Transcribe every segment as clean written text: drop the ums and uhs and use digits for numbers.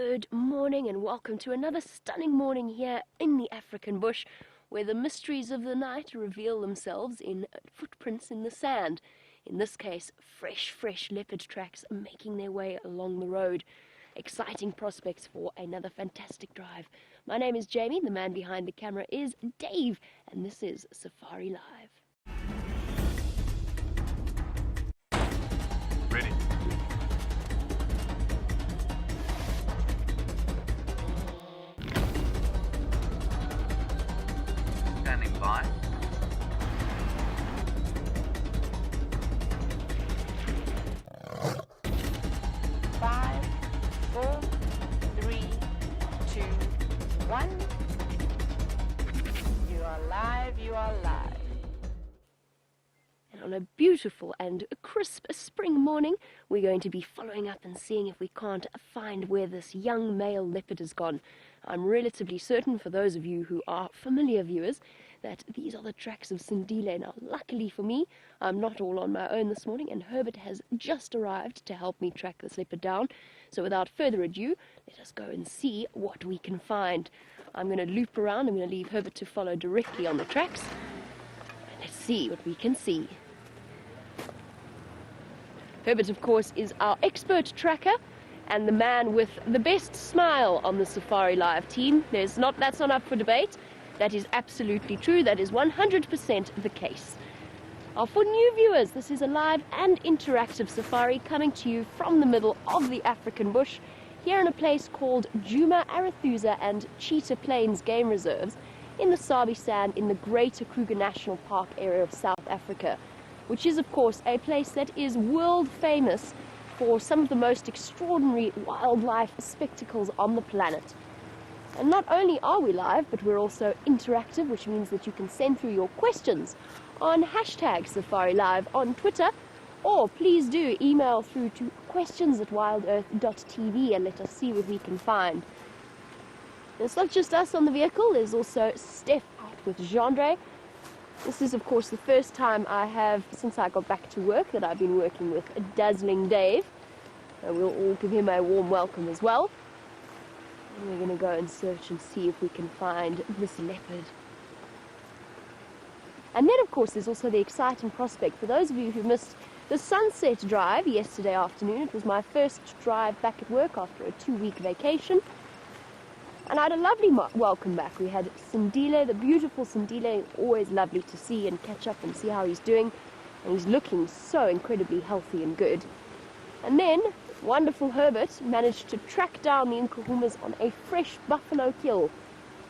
Good morning and welcome to another stunning morning here in the African bush, where the mysteries of the night reveal themselves in footprints in the sand. In this case, fresh leopard tracks making their way along the road. Exciting prospects for another fantastic drive. My name is Jamie, the man behind the camera is Dave, and this is Safari Live. Ready. Standing by. Five, 4, 3, 2, 1. You are live, you are live. And on a beautiful and crisp spring morning, we're going to be following up and seeing if we can't find where this young male leopard has gone. I'm relatively certain, for those of you who are familiar viewers, that these are the tracks of Sindile. Now, luckily for me, I'm not all on my own this morning, and Herbert has just arrived to help me track this leopard down. So without further ado, let us go and see what we can find. I'm going to loop around. I'm going to leave Herbert to follow directly on the tracks. Let's see what we can see. Herbert, of course, is our expert tracker and the man with the best smile on the Safari Live team. That's not up for debate. That is absolutely true. That is 100% the case. For new viewers, this is a live and interactive safari coming to you from the middle of the African bush, here in a place called Juma, Arathusa and Cheetah Plains Game Reserves in the Sabi Sand in the Greater Kruger National Park area of South Africa, which is, of course, a place that is world famous for some of the most extraordinary wildlife spectacles on the planet. And not only are we live, but we're also interactive, which means that you can send through your questions on hashtag Safari Live on Twitter, or please do email through to questions@wildearth.tv and let us see what we can find. And it's not just us on the vehicle, there's also Steph out with Gendre. This is, of course, the first time I have, since I got back to work, that I've been working with a dazzling Dave. We'll all give him a warm welcome as well. And we're going to go and search and see if we can find this leopard. And then, of course, there's also the exciting prospect. For those of you who missed the sunset drive yesterday afternoon, it was my first drive back at work after a 2-week vacation. And I had a lovely welcome back. We had Sindile, the beautiful Sindile, always lovely to see and catch up and see how he's doing. And he's looking so incredibly healthy and good. And then, wonderful Herbert managed to track down the Nkuhumas on a fresh buffalo kill,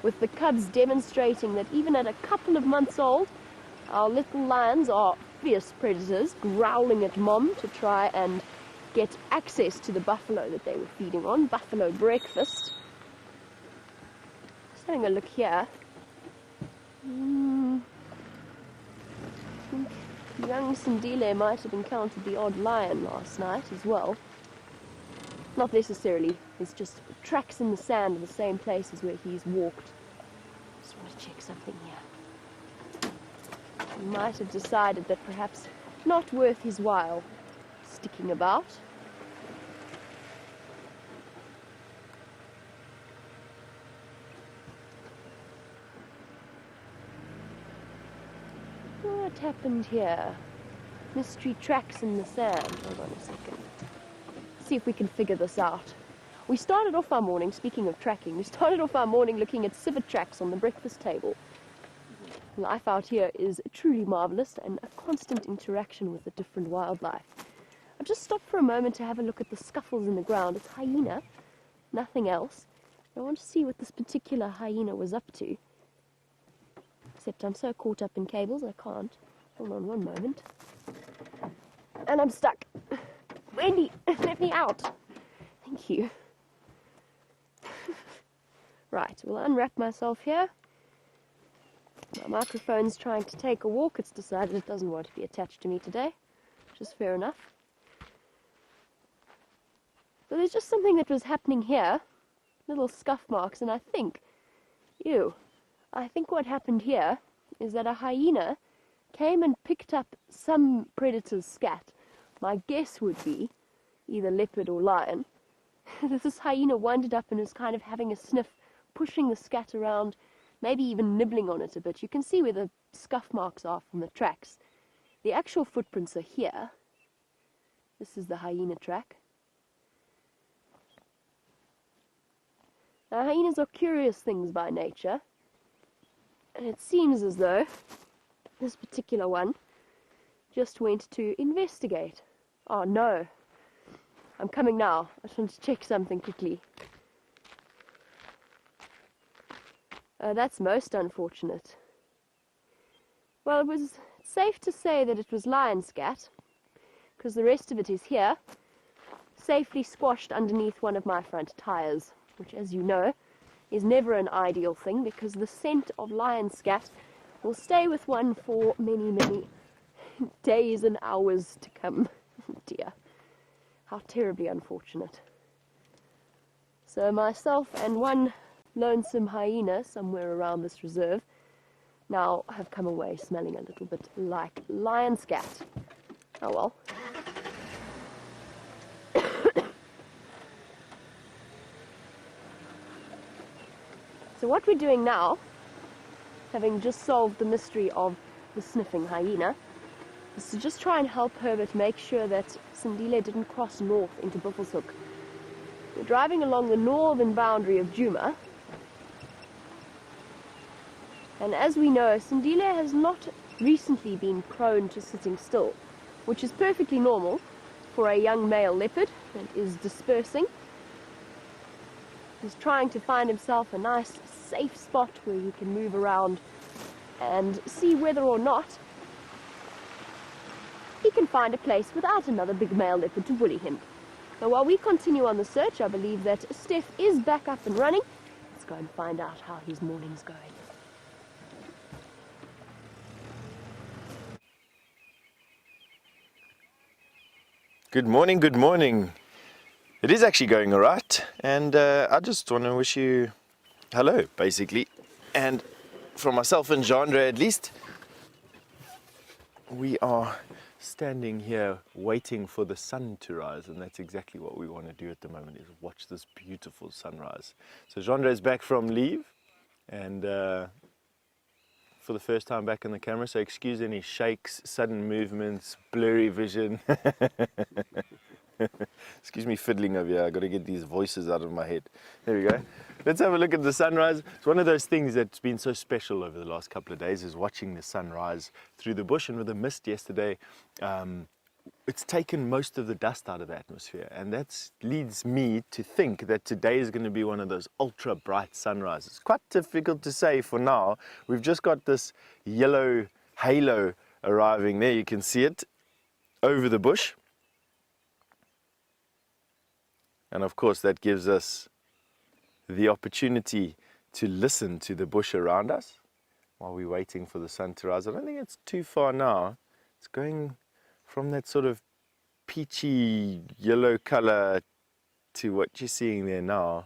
with the cubs demonstrating that even at a couple of months old, our little lions are fierce predators, growling at mom to try and get access to the buffalo that they were feeding on, buffalo breakfast. Having a look here. I think young Sindile might have encountered the odd lion last night as well. Not necessarily, it's just tracks in the sand in the same places where he's walked. Just want to check something here. He might have decided that perhaps not worth his while sticking about. What happened here? Mystery tracks in the sand. Hold on a second. See if we can figure this out. We started off our morning, speaking of tracking, we started off our morning looking at civet tracks on the breakfast table. Life out here is truly marvellous and a constant interaction with the different wildlife. I've just stopped for a moment to have a look at the scuffles in the ground. It's hyena, nothing else. I want to see what this particular hyena was up to. Except I'm so caught up in cables, I can't. Hold on one moment. And I'm stuck. Wendy, let me out. Thank you. Right, we'll unwrap myself here. My microphone's trying to take a walk. It's decided it doesn't want to be attached to me today, which is fair enough. But there's just something that was happening here. Little scuff marks, and I think what happened here is that a hyena came and picked up some predator's scat. My guess would be either leopard or lion, This hyena wandered up and is kind of having a sniff, pushing the scat around, maybe even nibbling on it a bit. You can see where the scuff marks are from the tracks. The actual footprints are here. This is the hyena track. Now, hyenas are curious things by nature, and it seems as though this particular one just went to investigate. Oh no, I'm coming now. I just want to check something quickly. That's most unfortunate. Well, it was safe to say that it was lion scat, because the rest of it is here, safely squashed underneath one of my front tires, which, as you know, is never an ideal thing, because the scent of lion scat will stay with one for many, many days and hours to come. Dear, how terribly unfortunate. So myself and one lonesome hyena somewhere around this reserve now have come away smelling a little bit like lion scat. Oh well. So what we're doing now, having just solved the mystery of the sniffing hyena, is to just try and help Herbert make sure that Sindile didn't cross north into Buffelshoek. We're driving along the northern boundary of Djuma, and as we know, Sindile has not recently been prone to sitting still, which is perfectly normal for a young male leopard that is dispersing. He's trying to find himself a nice, safe spot where he can move around and see whether or not he can find a place without another big male leopard to bully him. Now, while we continue on the search, I believe that Steph is back up and running. Let's go and find out how his morning's going. Good morning, good morning. It is actually going all right, and I just want to wish you hello, basically. And for myself and Jeandre at least, we are standing here waiting for the sun to rise, and that's exactly what we want to do at the moment, is watch this beautiful sunrise. So Jeandre is back from leave, and for the first time back in the camera, so excuse any shakes, sudden movements, blurry vision. Excuse me fiddling over here, I got to get these voices out of my head. There we go. Let's have a look at the sunrise. It's one of those things that's been so special over the last couple of days, is watching the sunrise through the bush. And with the mist yesterday, it's taken most of the dust out of the atmosphere, and that leads me to think that today is going to be one of those ultra bright sunrises. It's quite difficult to say for now. We've just got this yellow halo arriving there. You can see it over the bush. And of course, that gives us the opportunity to listen to the bush around us while we're waiting for the sun to rise. I don't think it's too far now. It's going from that sort of peachy yellow color to what you're seeing there now.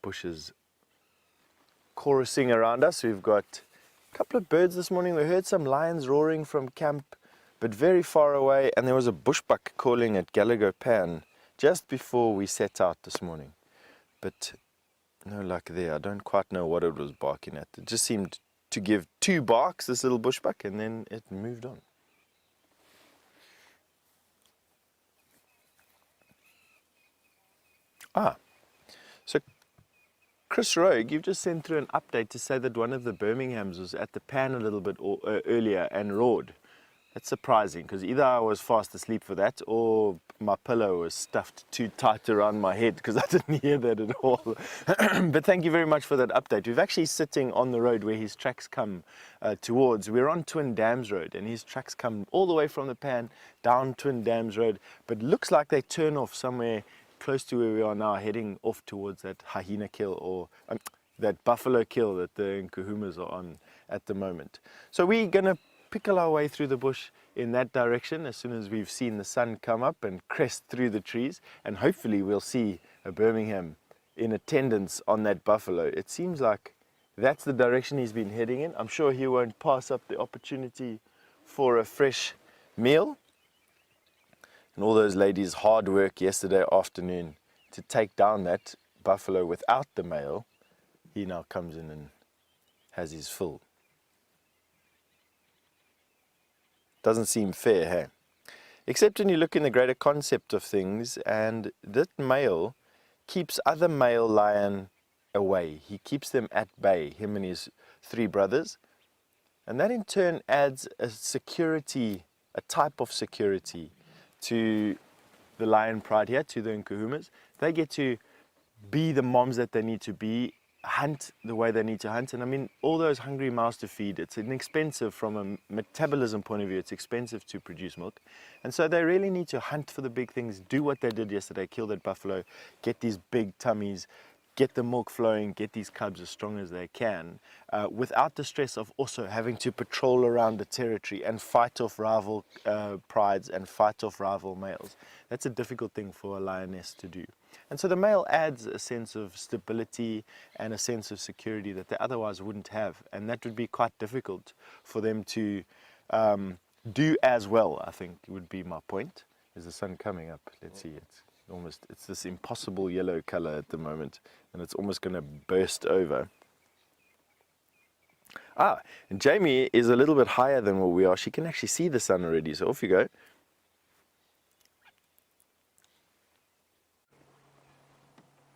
Bushes chorusing around us. We've got a couple of birds this morning. We heard some lions roaring from camp, but very far away, and there was a bushbuck calling at Gallagher Pan just before we set out this morning. But no luck there. I don't quite know what it was barking at. It just seemed to give two barks, this little bushbuck, and then it moved on. So Chris Rogue, you've just sent through an update to say that one of the Birminghams was at the pan a little bit earlier and roared. That's surprising, because either I was fast asleep for that, or my pillow was stuffed too tight around my head, because I didn't hear that at all. But thank you very much for that update. We're actually sitting on the road where his tracks come towards. We're on Twin Dams Road, and his tracks come all the way from the pan down Twin Dams Road, but looks like they turn off somewhere close to where we are now, heading off towards that hyena kill, or that buffalo kill that the Nkuhumas are on at the moment. So we're going to pickle our way through the bush in that direction as soon as we've seen the sun come up and crest through the trees, and hopefully we'll see a Birmingham in attendance on that buffalo. It seems like that's the direction he's been heading in. I'm sure he won't pass up the opportunity for a fresh meal. and all those ladies' hard work yesterday afternoon to take down that buffalo without the male, he now comes in and has his fill. Doesn't seem fair, hey? Except when you look in the greater concept of things, and that male keeps other male lion away. He keeps them at bay, him and his 3 brothers. And that in turn adds a security, a type of security to the lion pride here, to the Nkuhumas. They get to be the moms that they need to be, hunt the way they need to hunt. And I mean, all those hungry mouths to feed, it's inexpensive from a metabolism point of view, it's expensive to produce milk. And so they really need to hunt for the big things, do what they did yesterday, kill that buffalo, get these big tummies, get the milk flowing, get these cubs as strong as they can, without the stress of also having to patrol around the territory and fight off rival prides and fight off rival males. That's a difficult thing for a lioness to do. And so the male adds a sense of stability and a sense of security that they otherwise wouldn't have. And that would be quite difficult for them to do as well, I think would be my point. Is the sun coming up? Let's see. It's this impossible yellow color at the moment, and it's almost going to burst over. And Jamie is a little bit higher than where we are. She can actually see the sun already, so off you go.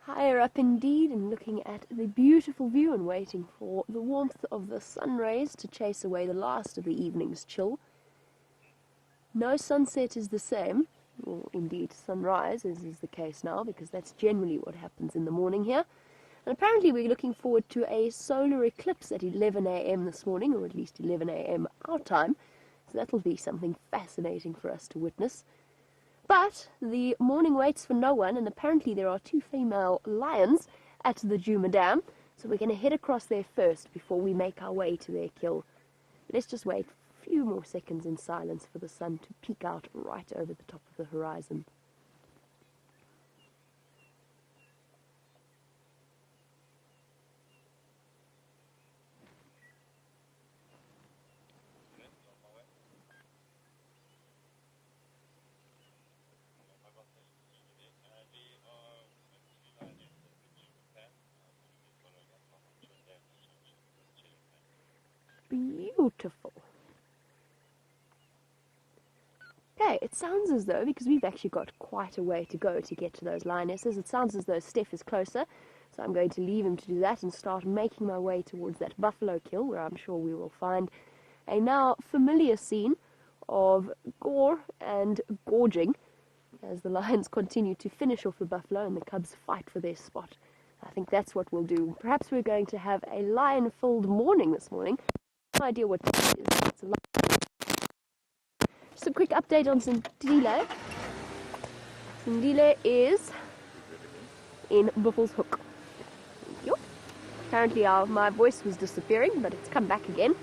Higher up indeed, and looking at the beautiful view and waiting for the warmth of the sun rays to chase away the last of the evening's chill. No sunset is the same, or indeed sunrise, as is the case now, because that's generally what happens in the morning here. And apparently we're looking forward to a solar eclipse at 11 a.m. this morning, or at least 11 a.m. our time, so that'll be something fascinating for us to witness. But the morning waits for no one, and apparently there are 2 female lions at the Djuma Dam, so we're going to head across there first before we make our way to their kill. Let's just wait a few more seconds in silence for the sun to peek out right over the top of the horizon. Beautiful. Okay, it sounds as though, because we've actually got quite a way to go to get to those lionesses, it sounds as though Steph is closer, so I'm going to leave him to do that and start making my way towards that buffalo kill, where I'm sure we will find a now familiar scene of gore and gorging as the lions continue to finish off the buffalo and the cubs fight for their spot. I think that's what we'll do. Perhaps we're going to have a lion-filled morning this morning. No idea what it is. It's a lot. Just a quick update on Sindile. Sindile is in Buffelshoek. Thank you. Apparently my voice was disappearing, but it's come back again.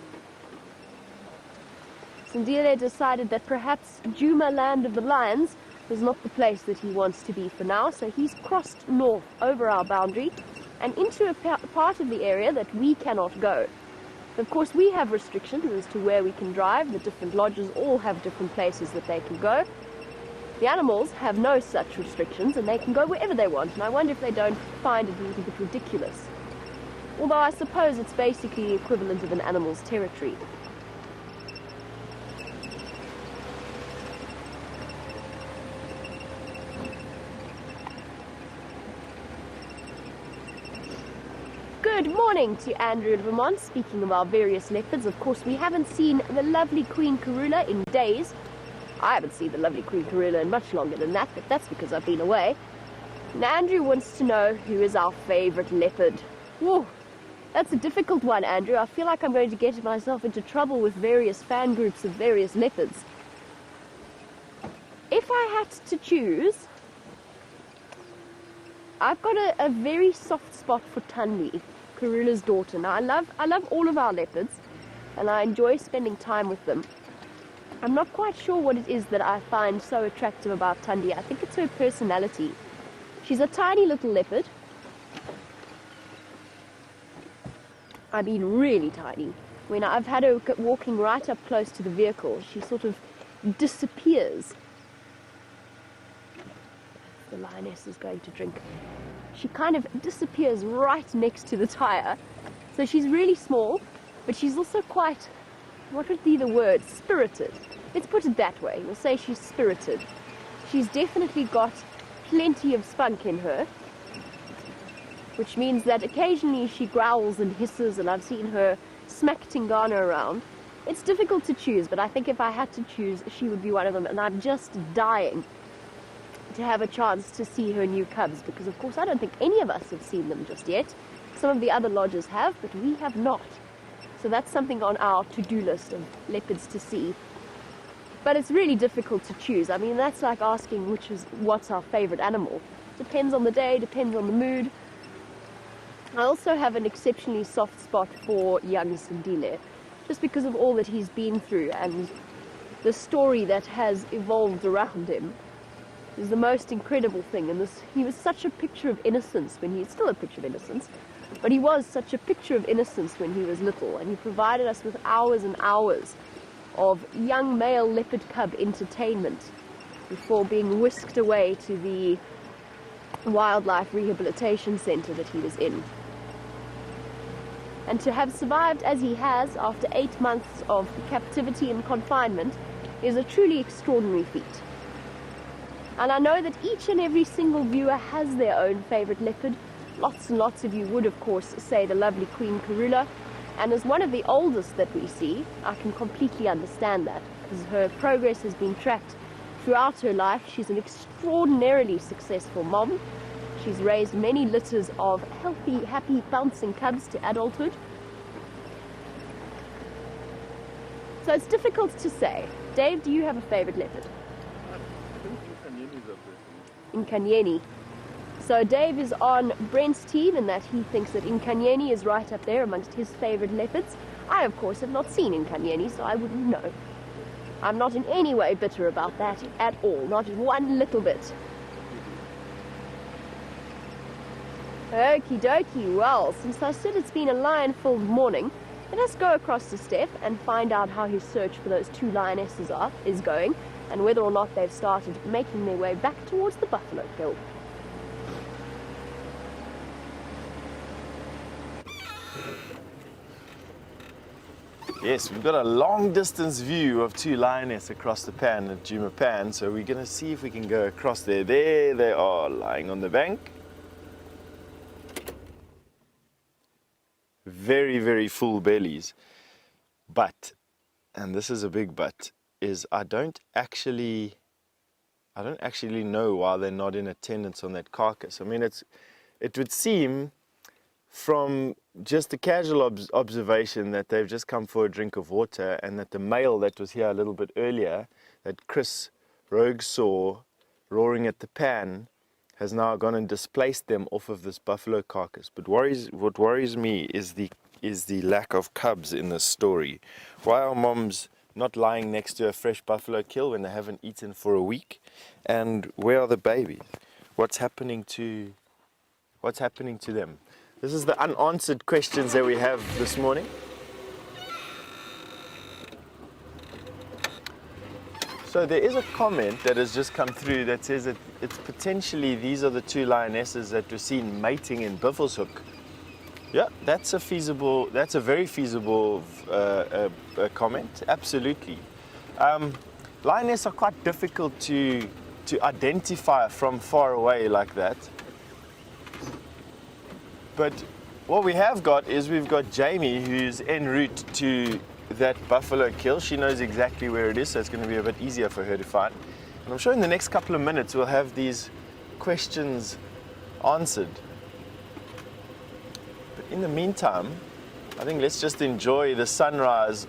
Sindile decided that perhaps Djuma, land of the lions, was not the place that he wants to be for now, so he's crossed north over our boundary and into a part of the area that we cannot go. Of course, we have restrictions as to where we can drive. The different lodges all have different places that they can go. The animals have no such restrictions, and they can go wherever they want, and I wonder if they don't find it a little bit ridiculous. Although I suppose it's basically the equivalent of an animal's territory. Good morning to Andrew in Vermont. Speaking of our various leopards, of course we haven't seen the lovely Queen Karula in days. I haven't seen the lovely Queen Karula in much longer than that, but that's because I've been away. And Andrew wants to know who is our favourite leopard. Whoa, that's a difficult one, Andrew. I feel like I'm going to get myself into trouble with various fan groups of various leopards. If I had to choose, I've got a very soft spot for Thandi, Karula's daughter. Now, I love all of our leopards, and I enjoy spending time with them. I'm not quite sure what it is that I find so attractive about Thandi. I think it's her personality. She's a tiny little leopard. I mean, really tiny. When I've had her walking right up close to the vehicle, she sort of disappears. lioness is going to drink. She kind of disappears right next to the tire. So she's really small, but she's also quite, what would be the word, spirited. Let's put it that way. We'll say she's spirited. She's definitely got plenty of spunk in her, which means that occasionally she growls and hisses, and I've seen her smack Tingana around. It's difficult to choose, but I think if I had to choose, she would be one of them, and I'm just dying to have a chance to see her new cubs, because of course I don't think any of us have seen them just yet. Some of the other lodges have, but we have not. So that's something on our to-do list of leopards to see. But it's really difficult to choose. I mean, that's like asking what's our favorite animal. Depends on the day, depends on the mood. I also have an exceptionally soft spot for young Sindile, just because of all that he's been through and the story that has evolved around him is the most incredible thing. And he was such a picture of innocence when he's still a picture of innocence, but he was such a picture of innocence when he was little, and he provided us with hours and hours of young male leopard cub entertainment before being whisked away to the wildlife rehabilitation center that he was in. And to have survived as he has after 8 months of captivity and confinement is a truly extraordinary feat. And I know that each and every single viewer has their own favorite leopard. Lots and lots of you would, of course, say the lovely Queen Karula. And as one of the oldest that we see, I can completely understand that, because her progress has been tracked throughout her life. She's an extraordinarily successful mom. She's raised many litters of healthy, happy, bouncing cubs to adulthood. So it's difficult to say. Dave, do you have a favorite leopard? I think Nkanyeni's up there for me. Nkanyeni. So Dave is on Brent's team in that he thinks that Nkanyeni is right up there amongst his favorite leopards. I, of course, have not seen Nkanyeni, so I wouldn't know. I'm not in any way bitter about that at all, not one little bit. Okie dokie, well, since I said it's been a lion-filled morning, let us go across to Steph and find out how his search for those 2 lionesses is going, and whether or not they've started making their way back towards the buffalo kill. Yes, we've got a long distance view of 2 lionesses across the pan at Djuma Pan, so we're going to see if we can go across there. There they are, lying on the bank. Very, very full bellies. But, and this is a big but, is I don't actually know why they're not in attendance on that carcass. I mean, it would seem from just a casual observation that they've just come for a drink of water, and that the male that was here a little bit earlier, that Chris Rogue saw roaring at the pan, has now gone and displaced them off of this buffalo carcass. But what worries me is the lack of cubs in this story. Why are moms not lying next to a fresh buffalo kill when they haven't eaten for a week? And where are the babies? What's happening to them? This is the unanswered questions that we have this morning. So there is a comment that has just come through that says that it's potentially these are the 2 lionesses that were seen mating in Buffelshoek. Yeah, that's a very feasible comment, absolutely. Lionesses are quite difficult to identify from far away like that. But what we have got is we've got Jamie, who's en route to that buffalo kill. She knows exactly where it is, so it's going to be a bit easier for her to find. And I'm sure in the next couple of minutes we'll have these questions answered. But in the meantime, I think let's just enjoy the sunrise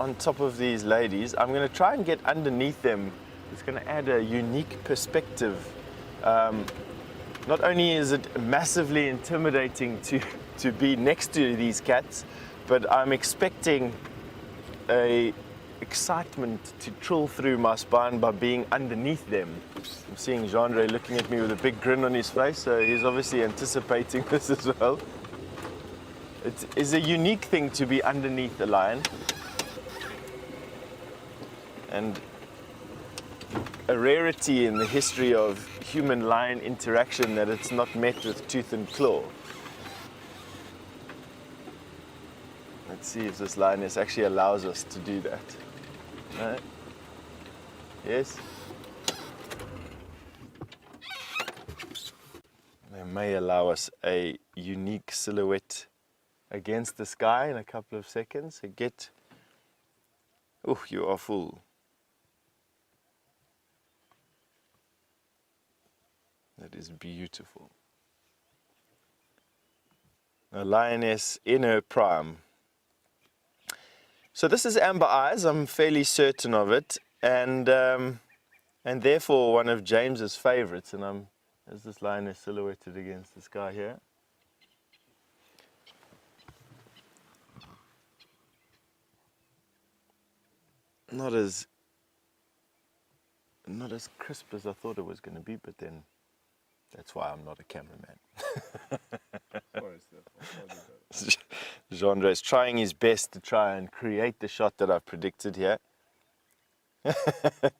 on top of these ladies. I'm going to try and get underneath them. It's going to add a unique perspective. Not only is it massively intimidating to be next to these cats, but I'm expecting a excitement to trill through my spine by being underneath them. I'm seeing Jean-Ray looking at me with a big grin on his face, so he's obviously anticipating this as well. It is a unique thing to be underneath a lion. And a rarity in the history of human-lion interaction that it's not met with tooth and claw. Let's see if this lioness actually allows us to do that. No? Yes? They may allow us a unique silhouette against the sky in a couple of seconds. Oh, you are full. That is beautiful. A lioness in her prime. So this is Amber Eyes, I'm fairly certain of it, and therefore one of James's favorites. And there's this lioness silhouetted against the sky here. Not as crisp as I thought it was going to be, but then that's why I'm not a cameraman. Jean is trying his best to try and create the shot that I've predicted here.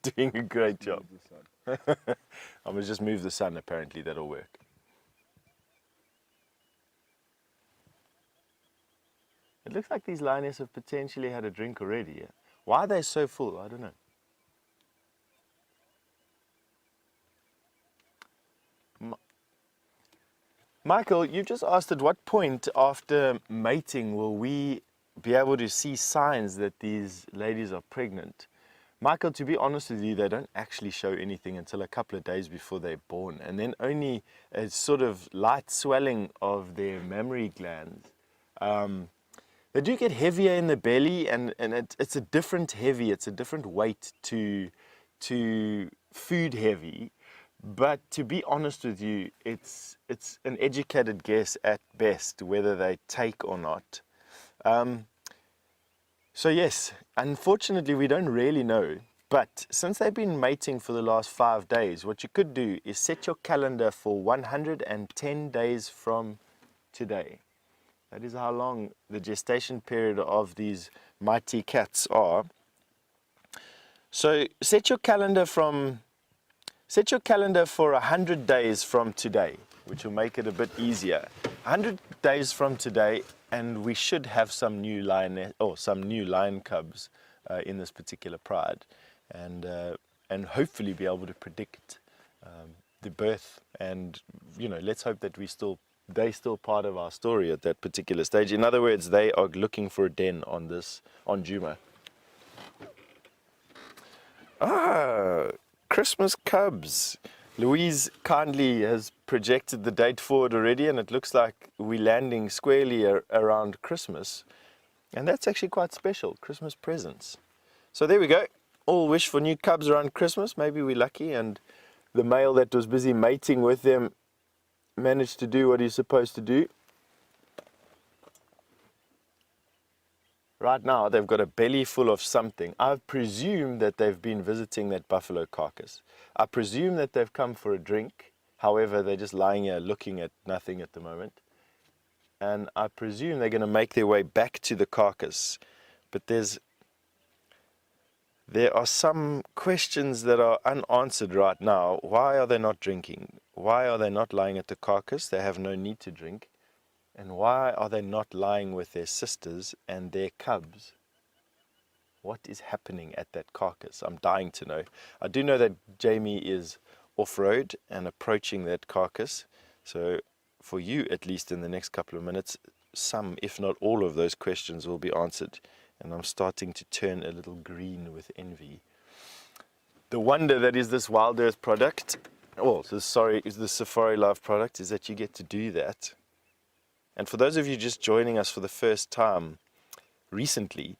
Doing a great job. I'm going to just move the sun, apparently that'll work. It looks like these lionesses have potentially had a drink already. Yeah? Why are they so full? I don't know. Michael, you just asked at what point after mating will we be able to see signs that these ladies are pregnant? Michael, to be honest with you, they don't actually show anything until a couple of days before they're born, and then only a sort of light swelling of their mammary glands. They do get heavier in the belly, and it's a different heavy, it's a different weight to food heavy. But to be honest with you, it's an educated guess at best whether they take or not. So yes, unfortunately we don't really know. But since they've been mating for the last 5 days, what you could do is set your calendar for 110 days from today. That is how long the gestation period of these mighty cats are. So set your calendar for 100 days from today, which will make it a bit easier. 100 days from today, and we should have some new lion cubs in this particular pride, and hopefully be able to predict the birth. And let's hope that they're still part of our story at that particular stage. In other words, they are looking for a den on Juma. Christmas cubs. Louise kindly has projected the date forward already, and it looks like we're landing squarely around Christmas. And that's actually quite special, Christmas presents. So there we go. All wish for new cubs around Christmas. Maybe we're lucky, and the male that was busy mating with them managed to do what he's supposed to do. Right now, they've got a belly full of something. I presume that they've been visiting that buffalo carcass. I presume that they've come for a drink. However, they're just lying here looking at nothing at the moment. And I presume they're going to make their way back to the carcass. But there are some questions that are unanswered right now. Why are they not drinking? Why are they not lying at the carcass? They have no need to drink. And why are they not lying with their sisters and their cubs? What is happening at that carcass? I'm dying to know. I do know that Jamie is off-road and approaching that carcass. So for you, at least in the next couple of minutes, some, if not all of those questions will be answered. And I'm starting to turn a little green with envy. The wonder that is this Wild Earth product, the Safari Life product, is that you get to do that. And for those of you just joining us for the first time recently,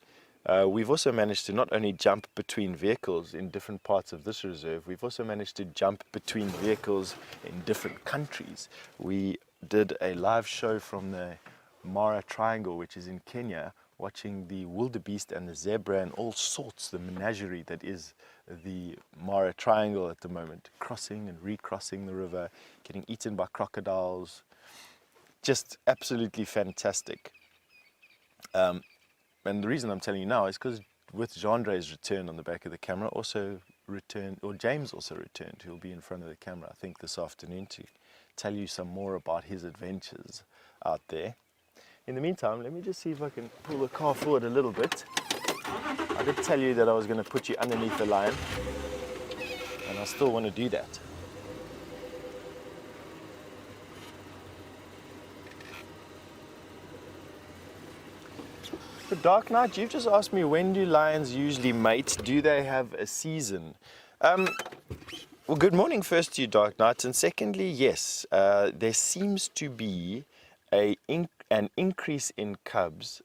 we've also managed to not only jump between vehicles in different parts of this reserve, we've also managed to jump between vehicles in different countries. We did a live show from the Mara Triangle, which is in Kenya, watching the wildebeest and the zebra and all sorts, the menagerie that is the Mara Triangle at the moment, crossing and recrossing the river, getting eaten by crocodiles. Just absolutely fantastic. And the reason I'm telling you now is because with Jean-André's return on the back of the camera, also returned, or James also returned, who'll be in front of the camera, I think, this afternoon to tell you some more about his adventures out there. In the meantime, let me just see if I can pull the car forward a little bit. I did tell you that I was going to put you underneath the lion, and I still want to do that. For Dark Knight, you've just asked me, when do lions usually mate? Do they have a season? Well, good morning first to you, Dark Knight, and secondly, yes, there seems to be an increase in cubs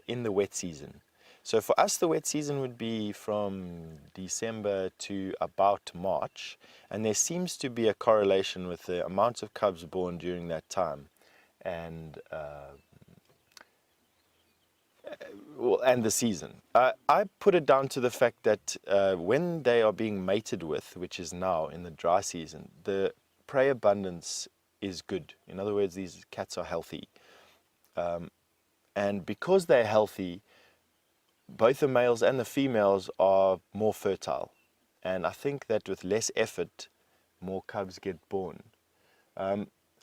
in the wet season. So for us, the wet season would be from December to about March, and there seems to be a correlation with the amount of cubs born during that time and the season. I put it down to the fact that when they are being mated with, which is now in the dry season, the prey abundance is good. In other words, these cats are healthy. And because they're healthy, both the males and the females are more fertile. And I think that with less effort, more cubs get born.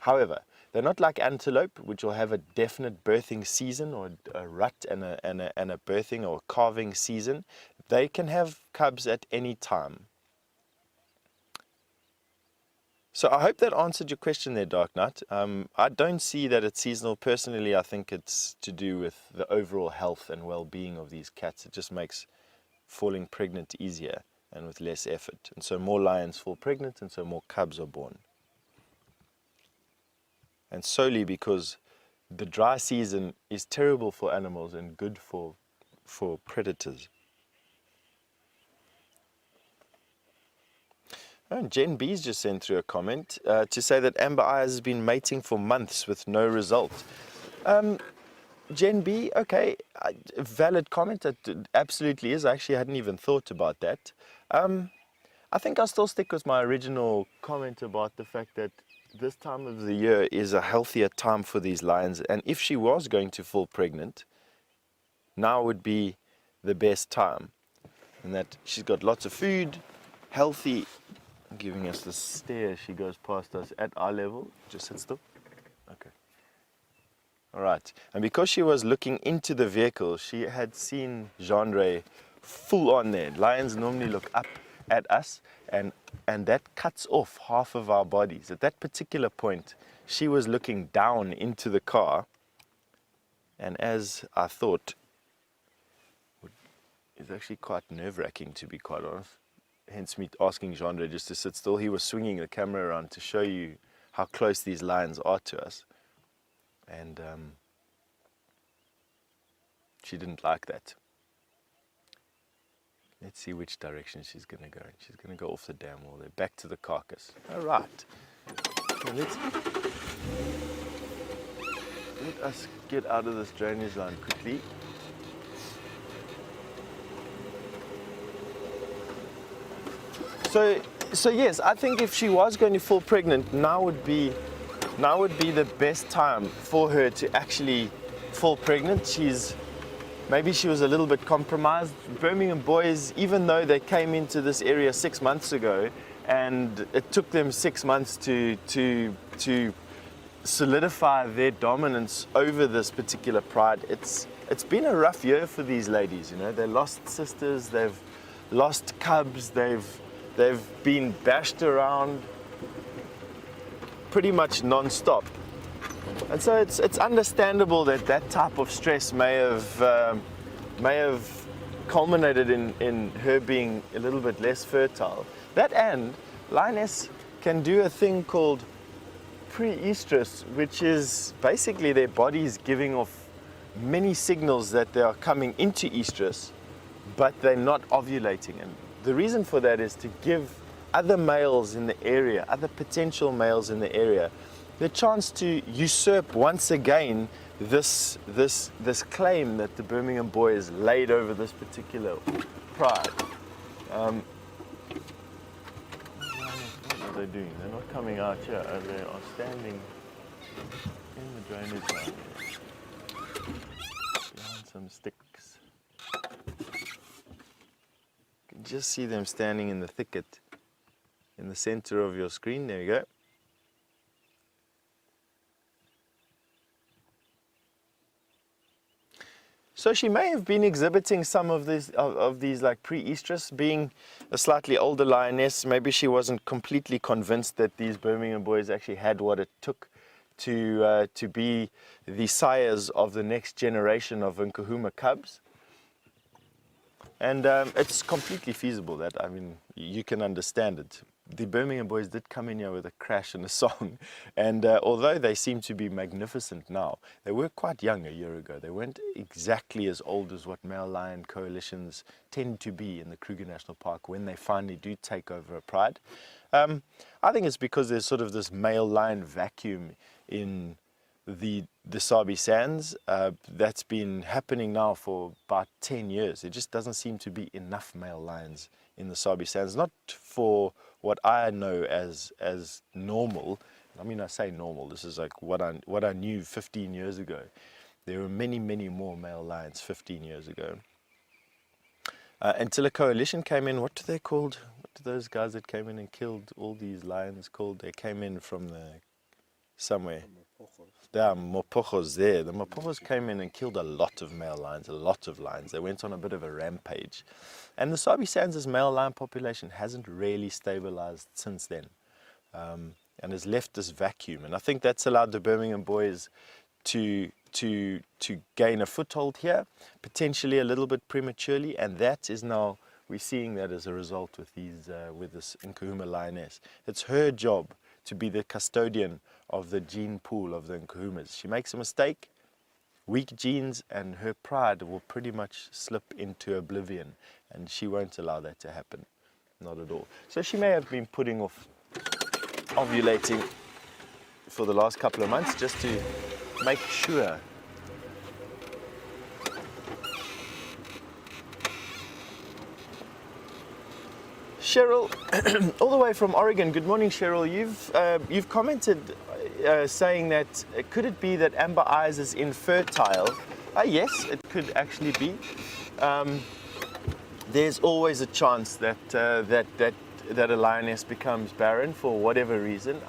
However, they're not like antelope, which will have a definite birthing season, or a rut and a birthing or calving season. They can have cubs at any time. So I hope that answered your question there, Dark Knight. I don't see that it's seasonal. Personally, I think it's to do with the overall health and well-being of these cats. It just makes falling pregnant easier and with less effort. And so more lions fall pregnant, and so more cubs are born. And solely because the dry season is terrible for animals and good for predators. Oh, and Jen B's just sent through a comment to say that Amber Eyes has been mating for months with no result. Jen B, okay, valid comment. It absolutely is. I actually hadn't even thought about that. I think I'll still stick with my original comment about the fact that this time of the year is a healthier time for these lions, and if she was going to fall pregnant, now would be the best time, and that she's got lots of food, healthy, giving us the stare as she goes past us at eye level. Just sit still. Okay. All right. And because she was looking into the vehicle, she had seen Genre full on there. Lions normally look up at us, and that cuts off half of our bodies. At that particular point, she was looking down into the car, and as I thought, it's actually quite nerve-wracking, to be quite honest. Hence me asking Genre just to sit still. He was swinging the camera around to show you how close these lions are to us, and she didn't like that. Let's see which direction she's going to go. She's going to go off the dam wall there, back to the carcass. All right. Okay, let us get out of this drainage line quickly. So yes, I think if she was going to fall pregnant, now would be the best time for her to actually fall pregnant. Maybe she was a little bit compromised. Birmingham boys, even though they came into this area 6 months ago, and it took them 6 months to solidify their dominance over this particular pride, it's been a rough year for these ladies. You know, they lost sisters, they've lost cubs, they've been bashed around pretty much non-stop. And so it's understandable that that type of stress may have culminated in her being a little bit less fertile. That, and lioness can do a thing called pre-estrus, which is basically their bodies giving off many signals that they are coming into estrus, but they're not ovulating. And the reason for that is to give other males in the area, other potential males in the area, the chance to usurp once again this claim that the Birmingham boys laid over this particular pride. What are they doing? They're not coming out here. They are standing in the drainage line behind some sticks. just see them standing in the thicket in the center of your screen. There you go. So she may have been exhibiting some of these like pre-estrus, being a slightly older lioness. Maybe she wasn't completely convinced that these Birmingham boys actually had what it took to be the sires of the next generation of Nkuhuma cubs. And it's completely feasible that, I mean, you can understand it. The Birmingham boys did come in here with a crash and a song, and although they seem to be magnificent now, they were quite young a year ago. They weren't exactly as old as what male lion coalitions tend to be in the Kruger National Park when they finally do take over a pride. I think it's because there's sort of this male lion vacuum in the Sabi Sands that's been happening now for about 10 years. There just doesn't seem to be enough male lions in the Sabi Sands, not for what I know as normal. I mean, I say normal, this is like what I knew 15 years ago. There were many, many more male lions 15 years ago. Until a coalition came in. What are they called? What are those guys that came in and killed all these lions called? They came in from somewhere. The Mopochos there. The Mopochos came in and killed a lot of male lions, a lot of lions. They went on a bit of a rampage. And the Sabi Sands' male lion population hasn't really stabilized since then, and has left this vacuum. And I think that's allowed the Birmingham boys to gain a foothold here, potentially a little bit prematurely, and that is now, we're seeing that as a result with this Nkuhuma lioness. It's her job to be the custodian of the gene pool of the Nkuhumas. She makes a mistake, weak genes, and her pride will pretty much slip into oblivion, and she won't allow that to happen, not at all. So she may have been putting off ovulating for the last couple of months just to make sure. Cheryl, all the way from Oregon. Good morning, Cheryl. You've commented saying that could it be that Amber Eyes is infertile? Yes, it could actually be. There's always a chance that a lioness becomes barren for whatever reason.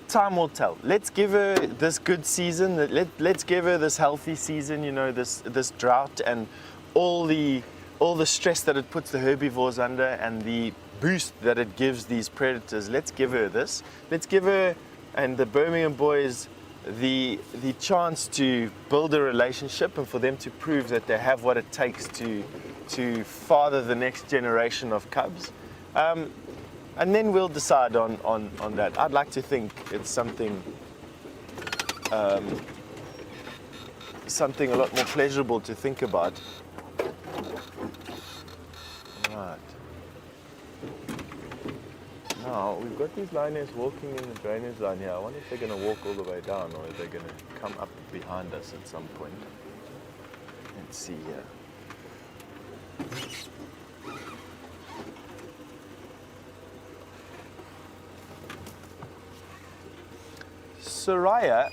Time will tell. Let's give her this good season. Let's give her this healthy season. You know, this drought and all the stress that it puts the herbivores under and the boost that it gives these predators. Let's give her this. Let's give her and the Birmingham boys the chance to build a relationship and for them to prove that they have what it takes to father the next generation of cubs. And then we'll decide on that. I'd like to think it's something a lot more pleasurable to think about. Right. Now, we've got these lioness walking in the drainage line here. I wonder if they're going to walk all the way down or if they're going to come up behind us at some point. Let's see here. Soraya,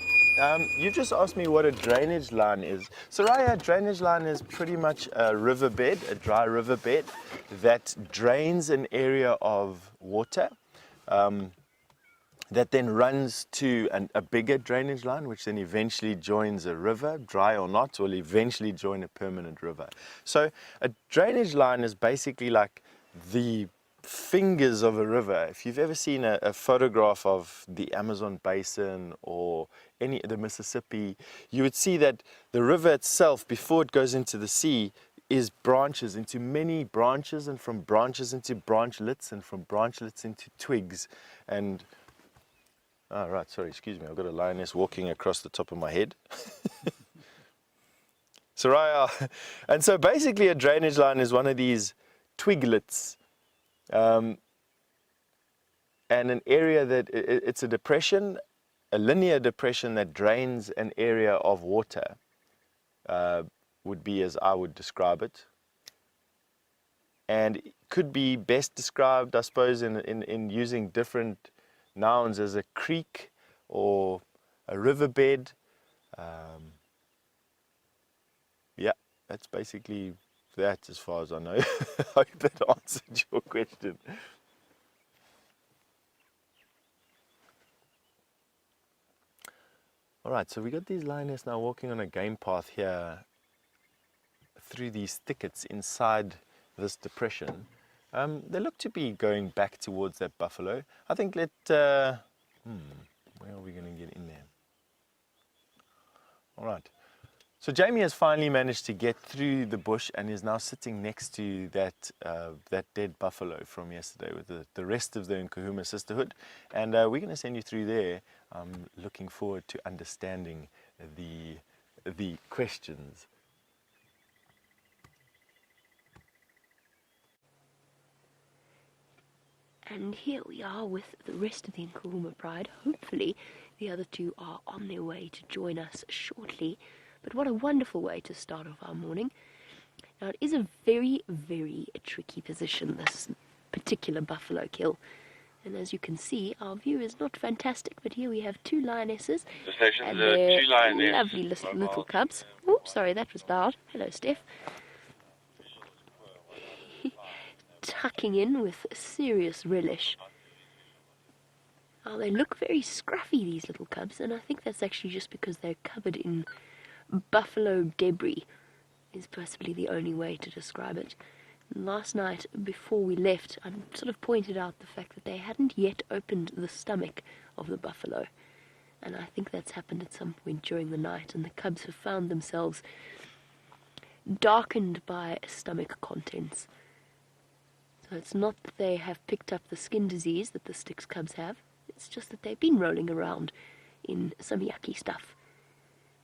you've just asked me what a drainage line is. Soraya, a drainage line is pretty much a riverbed, a dry riverbed that drains an area of water that then runs to a bigger drainage line, which then eventually joins a river, dry or not, will eventually join a permanent river. So a drainage line is basically like the fingers of a river. If you've ever seen a photograph of the Amazon basin or the Mississippi, you would see that the river itself, before it goes into the sea, is branches into many branches, and from branches into branchlets, and from branchlets into twigs. And right, sorry, excuse me, I've got a lioness walking across the top of my head. Soraya, and so basically a drainage line is one of these twiglets. And an area that it's a depression, a linear depression that drains an area of water, would be as I would describe it. And it could be best described, I suppose, in using different nouns as a creek or a riverbed. Yeah, that's basically that, as far as I know. I hope that answered your question. Alright, so we got these lioness now walking on a game path here through these thickets inside this depression. They look to be going back towards that buffalo. I think where are we going to get in there? Alright, so Jamie has finally managed to get through the bush and is now sitting next to that dead buffalo from yesterday with the rest of the Nkahuma sisterhood. And we're going to send you through there. I'm looking forward to understanding the questions. And here we are with the rest of the Nkahuma pride. Hopefully the other two are on their way to join us shortly. But what a wonderful way to start off our morning. Now it is a very, very tricky position, this particular buffalo kill. And as you can see, our view is not fantastic, but here we have two lionesses and their lovely little cubs. Oh, sorry, that was loud. Hello, Steph. Tucking in with serious relish. Oh, they look very scruffy, these little cubs, and I think that's actually just because they're covered in buffalo debris, is possibly the only way to describe it. And last night, before we left, I sort of pointed out the fact that they hadn't yet opened the stomach of the buffalo, and I think that's happened at some point during the night, and the cubs have found themselves darkened by stomach contents. So it's not that they have picked up the skin disease that the Styx cubs have, it's just that they've been rolling around in some yucky stuff.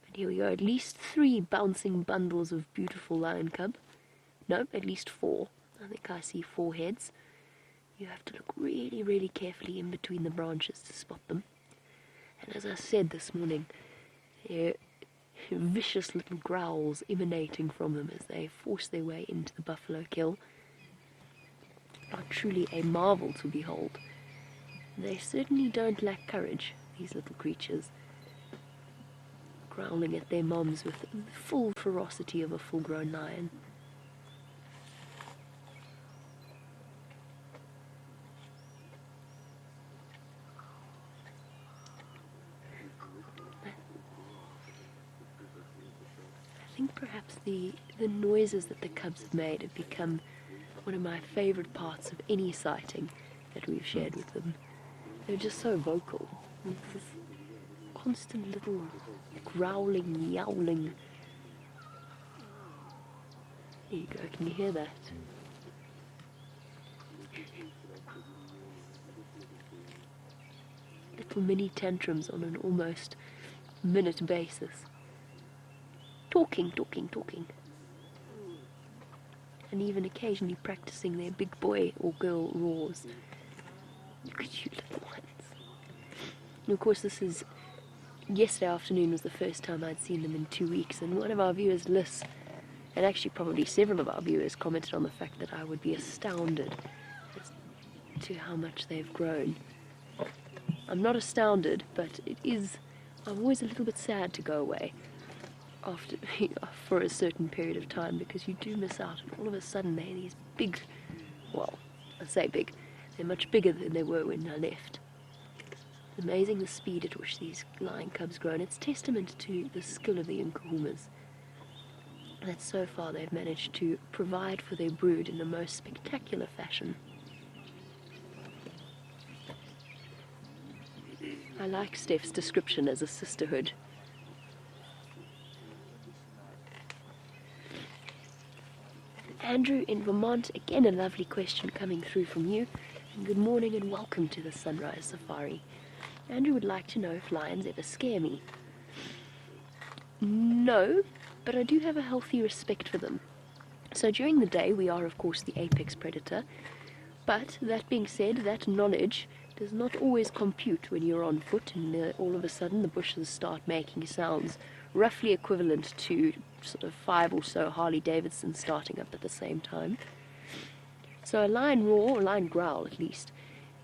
But here we go, at least 3 bouncing bundles of beautiful lion cub. No, at least 4. I think I see 4 heads. You have to look really, really carefully in between the branches to spot them. And as I said this morning, there are vicious little growls emanating from them as they force their way into the buffalo kill. Are truly a marvel to behold. They certainly don't lack courage, these little creatures, growling at their moms with the full ferocity of a full-grown lion. I think perhaps the noises that the cubs have made have become one of my favourite parts of any sighting that we've shared with them. They're just so vocal. With this constant little growling, yowling. There you go, can you hear that? Little mini tantrums on an almost minute basis. Talking. And even occasionally practicing their big boy or girl roars. Look at you little ones. And of course yesterday afternoon was the first time I'd seen them in 2 weeks, and one of our viewers, Liz, and actually probably several of our viewers, commented on the fact that I would be astounded as to how much they've grown. I'm not astounded, but I'm always a little bit sad to go away for a certain period of time, because you do miss out, and all of a sudden they're these big, well, I say big, they're much bigger than they were when I left. It's amazing the speed at which these lion cubs grow, and it's testament to the skill of the Nkahumas that so far they've managed to provide for their brood in the most spectacular fashion. I like Steph's description as a sisterhood. Andrew in Vermont, again a lovely question coming through from you. And good morning and welcome to the Sunrise Safari. Andrew would like to know if lions ever scare me. No, but I do have a healthy respect for them. So during the day we are of course the apex predator, but that being said, that knowledge does not always compute when you're on foot and all of a sudden the bushes start making sounds roughly equivalent to sort of 5 or so Harley Davidsons starting up at the same time. So a lion roar, or lion growl at least,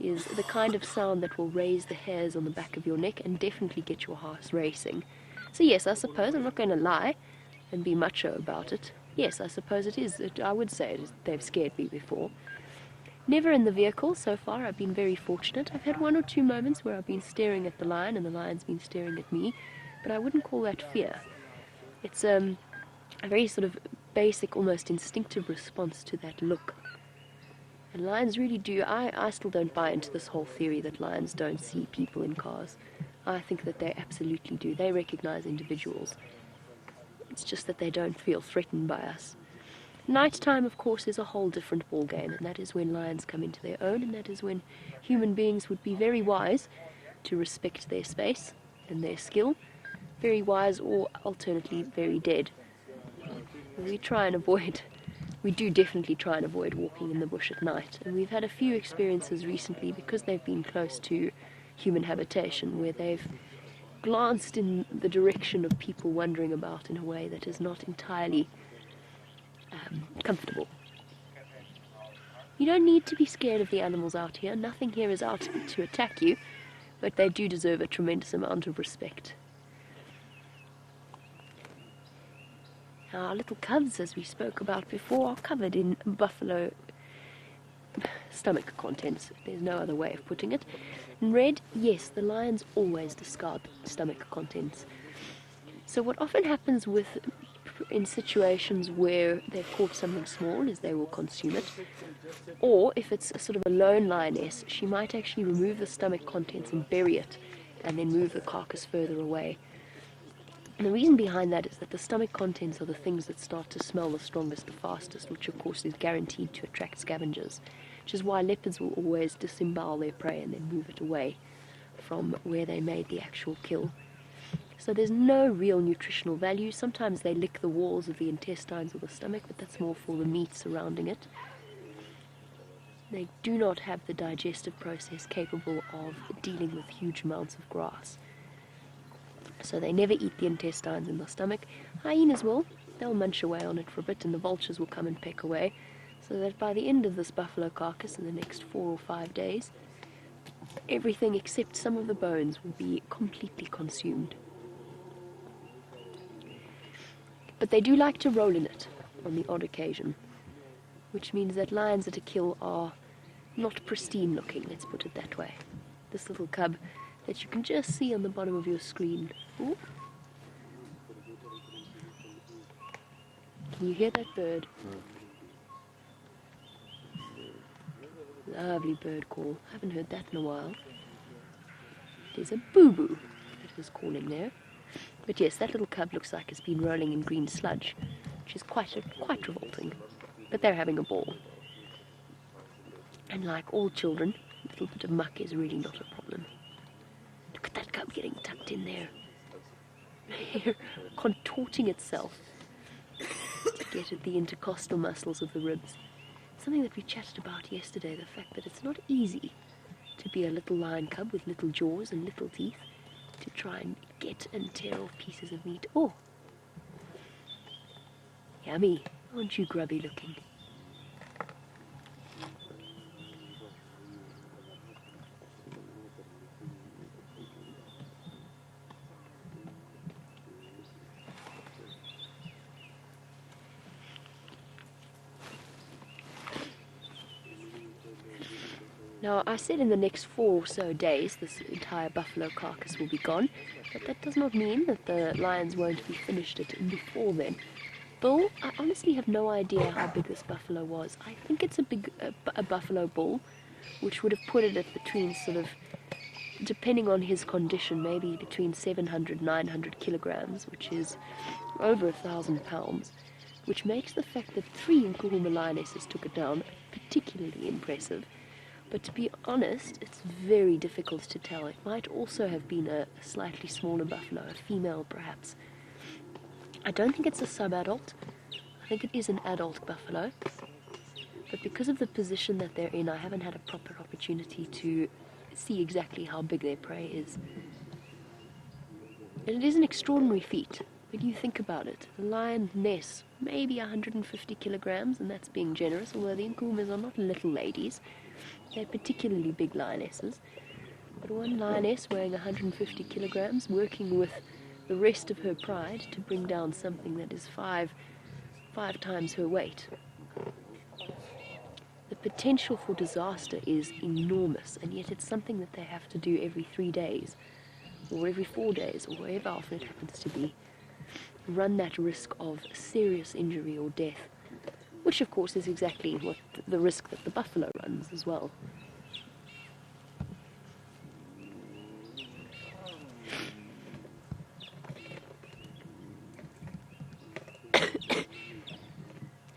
is the kind of sound that will raise the hairs on the back of your neck and definitely get your heart racing. So yes, I suppose I'm not going to lie and be macho about it. yes, I suppose it is. I would say they've scared me before. Never in the vehicle so far. I've been very fortunate. I've had 1 or 2 moments where I've been staring at the lion and the lion's been staring at me, but I wouldn't call that fear. It's a very sort of basic, almost instinctive response to that look. And lions really do. I still don't buy into this whole theory that lions don't see people in cars. I think that they absolutely do. They recognize individuals. It's just that they don't feel threatened by us. Nighttime, of course, is a whole different ballgame, and that is when lions come into their own, and that is when human beings would be very wise to respect their space and their skill. Very wise, or alternately very dead. We do definitely try and avoid walking in the bush at night, and we've had a few experiences recently because they've been close to human habitation where they've glanced in the direction of people wandering about in a way that is not entirely comfortable. You don't need to be scared of the animals out here. Nothing here is out to attack you, but they do deserve a tremendous amount of respect. Our little cubs, as we spoke about before, are covered in buffalo stomach contents. There's no other way of putting it. In red, yes, the lions always discard stomach contents. So what often happens in situations where they've caught something small is they will consume it. Or if it's a sort of a lone lioness, she might actually remove the stomach contents and bury it, and then move the carcass further away. And the reason behind that is that the stomach contents are the things that start to smell the strongest, the fastest, which of course is guaranteed to attract scavengers, which is why leopards will always disembowel their prey and then move it away from where they made the actual kill. So there's no real nutritional value. Sometimes they lick the walls of the intestines or the stomach, but that's more for the meat surrounding it. They do not have the digestive process capable of dealing with huge amounts of grass. So they never eat the intestines in the stomach. Hyenas will. They'll munch away on it for a bit, and the vultures will come and peck away, so that by the end of this buffalo carcass in the next 4 or 5 days, everything except some of the bones will be completely consumed. But they do like to roll in it on the odd occasion, which means that lions at a kill are not pristine looking, let's put it that way. This little cub that you can just see on the bottom of your screen. Ooh. Can you hear that bird? Lovely bird call. Haven't heard that in a while. There's a boo-boo that was calling there. But yes, that little cub looks like it's been rolling in green sludge, which is quite revolting. But they're having a ball. And like all children, a little bit of muck is really not a problem. Look at that cub getting tucked in there. Contorting itself to get at the intercostal muscles of the ribs. Something that we chatted about yesterday, the fact that it's not easy to be a little lion cub with little jaws and little teeth to try and get and tear off pieces of meat. Oh, yummy. Aren't you grubby looking? Now, I said in the next 4 or so days this entire buffalo carcass will be gone, but that does not mean that the lions won't be finished it before then. Bull, I honestly have no idea how big this buffalo was. I think it's a buffalo bull, which would have put it at between sort of, depending on his condition, maybe between 700, 900 kilograms, which is over 1,000 pounds, which makes the fact that 3 Nkuhuma lionesses took it down particularly impressive. But to be honest, it's very difficult to tell. It might also have been a slightly smaller buffalo, a female perhaps. I don't think it's a sub-adult. I think it is an adult buffalo. But because of the position that they're in, I haven't had a proper opportunity to see exactly how big their prey is. And it is an extraordinary feat. When you think about it, a lioness, maybe 150 kilograms, and that's being generous, although the Nkuhumas are not little ladies. They're particularly big lionesses. But one lioness weighing 150 kilograms, working with the rest of her pride to bring down something that is 5 5 times her weight. The potential for disaster is enormous, and yet it's something that they have to do every 3 days, or every 4 days, or however often it happens to be. Run that risk of serious injury or death, which of course is exactly what the risk that the buffalo runs as well.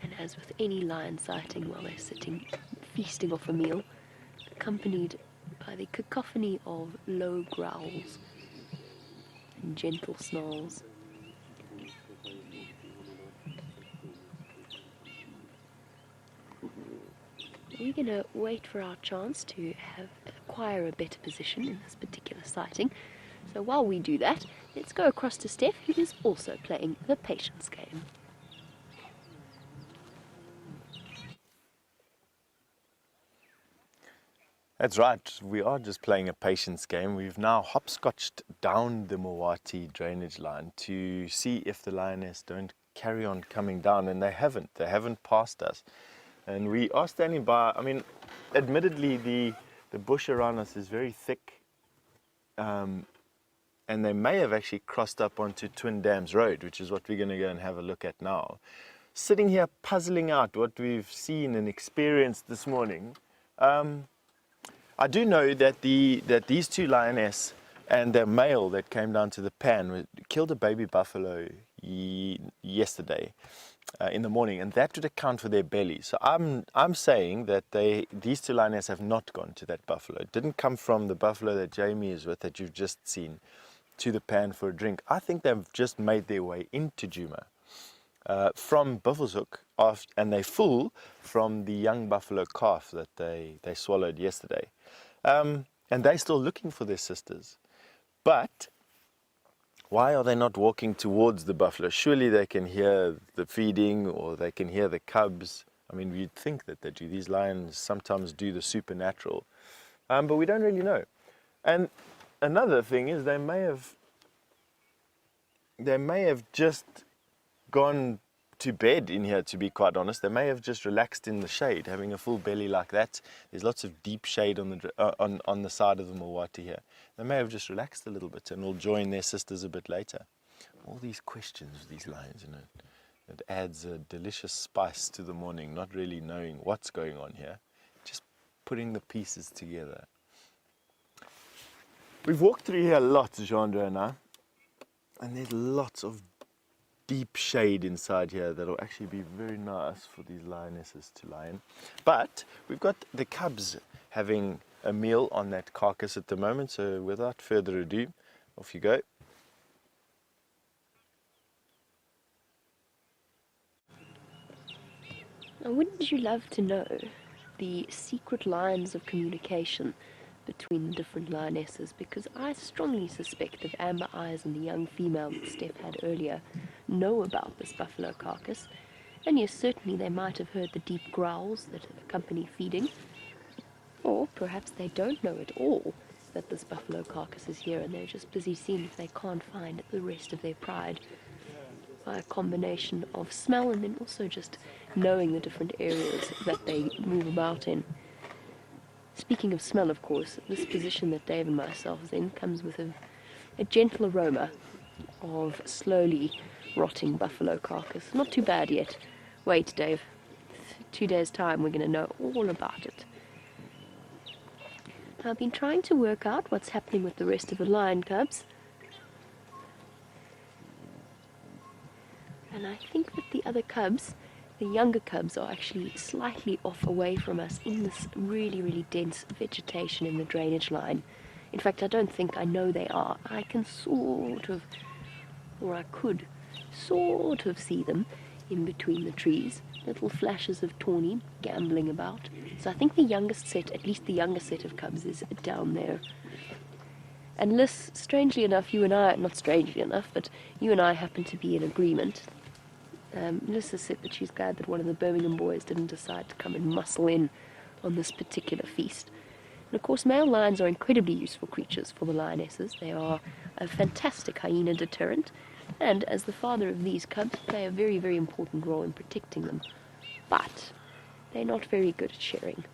And as with any lion sighting, while they're sitting feasting off a meal, accompanied by the cacophony of low growls and gentle snarls. We're going to wait for our chance to acquire a better position in this particular sighting. So while we do that, let's go across to Steph, who is also playing the patience game. That's right, we are just playing a patience game. We've now hopscotched down the Mawati drainage line to see if the lioness don't carry on coming down, and they haven't passed us. And we are standing by. I mean, admittedly the bush around us is very thick, and they may have actually crossed up onto Twin Dams Road, which is what we're going to go and have a look at now. Sitting here puzzling out what we've seen and experienced this morning, I do know that these 2 lioness and their male that came down to the pan killed a baby buffalo yesterday in the morning, and that would account for their belly. So I'm saying that these 2 lioness have not gone to that buffalo. It didn't come from the buffalo that Jamie is with, that you've just seen, to the pan for a drink. I think they've just made their way into Djuma from Buffelshoek, and they full from the young buffalo calf that they swallowed yesterday. And they're still looking for their sisters. But why are they not walking towards the buffalo? Surely they can hear the feeding, or they can hear the cubs. I mean, you'd think that they do. These lions sometimes do the supernatural, but we don't really know. And another thing is they may have just gone to bed in here, to be quite honest. They may have just relaxed in the shade, having a full belly like that. There's lots of deep shade on the side of the Mawati here. They may have just relaxed a little bit and will join their sisters a bit later. All these questions with these lions, you know, it adds a delicious spice to the morning, not really knowing what's going on here, just putting the pieces together. We've walked through here a lot, Jeandre and I, and there's lots of deep shade inside here that'll actually be very nice for these lionesses to lie in. But we've got the cubs having a meal on that carcass at the moment, so without further ado, off you go. Now, wouldn't you love to know the secret lines of communication between the different lionesses? Because I strongly suspect that Amber Eyes and the young female that Steph had earlier know about this buffalo carcass, and yes, certainly they might have heard the deep growls that accompany feeding, or perhaps they don't know at all that this buffalo carcass is here, and they're just busy seeing if they can't find the rest of their pride by a combination of smell and then also just knowing the different areas that they move about in. Speaking of smell, of course, this position that Dave and myself is in comes with a gentle aroma of slowly rotting buffalo carcass. Not too bad yet. Wait, Dave. 2 days' time, we're going to know all about it. I've been trying to work out what's happening with the rest of the lion cubs. And I think that the other cubs, the younger cubs, are actually slightly off away from us in this really, really dense vegetation in the drainage line. In fact, I don't think, I know they are. I can sort of, or I could sort of see them in between the trees. Little flashes of tawny gambling about. So I think the youngest set, at least the youngest set of cubs, is down there. And Liz, strangely enough, you and I, not strangely enough, but you and I happen to be in agreement. Liz has said that she's glad that one of the Birmingham boys didn't decide to come and muscle in on this particular feast. And of course, male lions are incredibly useful creatures for the lionesses. They are a fantastic hyena deterrent, and as the father of these cubs, play a very, very important role in protecting them. But they're not very good at sharing.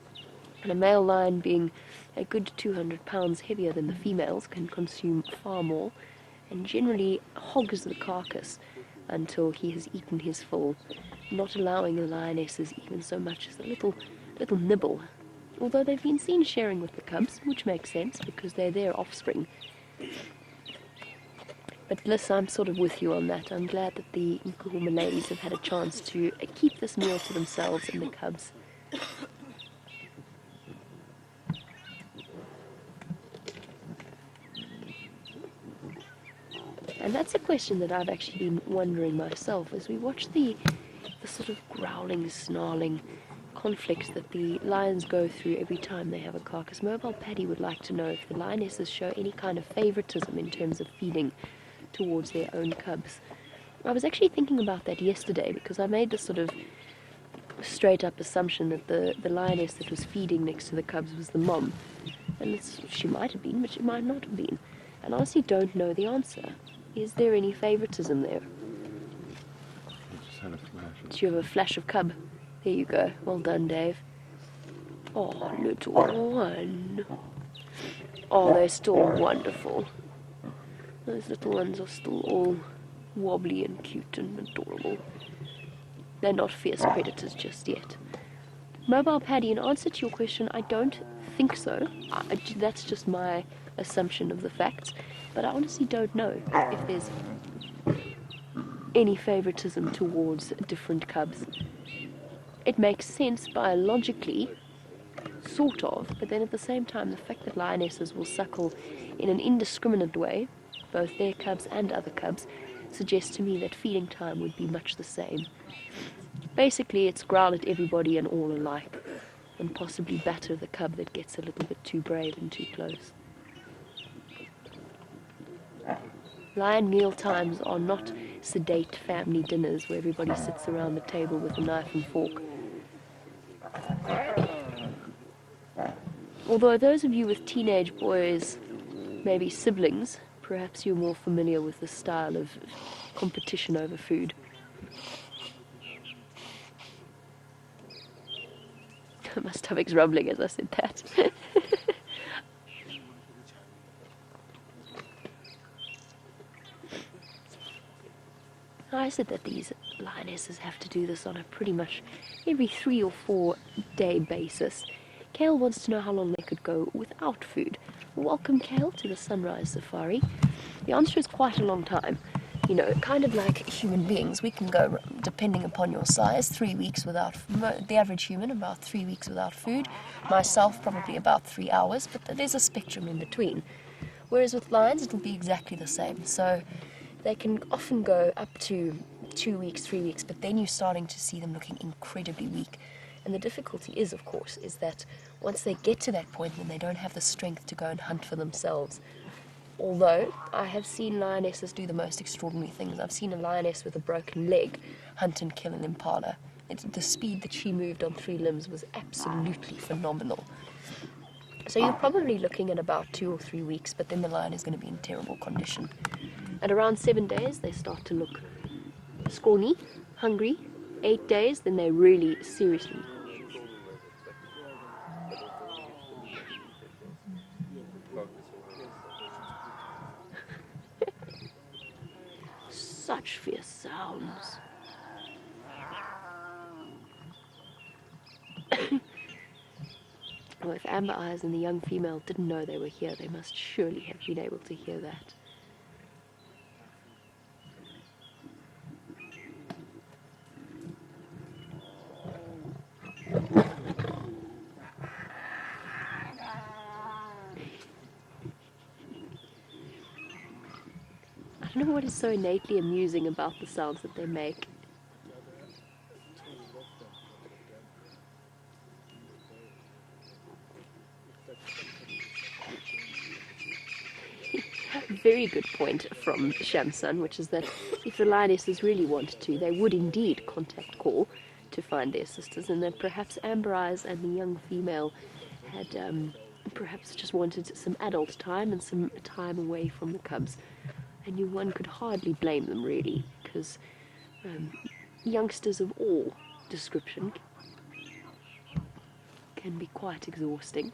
And a male lion, being a good 200 pounds heavier than the females, can consume far more and generally hogs the carcass until he has eaten his fill, not allowing the lionesses even so much as a little nibble. Although they've been seen sharing with the cubs, which makes sense because they're their offspring. But Bliss, I'm sort of with you on that. I'm glad that the Nkuhuma ladies have had a chance to keep this meal to themselves and the cubs. And that's a question that I've actually been wondering myself as we watch the sort of growling, snarling conflicts that the lions go through every time they have a carcass. Mobile Paddy would like to know if the lionesses show any kind of favoritism in terms of feeding towards their own cubs. I was actually thinking about that yesterday because I made this sort of straight up assumption that the lioness that was feeding next to the cubs was the mom. And she might have been, but she might not have been. And I honestly don't know the answer. Is there any favoritism there? Just had a flash. Did you have a flash of cub? There you go. Well done, Dave. Oh, little one. Oh, they're still wonderful. Those little ones are still all wobbly and cute and adorable. They're not fierce predators just yet. Mobile Paddy, in answer to your question, I don't think so. That's just my assumption of the facts. But I honestly don't know if there's any favoritism towards different cubs. It makes sense biologically, sort of, but then at the same time, the fact that lionesses will suckle in an indiscriminate way, both their cubs and other cubs, suggests to me that feeding time would be much the same. Basically, it's growl at everybody and all alike, and possibly batter the cub that gets a little bit too brave and too close. Lion meal times are not sedate family dinners where everybody sits around the table with a knife and fork. Although those of you with teenage boys, maybe siblings, perhaps you're more familiar with the style of competition over food. My stomach's rumbling as I said that. I said that these lionesses have to do this on a pretty much every 3 or 4 day basis. Kale wants to know how long they could go without food. Welcome, Kale, to the Sunrise Safari. The answer is quite a long time. You know, kind of like human beings. We can go, depending upon your size, 3 weeks without, the average human, about 3 weeks without food. Myself, probably about 3 hours, but there's a spectrum in between. Whereas with lions, it'll be exactly the same. So they can often go up to 2 weeks, 3 weeks, but then you're starting to see them looking incredibly weak. And the difficulty is, of course, is that once they get to that point, then they don't have the strength to go and hunt for themselves. Although, I have seen lionesses do the most extraordinary things. I've seen a lioness with a broken leg hunt and kill an impala. The speed that she moved on 3 limbs was absolutely phenomenal. So you're probably looking at about 2 or 3 weeks, but then the lion is going to be in terrible condition. At around 7 days, they start to look scrawny, hungry. 8 days, then they really seriously. Such fierce sounds. Well, if Amber Eyes and the young female didn't know they were here, they must surely have been able to hear that. I don't know what is so innately amusing about the sounds that they make. Very good point from Shamsun, which is that if the lionesses really wanted to, they would indeed contact call to find their sisters, and that perhaps Amber Eyes and the young female had perhaps just wanted some adult time and some time away from the cubs. And one could hardly blame them, really, because youngsters of all description can be quite exhausting.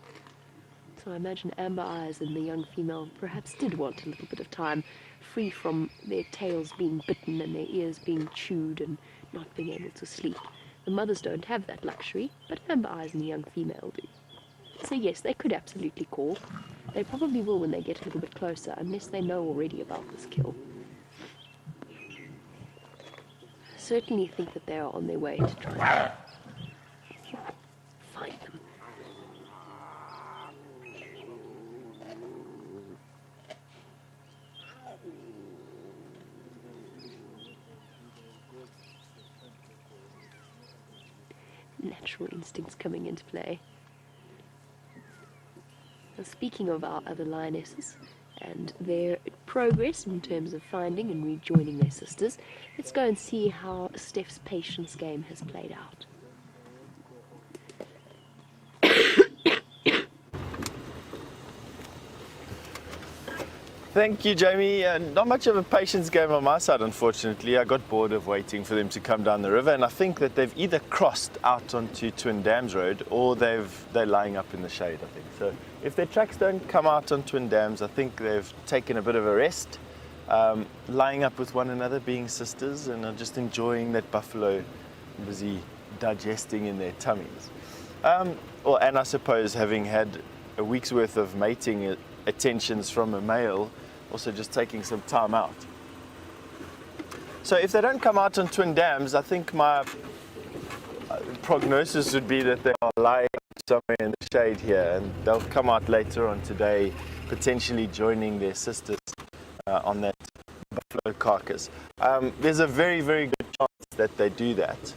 So I imagine Amber Eyes and the young female perhaps did want a little bit of time free from their tails being bitten and their ears being chewed and not being able to sleep. The mothers don't have that luxury, but Amber Eyes and the young female do. So yes, they could absolutely call. They probably will when they get a little bit closer, unless they know already about this kill. I certainly think that they are on their way to try and find them. Natural instincts coming into play. Now, speaking of our other lionesses and their progress in terms of finding and rejoining their sisters, let's go and see how Steph's patience game has played out. Thank you, Jamie. Not much of a patience game on my side, unfortunately. I got bored of waiting for them to come down the river, and I think that they've either crossed out onto Twin Dams Road or they're lying up in the shade, I think. So if their tracks don't come out on Twin Dams, I think they've taken a bit of a rest, lying up with one another, being sisters, and are just enjoying that buffalo busy digesting in their tummies. And I suppose having had a week's worth of mating attentions from a male, also just taking some time out. So if they don't come out on Twin Dams, I think my prognosis would be that they are lying somewhere in the shade here, and they'll come out later on today, potentially joining their sisters on that buffalo carcass. There's a very, very good chance that they do that.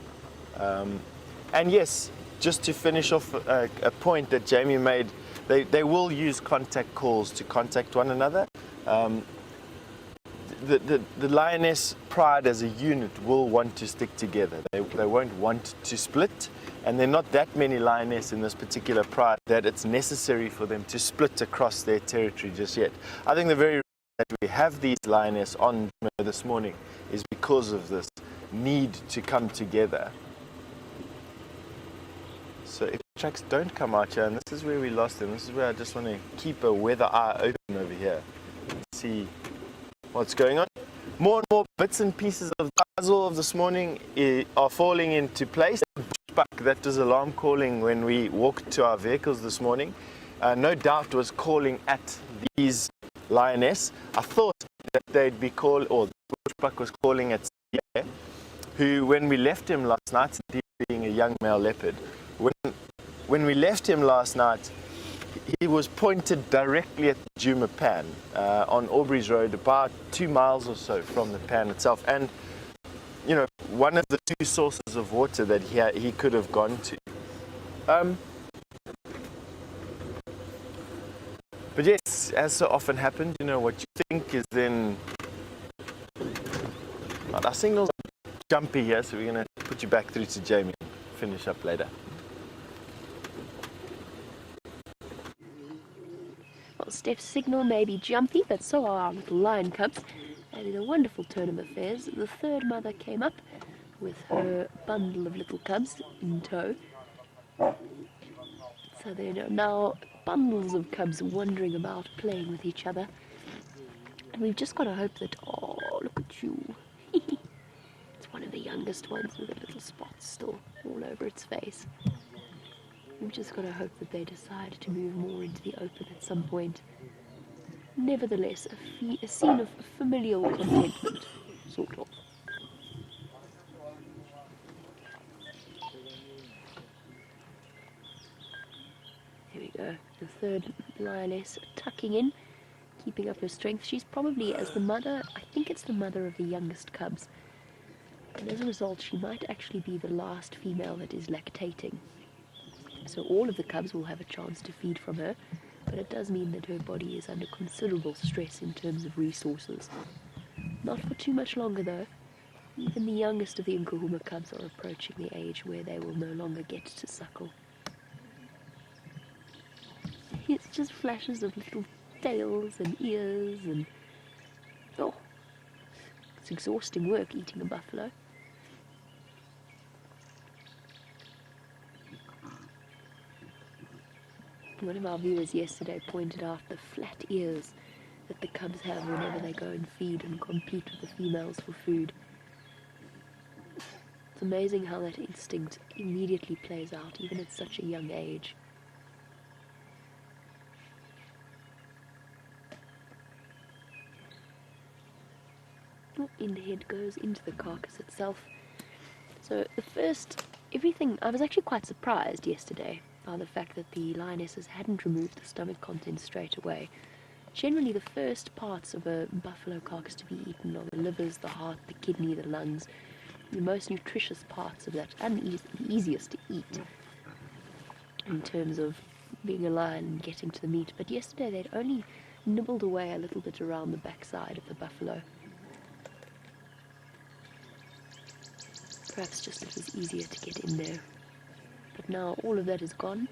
And yes, just to finish off a point that Jamie made, they will use contact calls to contact one another. The lioness pride as a unit will want to stick together. They won't want to split, and there are not that many lioness in this particular pride that it's necessary for them to split across their territory just yet. I think the very reason that we have these lioness on this morning is because of this need to come together. So if tracks don't come out here, and this is where we lost them, this is where I just want to keep a weather eye open over here and see what's going on. More and more bits and pieces of the puzzle of this morning are falling into place. That was alarm calling when we walked to our vehicles this morning. No doubt was calling at these lioness. I thought that they'd be called, or the bushbuck was calling at Sabi, who, when we left him last night, being a young male leopard, when we left him last night, he was pointed directly at the Djuma Pan on Aubrey's Road, about 2 miles or so from the pan itself, and you know, one of the two sources of water that he could have gone to. But yes, as so often happened, you know, what you think is then. Our signal's jumpy here, so we're going to put you back through to Jamie and finish up later. Well, Steph's signal may be jumpy, but so are our little lion cubs. And in a wonderful turn of affairs, the third mother came up with her bundle of little cubs in tow. So there are now bundles of cubs wandering about, playing with each other. And we've just got to hope that, oh, look at you. It's one of the youngest ones with a little spot still all over its face. We've just got to hope that they decide to move more into the open at some point. Nevertheless, a scene of familial contentment, sort of. Here we go. The third lioness tucking in, keeping up her strength. She's probably, as the mother, I think it's the mother of the youngest cubs. And as a result, she might actually be the last female that is lactating. So all of the cubs will have a chance to feed from her, but it does mean that her body is under considerable stress in terms of resources. Not for too much longer though. Even the youngest of the Nkuhuma cubs are approaching the age where they will no longer get to suckle. It's just flashes of little tails and ears and... oh, It's exhausting work eating a buffalo. One of our viewers yesterday pointed out the flat ears that the cubs have whenever they go and feed and compete with the females for food. It's amazing how that instinct immediately plays out, even at such a young age. Oh, in the head goes into the carcass itself. So I was actually quite surprised yesterday by the fact that the lionesses hadn't removed the stomach contents straight away. Generally, the first parts of a buffalo carcass to be eaten are the livers, the heart, the kidney, the lungs, the most nutritious parts of that, and the easiest to eat in terms of being a lion and getting to the meat. But yesterday they'd only nibbled away a little bit around the backside of the buffalo. Perhaps just it was easier to get in there. But now all of that is gone,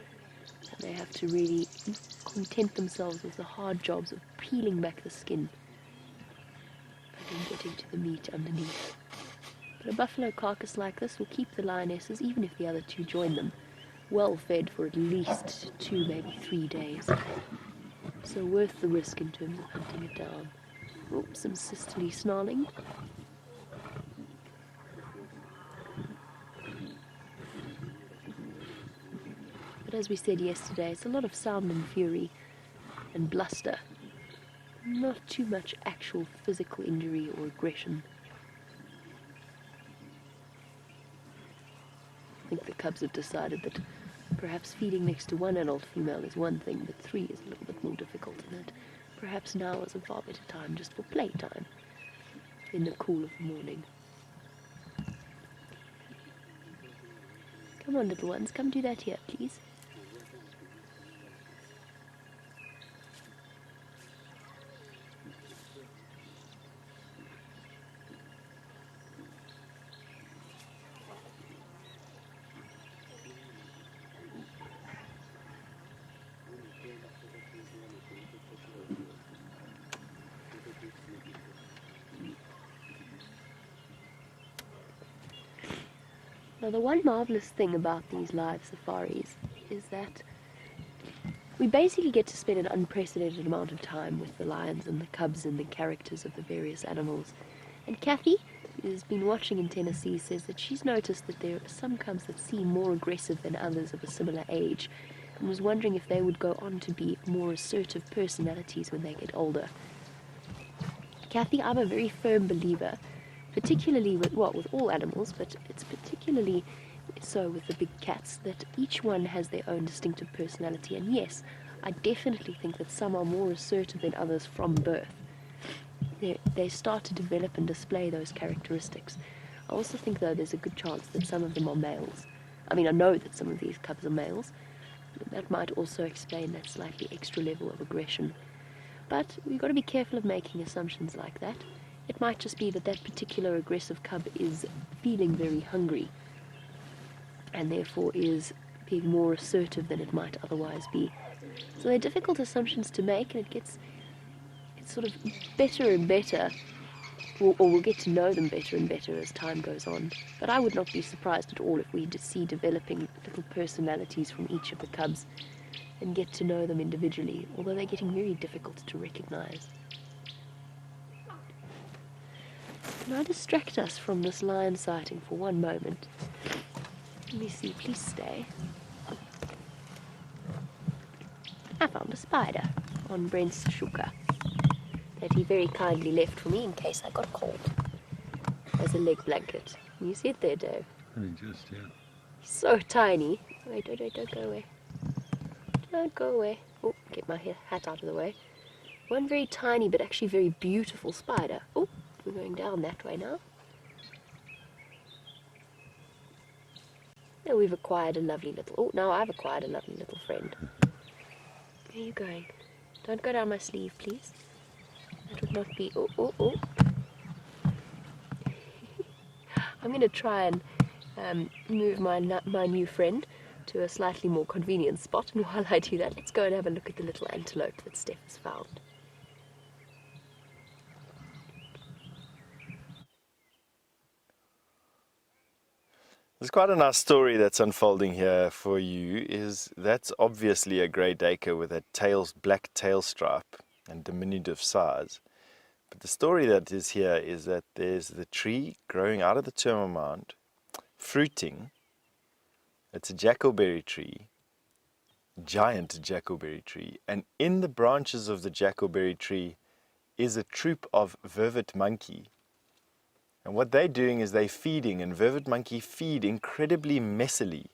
and they have to really content themselves with the hard jobs of peeling back the skin and then getting to the meat underneath. But a buffalo carcass like this will keep the lionesses, even if the other two join them, well fed for at least 2, maybe 3 days. So worth the risk in terms of hunting it down. Oh, some sisterly snarling. But as we said yesterday, it's a lot of sound and fury and bluster. Not too much actual physical injury or aggression. I think the cubs have decided that perhaps feeding next to one adult female is one thing, but 3 is a little bit more difficult, and that perhaps now is a far better time just for playtime in the cool of the morning. Come on, little ones, come do that here, please. Now, the one marvelous thing about these live safaris is that we basically get to spend an unprecedented amount of time with the lions and the cubs and the characters of the various animals. And Kathy, who has been watching in Tennessee, says that she's noticed that there are some cubs that seem more aggressive than others of a similar age, and was wondering if they would go on to be more assertive personalities when they get older. Kathy, I'm a very firm believer, particularly with all animals, but it's particularly so with the big cats, that each one has their own distinctive personality. And yes, I definitely think that some are more assertive than others from birth. They start to develop and display those characteristics. I also think, though, there's a good chance that some of them are males. I mean, I know that some of these cubs are males. That might also explain that slightly extra level of aggression. But we've got to be careful of making assumptions like that. It might just be that that particular aggressive cub is feeling very hungry and therefore is being more assertive than it might otherwise be. So they're difficult assumptions to make, and it's sort of better and better, or we'll get to know them better and better as time goes on. But I would not be surprised at all if we see developing little personalities from each of the cubs and get to know them individually, although they're getting very difficult to recognize. Can I distract us from this lion sighting for one moment? Let me see, please stay. I found a spider on Brent's shuka that he very kindly left for me in case I got cold. As a leg blanket. You see it there, Dave? Just, yeah. He's so tiny. Wait, don't go away. Don't go away. Oh, get my hat out of the way. One very tiny but actually very beautiful spider. Oh, we're going down that way now. Now we've acquired a lovely little... Oh, now I've acquired a lovely little friend. Where are you going? Don't go down my sleeve, please. That would not be... Oh. I'm going to try and move my new friend to a slightly more convenient spot. And while I do that, let's go and have a look at the little antelope that Steph has found. There's quite a nice story that's unfolding here for you. That's obviously a grey duiker with a black tail stripe and diminutive size. But the story that is here is that there's the tree growing out of the terma mound, fruiting. It's a jackalberry tree, giant jackalberry tree, and in the branches of the jackalberry tree is a troop of vervet monkey. And what they're doing is they're feeding, and vervet monkey feed incredibly messily.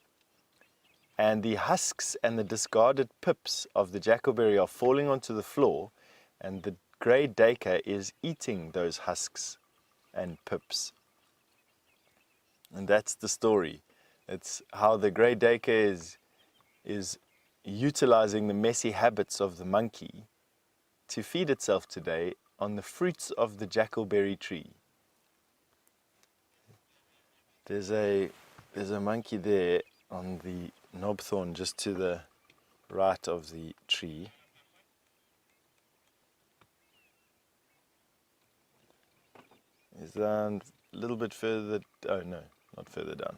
And the husks and the discarded pips of the jackalberry are falling onto the floor, and the grey duiker is eating those husks and pips. And that's the story. It's how the grey duiker is utilizing the messy habits of the monkey to feed itself today on the fruits of the jackalberry tree. There's a monkey there on the knobthorn just to the right of the tree. He's down a little bit further, oh no, not further down.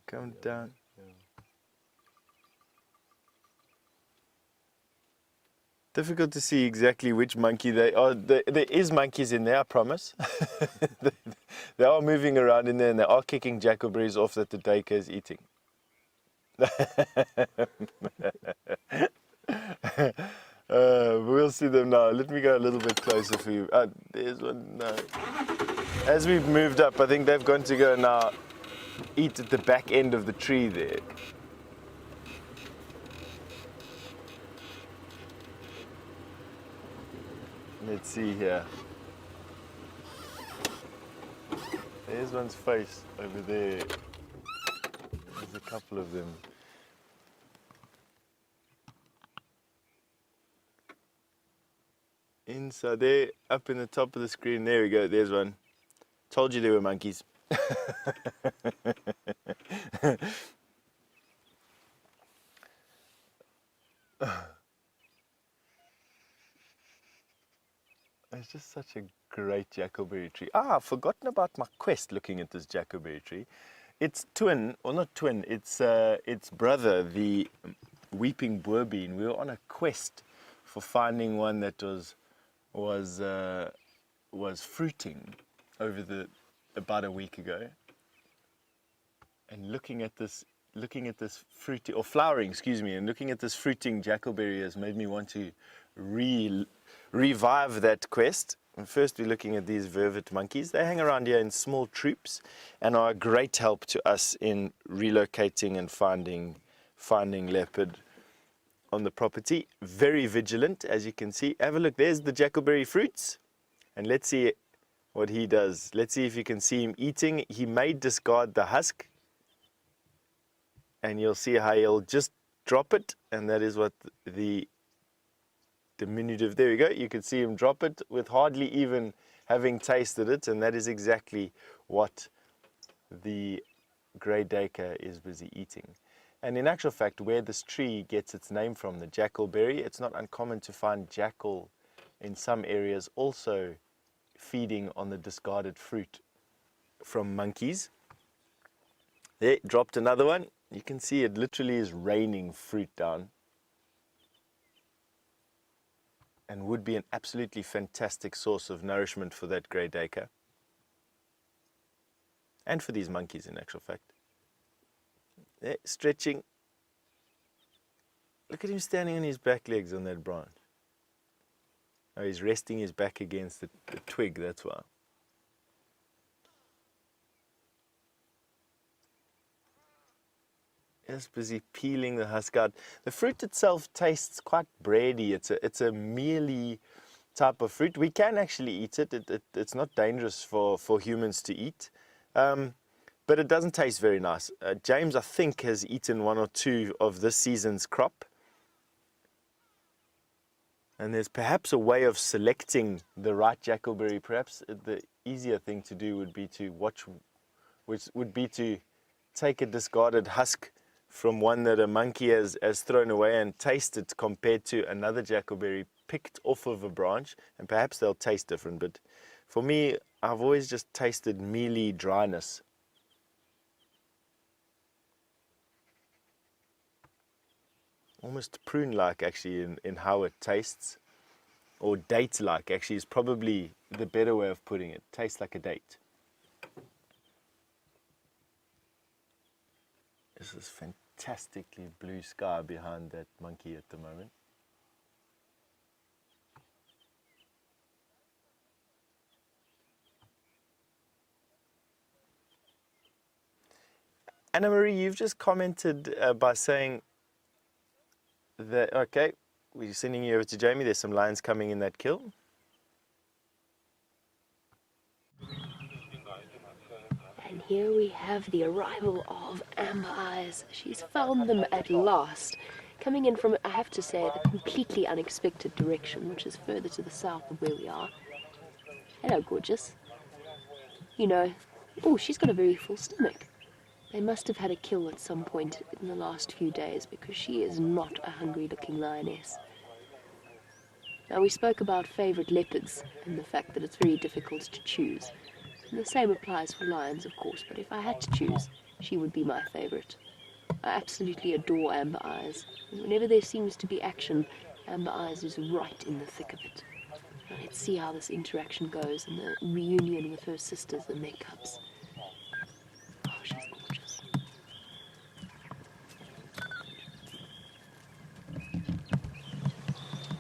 Come down. Difficult to see exactly which monkey they are. There is monkeys in there, I promise. They are moving around in there, and they are kicking jackalberries off that the duiker is eating. We'll see them now. Let me go a little bit closer for you. There's one. No. As we've moved up, I think they've gone to go now eat at the back end of the tree there. Let's see here. There's one's face over there. There's a couple of them. Inside there, up in the top of the screen. There we go, there's one. Told you there were monkeys. It's just such a great jackalberry tree. I've forgotten about my quest looking at this jackalberry tree. Its twin, or not twin, its brother, the weeping boerbean. We were on a quest for finding one that was fruiting about a week ago. And looking at this fruiting, or flowering, excuse me, and looking at this fruiting jackalberry has made me want to revive that quest. And first we're looking at these vervet monkeys. They hang around here in small troops and are a great help to us in relocating and finding leopard on the property. Very vigilant, as you can see. Have a look, there's the jackalberry fruits, and let's see what he does. Let's see if you can see him eating. He may discard the husk, and you'll see how he'll just drop it, and that is what the diminutive, there we go, you can see him drop it with hardly even having tasted it, and that is exactly what the grey duiker is busy eating. And in actual fact, where this tree gets its name from, the jackalberry, it's not uncommon to find jackal in some areas also feeding on the discarded fruit from monkeys. There, dropped another one. You can see it literally is raining fruit down, and would be an absolutely fantastic source of nourishment for that grey duiker, and for these monkeys in actual fact. There, stretching. Look at him standing on his back legs on that branch. Oh, he's resting his back against the twig, that's why. Just busy peeling the husk out. The fruit itself tastes quite bready. It's a mealy type of fruit. We can actually eat it. It's not dangerous for humans to eat, but it doesn't taste very nice. James, I think, has eaten one or two of this season's crop, and there's perhaps a way of selecting the right jackalberry. Perhaps the easier thing to do would be to take a discarded husk from one that a monkey has thrown away and tasted compared to another jackalberry picked off of a branch, and perhaps they'll taste different, but for me, I've always just tasted mealy dryness. Almost prune-like actually in how it tastes, or date-like actually is probably the better way of putting it. Tastes like a date. This is fantastically blue sky behind that monkey at the moment. Anna Marie, you've just commented by saying that, okay, we're sending you over to Jamie. There's some lions coming in that kill. And here we have the arrival of Amber Eyes. She's found them at last. Coming in from, I have to say, the completely unexpected direction, which is further to the south of where we are. Hello, gorgeous. You know, oh, she's got a very full stomach. They must have had a kill at some point in the last few days, because she is not a hungry-looking lioness. Now, we spoke about favourite leopards and the fact that it's very difficult to choose. And the same applies for lions, of course, but if I had to choose, she would be my favourite. I absolutely adore Amber Eyes. And whenever there seems to be action, Amber Eyes is right in the thick of it. Now, let's see how this interaction goes and the reunion with her sisters and their cubs. Oh, she's gorgeous.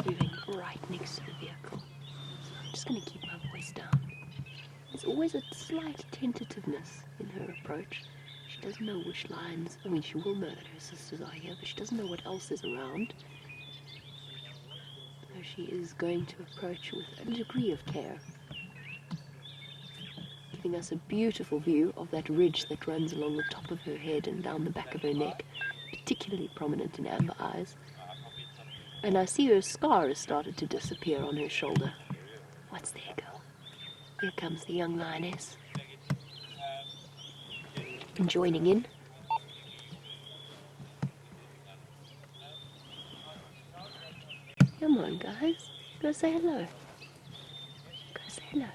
Moving right next to the vehicle. So I'm just going to keep my voice down. There's always a slight tentativeness in her approach. She doesn't know which lions, I mean, she will know that her sisters are here, but she doesn't know what else is around. So she is going to approach with a degree of care, giving us a beautiful view of that ridge that runs along the top of her head and down the back of her neck, particularly prominent in Amber Eyes. And I see her scar has started to disappear on her shoulder. What's there, girl? Here comes the young lioness. And joining in. Come on, guys. Go say hello. Go say hello.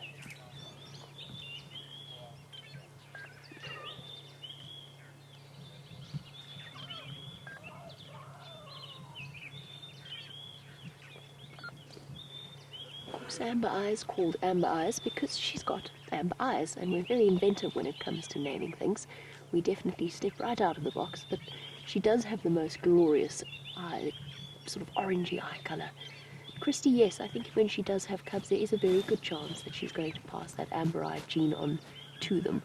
Amber Eyes called Amber Eyes because she's got amber eyes, and we're very inventive when it comes to naming things. We definitely step right out of the box, but she does have the most glorious eye, sort of orangey eye colour. Christy, yes, I think when she does have cubs, there is a very good chance that she's going to pass that amber eye gene on to them.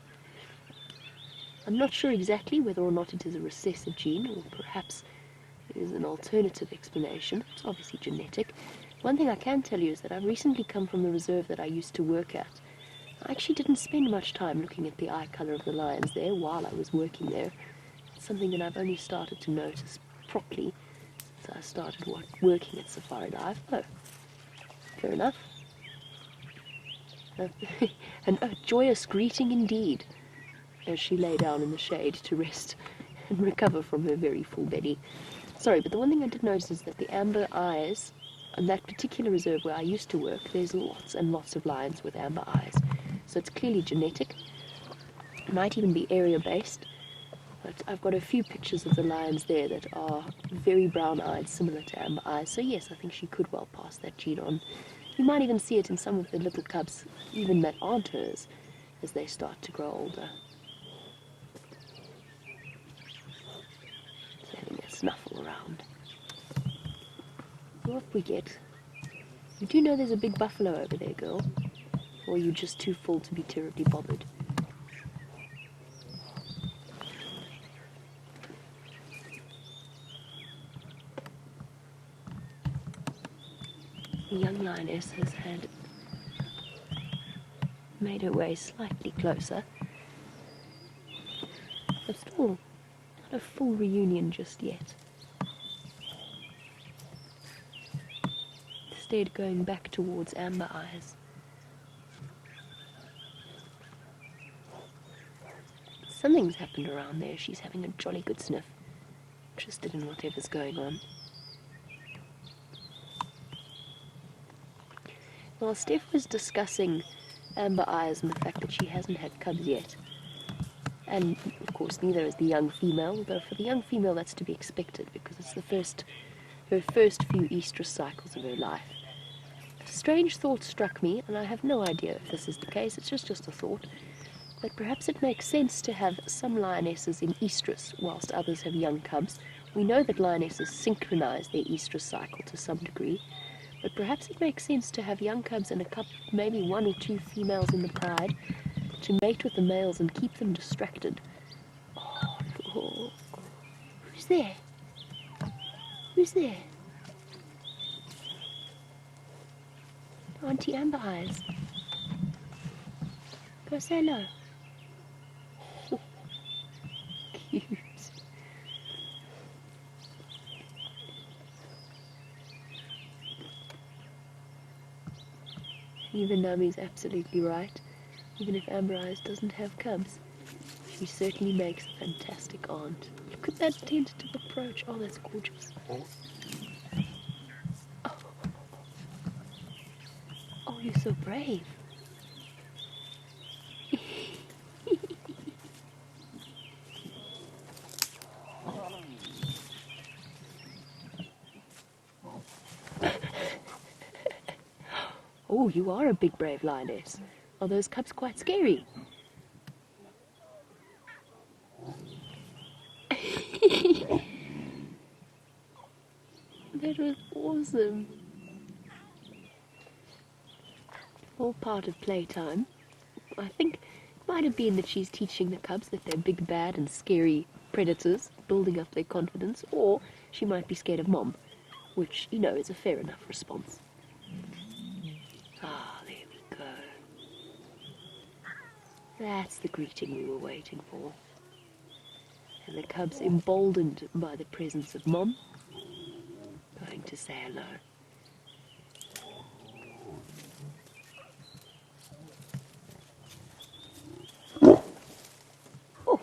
I'm not sure exactly whether or not it is a recessive gene, or perhaps it is an alternative explanation. It's obviously genetic. One thing I can tell you is that I've recently come from the reserve that I used to work at. I actually didn't spend much time looking at the eye colour of the lions there while I was working there. It's something that I've only started to notice properly since I started working at Safari Life. Oh, fair enough. And a joyous greeting indeed, as she lay down in the shade to rest and recover from her very full belly. Sorry, but the one thing I did notice is that the amber eyes, on that particular reserve where I used to work, there's lots and lots of lions with amber eyes. So it's clearly genetic. It might even be area-based. But I've got a few pictures of the lions there that are very brown-eyed, similar to amber eyes. So yes, I think she could well pass that gene on. You might even see it in some of the little cubs, even that aren't hers, as they start to grow older. So having a snuffle around. Off we get. You do know there's a big buffalo over there, girl? Or are you just too full to be terribly bothered? The young lioness has made her way slightly closer. But still not a full reunion just yet. Instead going back towards Amber Eyes. Something's happened around there. She's having a jolly good sniff. interested in whatever's going on. While Steph was discussing Amber Eyes and the fact that she hasn't had cubs yet, and of course neither is the young female, although for the young female that's to be expected because it's her first few estrus cycles of her life. A strange thought struck me, and I have no idea if this is the case, it's just a thought, that perhaps it makes sense to have some lionesses in estrus whilst others have young cubs. We know that lionesses synchronize their estrus cycle to some degree, but perhaps it makes sense to have young cubs and a couple, maybe one or two females in the pride, to mate with the males and keep them distracted. Oh, who's there? Who's there? Auntie Amber Eyes. Go say hello. Oh, cute. Even Nami's absolutely right. Even if Amber Eyes doesn't have cubs, she certainly makes a fantastic aunt. Look at that tentative approach. Oh, that's gorgeous. Oh, oh you're so brave. Oh, you are a big brave lioness. Are those cubs quite scary? That was awesome. All part of playtime. I think it might have been that she's teaching the cubs that they're big, bad and scary predators, building up their confidence, or she might be scared of Mom, which, you know, is a fair enough response. Ah, there we go. That's the greeting we were waiting for. And the cubs, emboldened by the presence of Mom, going to say hello. Oh,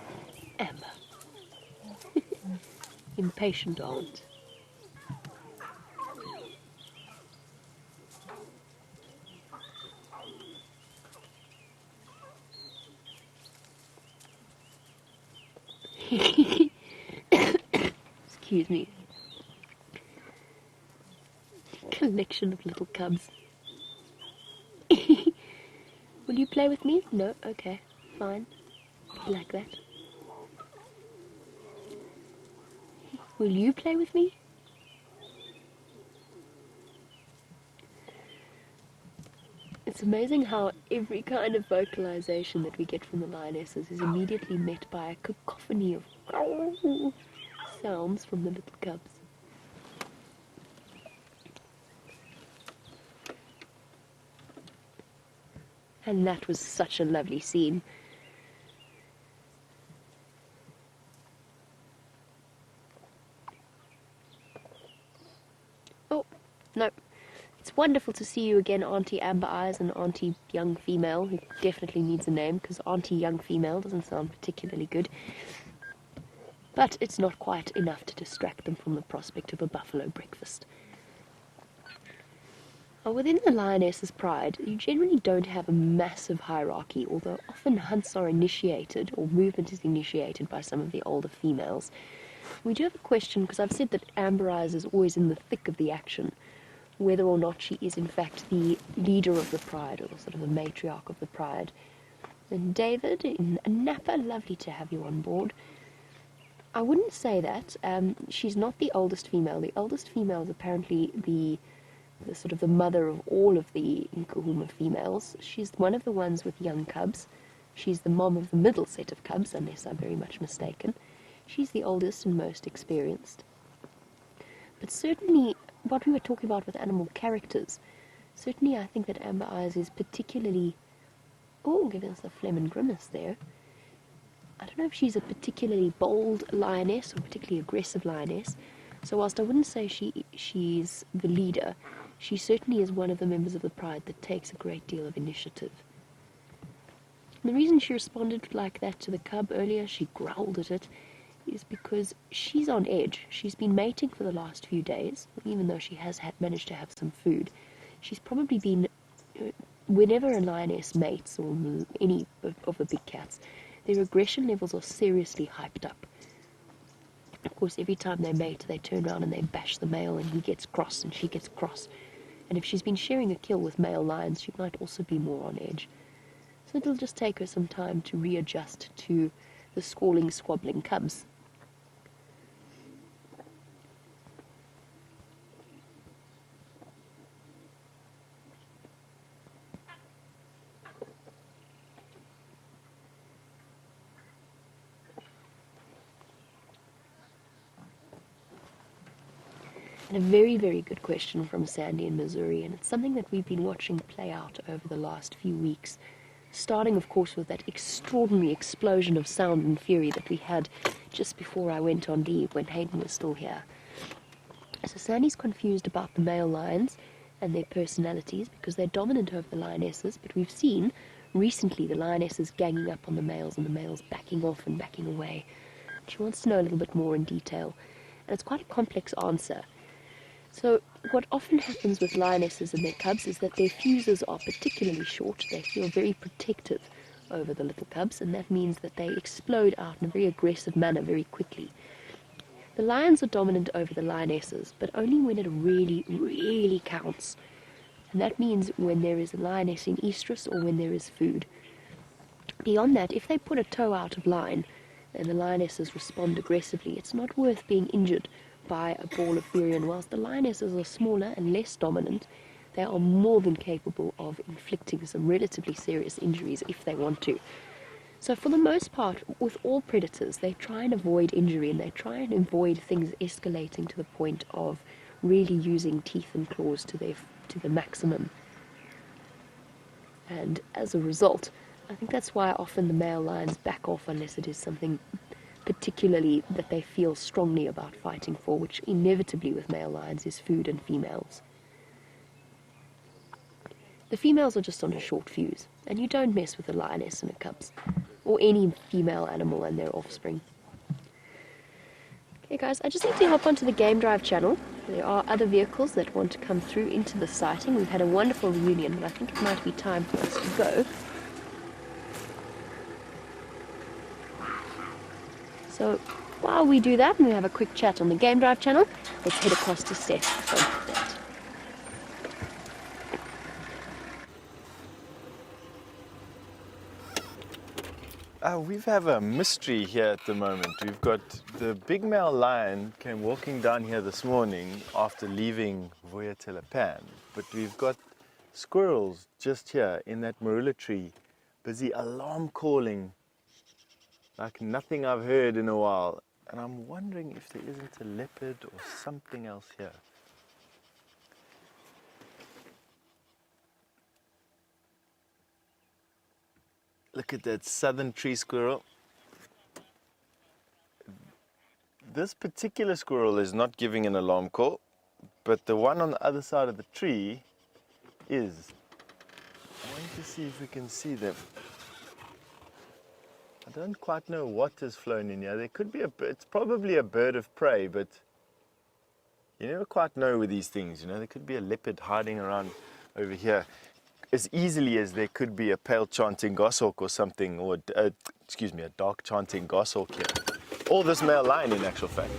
Amber. Impatient aunt. Excuse me. Collection of little cubs. Will you play with me? No? Okay. Fine. Like that. Will you play with me? It's amazing how every kind of vocalization that we get from the lionesses is immediately met by a cacophony of sounds from the little cubs. And that was such a lovely scene. Oh, no. It's wonderful to see you again, Auntie Amber Eyes and Auntie Young Female, who definitely needs a name, because Auntie Young Female doesn't sound particularly good. But it's not quite enough to distract them from the prospect of a buffalo breakfast. Within the lioness's pride, you generally don't have a massive hierarchy, although often hunts are initiated, or movement is initiated by some of the older females. We do have a question, because I've said that Amber Eyes is always in the thick of the action, whether or not she is in fact the leader of the pride, or sort of the matriarch of the pride. And David, in Napa, lovely to have you on board. I wouldn't say that. She's not the oldest female. The oldest female is apparently the sort of the mother of all of the Nkahuma females. She's one of the ones with young cubs. She's the mom of the middle set of cubs, unless I'm very much mistaken. She's the oldest and most experienced. But certainly, what we were talking about with animal characters, certainly I think that Amber Eyes is particularly... Oh, giving us a phlegm and grimace there. I don't know if she's a particularly bold lioness or particularly aggressive lioness. So whilst I wouldn't say she's the leader, she certainly is one of the members of the pride that takes a great deal of initiative. And the reason she responded like that to the cub earlier, she growled at it, is because she's on edge. She's been mating for the last few days, even though she has managed to have some food. She's probably been, whenever a lioness mates, or any of the big cats, their aggression levels are seriously hyped up. Of course, every time they mate, they turn around and they bash the male, and he gets cross and she gets cross. And if she's been sharing a kill with male lions, she might also be more on edge. So it'll just take her some time to readjust to the squalling, squabbling cubs. And a very, very good question from Sandy in Missouri, and it's something that we've been watching play out over the last few weeks, starting, of course, with that extraordinary explosion of sound and fury that we had just before I went on leave when Hayden was still here. So Sandy's confused about the male lions and their personalities because they're dominant over the lionesses, but we've seen recently the lionesses ganging up on the males and the males backing off and backing away. She wants to know a little bit more in detail, and it's quite a complex answer. So what often happens with lionesses and their cubs is that their fuses are particularly short. They feel very protective over the little cubs, and that means that they explode out in a very aggressive manner very quickly. The lions are dominant over the lionesses, but only when it really, really counts. And that means when there is a lioness in estrus or when there is food. Beyond that, if they put a toe out of line and the lionesses respond aggressively, it's not worth being injured by a ball of fury, and whilst the lionesses are smaller and less dominant, they are more than capable of inflicting some relatively serious injuries if they want to. So for the most part, with all predators, they try and avoid injury, and they try and avoid things escalating to the point of really using teeth and claws to the maximum. And as a result, I think that's why often the male lions back off unless it is something particularly that they feel strongly about fighting for, which inevitably with male lions is food and females. The females are just on a short fuse, and you don't mess with a lioness and her cubs, or any female animal and their offspring. Okay guys, I just need to hop onto the Game Drive channel. There are other vehicles that want to come through into the sighting. We've had a wonderful reunion, but I think it might be time for us to go. So while we do that and we have a quick chat on the Game Drive channel, let's head across to Seth for an update. We have a mystery here at the moment. We've got the big male lion came walking down here this morning after leaving Voyatelapan, but we've got squirrels just here in that marula tree, busy alarm calling like nothing I've heard in a while. And I'm wondering if there isn't a leopard or something else here. Look at that southern tree squirrel. This particular squirrel is not giving an alarm call, but the one on the other side of the tree is. I want to see if we can see them. I don't quite know what has flown in here. There could be it's probably a bird of prey, but you never quite know with these things, you know. There could be a leopard hiding around over here as easily as there could be a pale chanting goshawk or something, or a dark chanting goshawk here. Or this male lion in actual fact.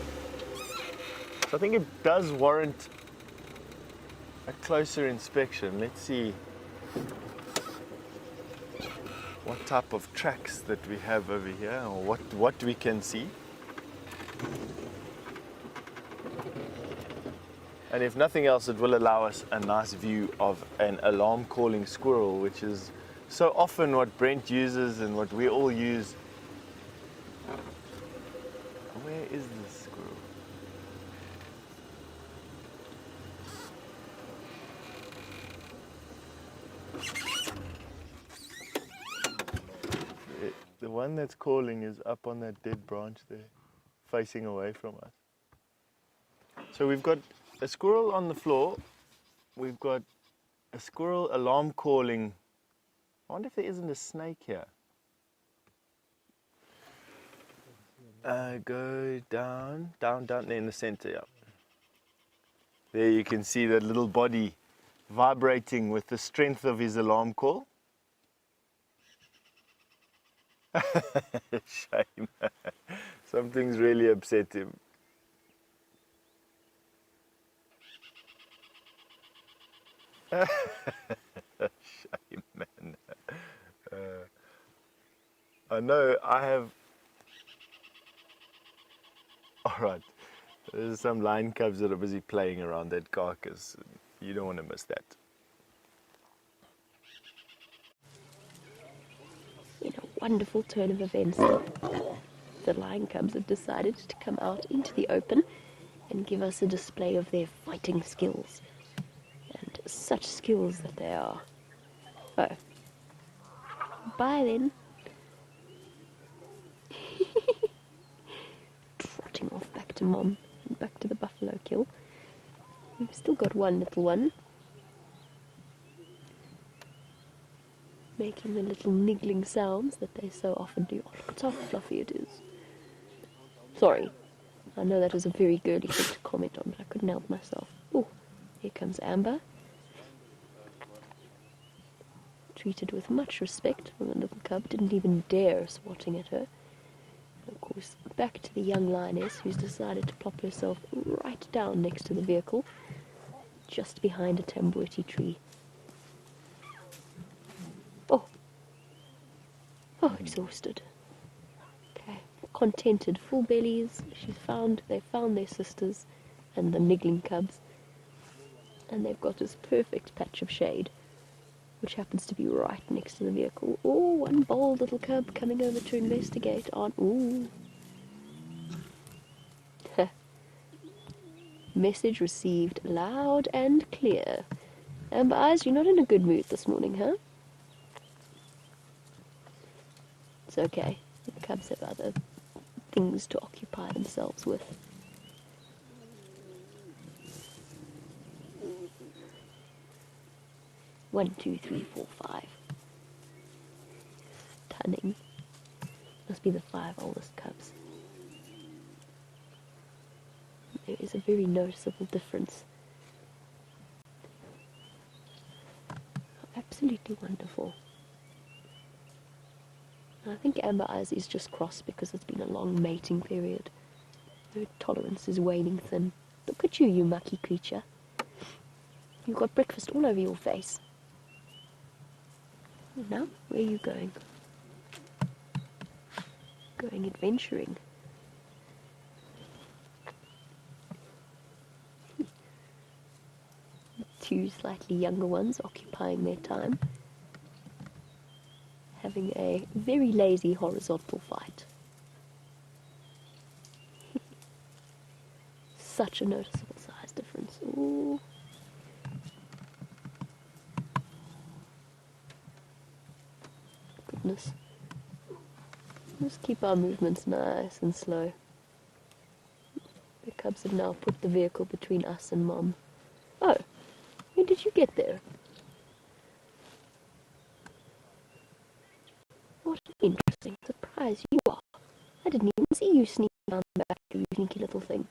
So I think it does warrant a closer inspection. Let's see what type of tracks that we have over here, or what we can see. And if nothing else, it will allow us a nice view of an alarm calling squirrel, which is so often what Brent uses and what we all use. Where is this squirrel? The one that's calling is up on that dead branch there, facing away from us. So we've got a squirrel on the floor. We've got a squirrel alarm calling. I wonder if there isn't a snake here. Go down, down, down there in the center, yeah. There you can see that little body vibrating with the strength of his alarm call. Shame. Something's really upset him. Shame, man. I know I have. All right. There's some lion cubs that are busy playing around that carcass. You don't want to miss that. In a wonderful turn of events, the lion cubs have decided to come out into the open and give us a display of their fighting skills. And such skills that they are. Oh. Bye then. Trotting off back to Mom and back to the buffalo kill. We've still got one little one. Making the little niggling sounds that they so often do. Oh, look at how fluffy it is. Sorry. I know that was a very girly thing to comment on, but I couldn't help myself. Oh, here comes Amber. Treated with much respect from the little cub. Didn't even dare swatting at her. And of course, back to the young lioness who's decided to plop herself right down next to the vehicle, just behind a tambuiti tree. Oh. Oh, exhausted. Okay. Contented, full bellies. They found their sisters and the niggling cubs. And they've got this perfect patch of shade, which happens to be right next to the vehicle. Oh, one bold little cub coming over to investigate on. Ooh. Message received loud and clear. Amber Eyes, you're not in a good mood this morning, huh? It's okay. The cubs have other things to occupy themselves with. One, two, three, four, five. Stunning. Must be the 5 oldest cubs. There is a very noticeable difference. Absolutely wonderful. I think Amber Eyes is just cross because it's been a long mating period. Her tolerance is waning thin. Look at you, you mucky creature. You've got breakfast all over your face. Now, where are you going? Going adventuring. Two slightly younger ones occupying their time, having a very lazy horizontal fight. Such a noticeable size difference. Ooh. Goodness. Let's keep our movements nice and slow. The cubs have now put the vehicle between us and Mom. Oh, when did you get there? What an interesting surprise you are. I didn't even see you sneaking around the back, you sneaky little thing.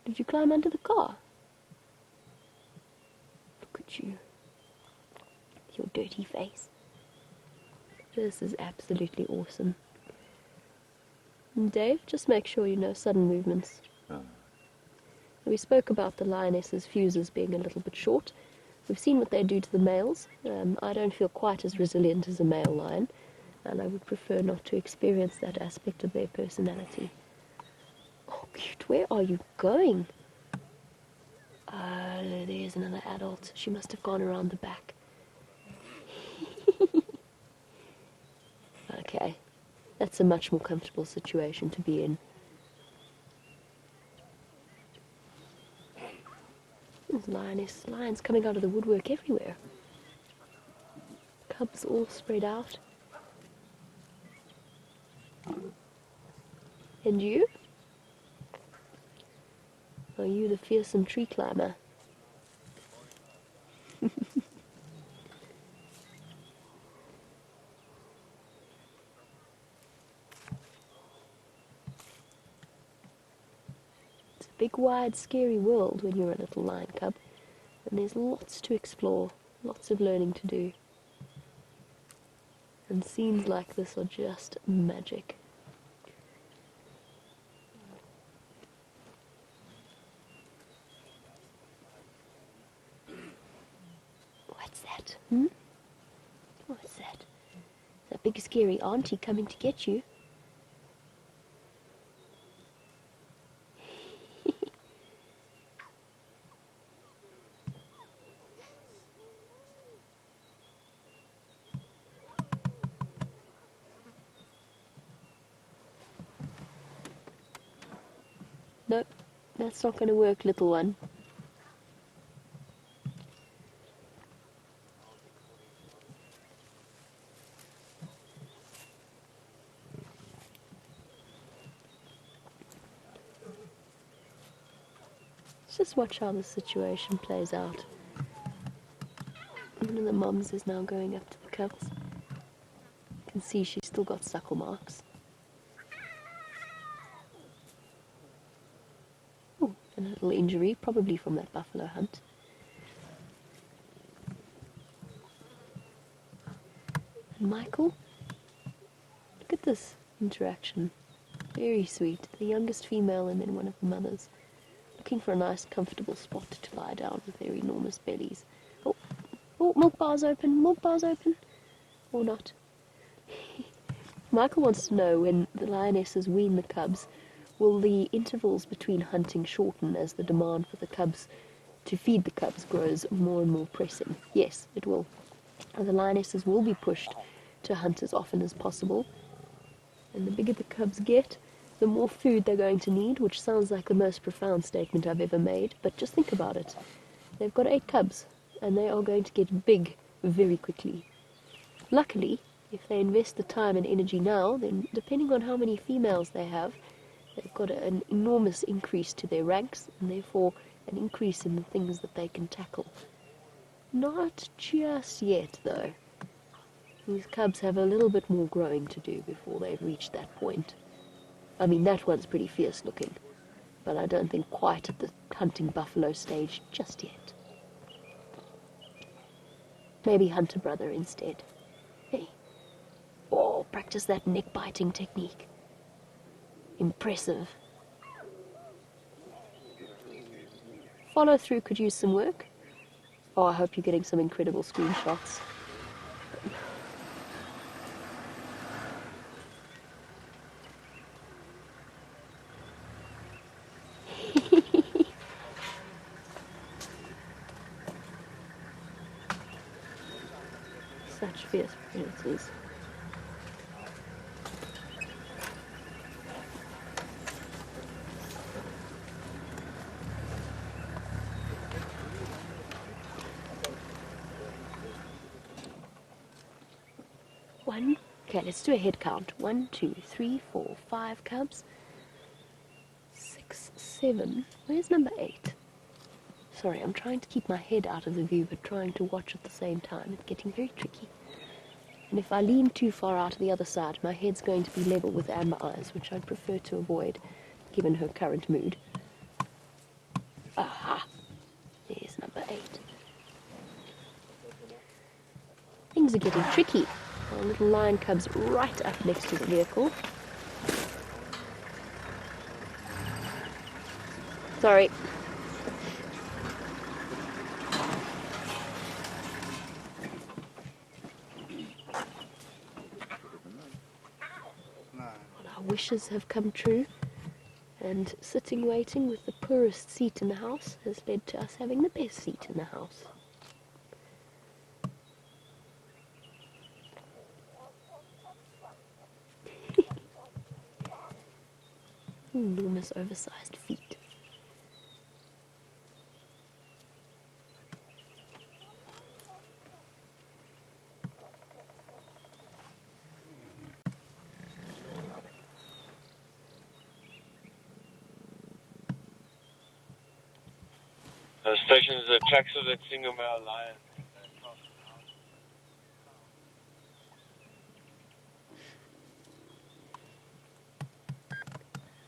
Did you climb under the car? Look at you. Your dirty face. This is absolutely awesome. And Dave, just make sure you know sudden movements. We spoke about the lioness's fuses being a little bit short. We've seen what they do to the males. I don't feel quite as resilient as a male lion, and I would prefer not to experience that aspect of their personality. Oh, cute, where are you going? There's another adult. She must have gone around the back. Okay, that's a much more comfortable situation to be in. There's lions coming out of the woodwork everywhere. Cubs all spread out. And you? Are you the fearsome tree climber? big, wide, scary world when you're a little lion cub, and there's lots to explore, lots of learning to do. And scenes like this are just magic. What's that? What's that? Is that big scary auntie coming to get you? Nope, that's not going to work, little one. Let's just watch how the situation plays out. One of the mums is now going up to the cubs. You can see she's still got suckle marks. Oh, and a little injury, probably from that buffalo hunt. And Michael, look at this interaction. Very sweet. The youngest female and then one of the mothers, looking for a nice comfortable spot to lie down with their enormous bellies. Oh, oh, milk bar's open, or not. Michael wants to know, when the lionesses wean the cubs, will the intervals between hunting shorten as the demand for the cubs to feed the cubs grows more and more pressing? Yes, it will. And the lionesses will be pushed to hunt as often as possible. And the bigger the cubs get, the more food they're going to need, which sounds like the most profound statement I've ever made, but just think about it. They've got 8 cubs, and they are going to get big very quickly. Luckily, if they invest the time and energy now, then depending on how many females they have, they've got an enormous increase to their ranks, and therefore an increase in the things that they can tackle. Not just yet, though. These cubs have a little bit more growing to do before they've reached that point. I mean, that one's pretty fierce looking, but I don't think quite at the hunting buffalo stage just yet. Maybe hunt a brother instead. Hey. Oh, practice that neck-biting technique. Impressive. Follow through could use some work. Oh, I hope you're getting some incredible screenshots. Such fierce predators. Okay, let's do a head count. 1, 2, 3, 4, 5 cubs. 6, 7. Where's number 8? Sorry, I'm trying to keep my head out of the view, but trying to watch at the same time. It's getting very tricky. And if I lean too far out to the other side, my head's going to be level with Amber Eyes, which I'd prefer to avoid, given her current mood. Aha! There's number 8. Things are getting tricky. Our little lion cub's right up next to the vehicle. Sorry. Well, our wishes have come true, and sitting waiting with the poorest seat in the house has led to us having the best seat in the house. Enormous oversized feet. The station is a tracks of that single male lion.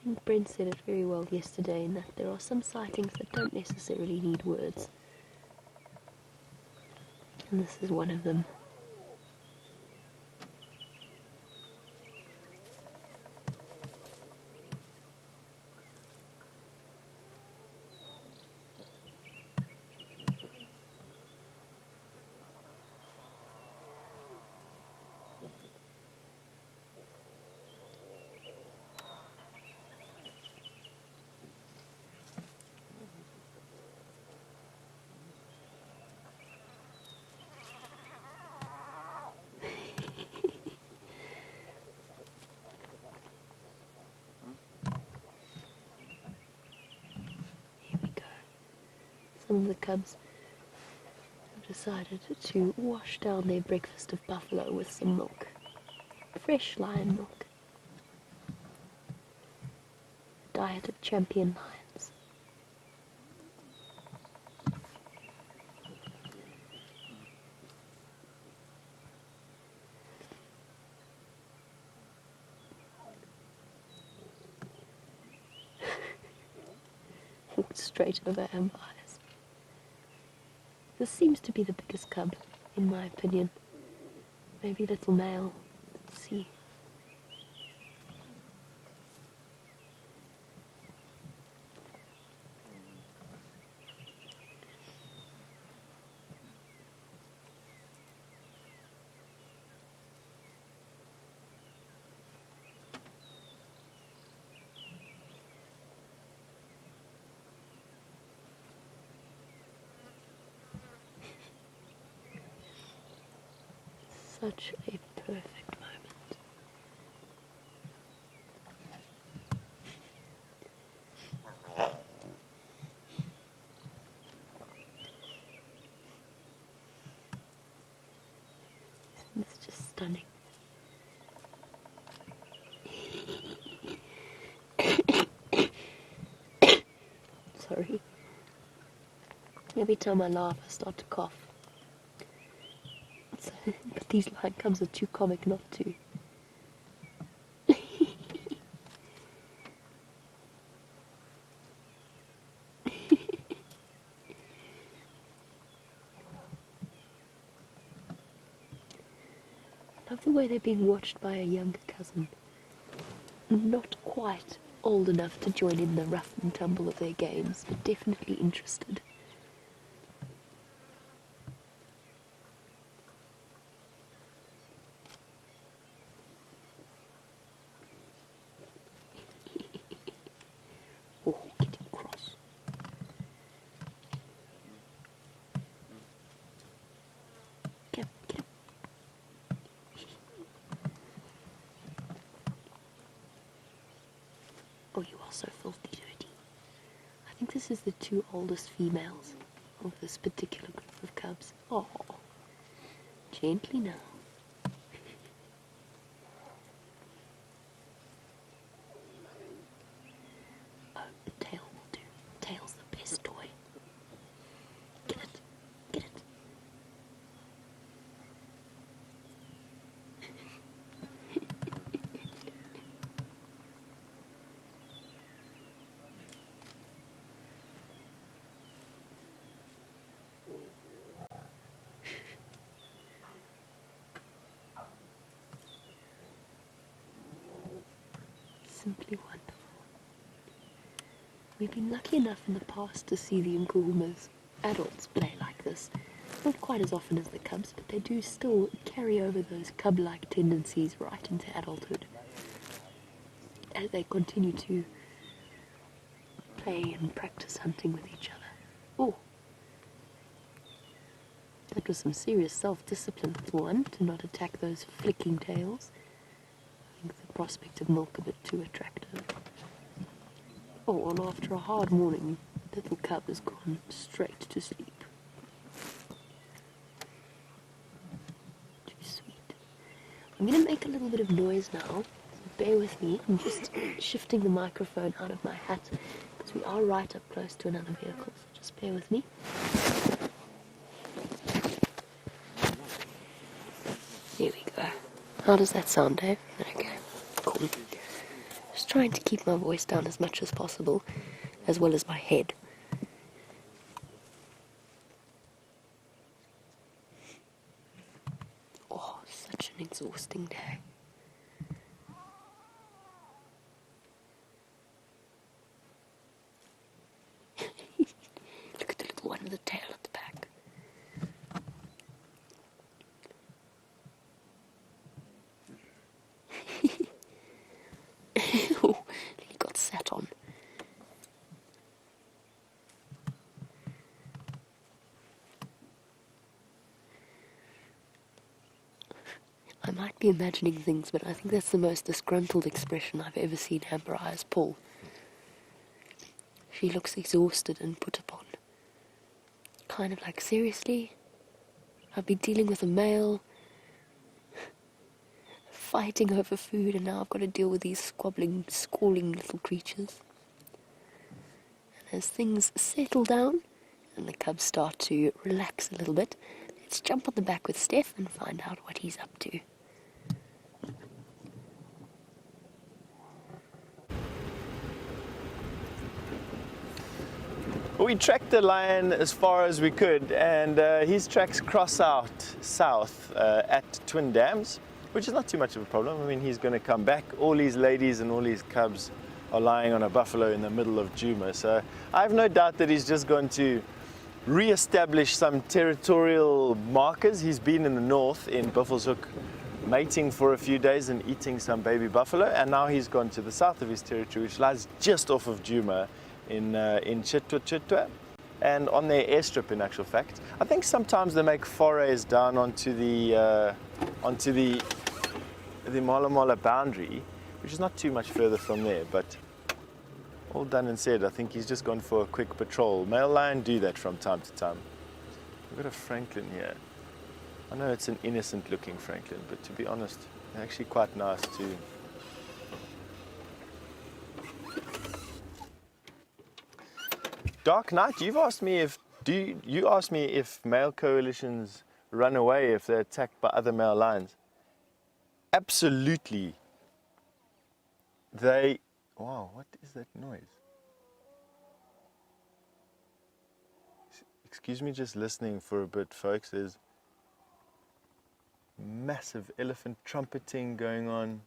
think Brent said it very well yesterday in that there are some sightings that don't necessarily need words. And this is one of them. Here we go. Some of the cubs have decided to wash down their breakfast of buffalo with some milk. Fresh lion milk. A diet of champion lions. Walked straight over Amber's. This seems to be the biggest cub, in my opinion. Maybe little male. Let's see. Such a perfect moment. It's just stunning. Sorry. Every time I laugh, I start to cough. But these lion cubs are too comic not to. I love the way they're being watched by a younger cousin. Not quite old enough to join in the rough and tumble of their games, but definitely interested. Oh, getting cross. Get him. Oh, you are so filthy dirty. I think this is the two oldest females of this particular group of cubs. Oh, gently now. Oh, the tail will do. Tail's the best toy. Get it. Get it. Simply wonderful. We've been lucky enough in the past to see the Nkuhumas adults play like this. Not quite as often as the cubs, but they do still carry over those cub-like tendencies right into adulthood as they continue to play and practice hunting with each other. Oh, that was some serious self-discipline for one, to not attack those flicking tails. I think the prospect of milk a bit too attractive. Oh, and after a hard morning, little cub has gone straight to sleep. Too sweet. I'm going to make a little bit of noise now, so bear with me. I'm just shifting the microphone out of my hat, because we are right up close to another vehicle, so just bear with me. There we go. How does that sound, Dave? Okay, cool. Just trying to keep my voice down as much as possible, as well as my head. Oh, such an exhausting day. Look at the little one with the tail at the back. Ew, he got sat on. I might be imagining things, but I think that's the most disgruntled expression I've ever seen Amber eyes pull. She looks exhausted and put upon. Kind of like, seriously? I've been dealing with a male, fighting over food, and now I've got to deal with these squabbling, squalling little creatures. And as things settle down, and the cubs start to relax a little bit, let's jump on the back with Steph and find out what he's up to. We tracked the lion as far as we could, and his tracks cross out south at Twin Dams, which is not too much of a problem. I mean, he's going to come back. All these ladies and all these cubs are lying on a buffalo in the middle of Djuma, so I have no doubt that he's just going to re-establish some territorial markers. He's been in the north in Buffelshoek mating for a few days and eating some baby buffalo, and now he's gone to the south of his territory, which lies just off of Djuma in Chitwa, and on their airstrip, in actual fact. I think sometimes they make forays down onto the Mala Mala boundary, which is not too much further from there, but all done and said, I think he's just gone for a quick patrol. Male lion do that from time to time. We've got a Franklin here. I know it's an innocent looking Franklin, but to be honest, they're actually quite nice too. Dark Knight, you've asked me if you asked me if male coalitions run away if they're attacked by other male lions. Absolutely. Wow, what is that noise? Excuse me, just listening for a bit, folks. There's massive elephant trumpeting going on.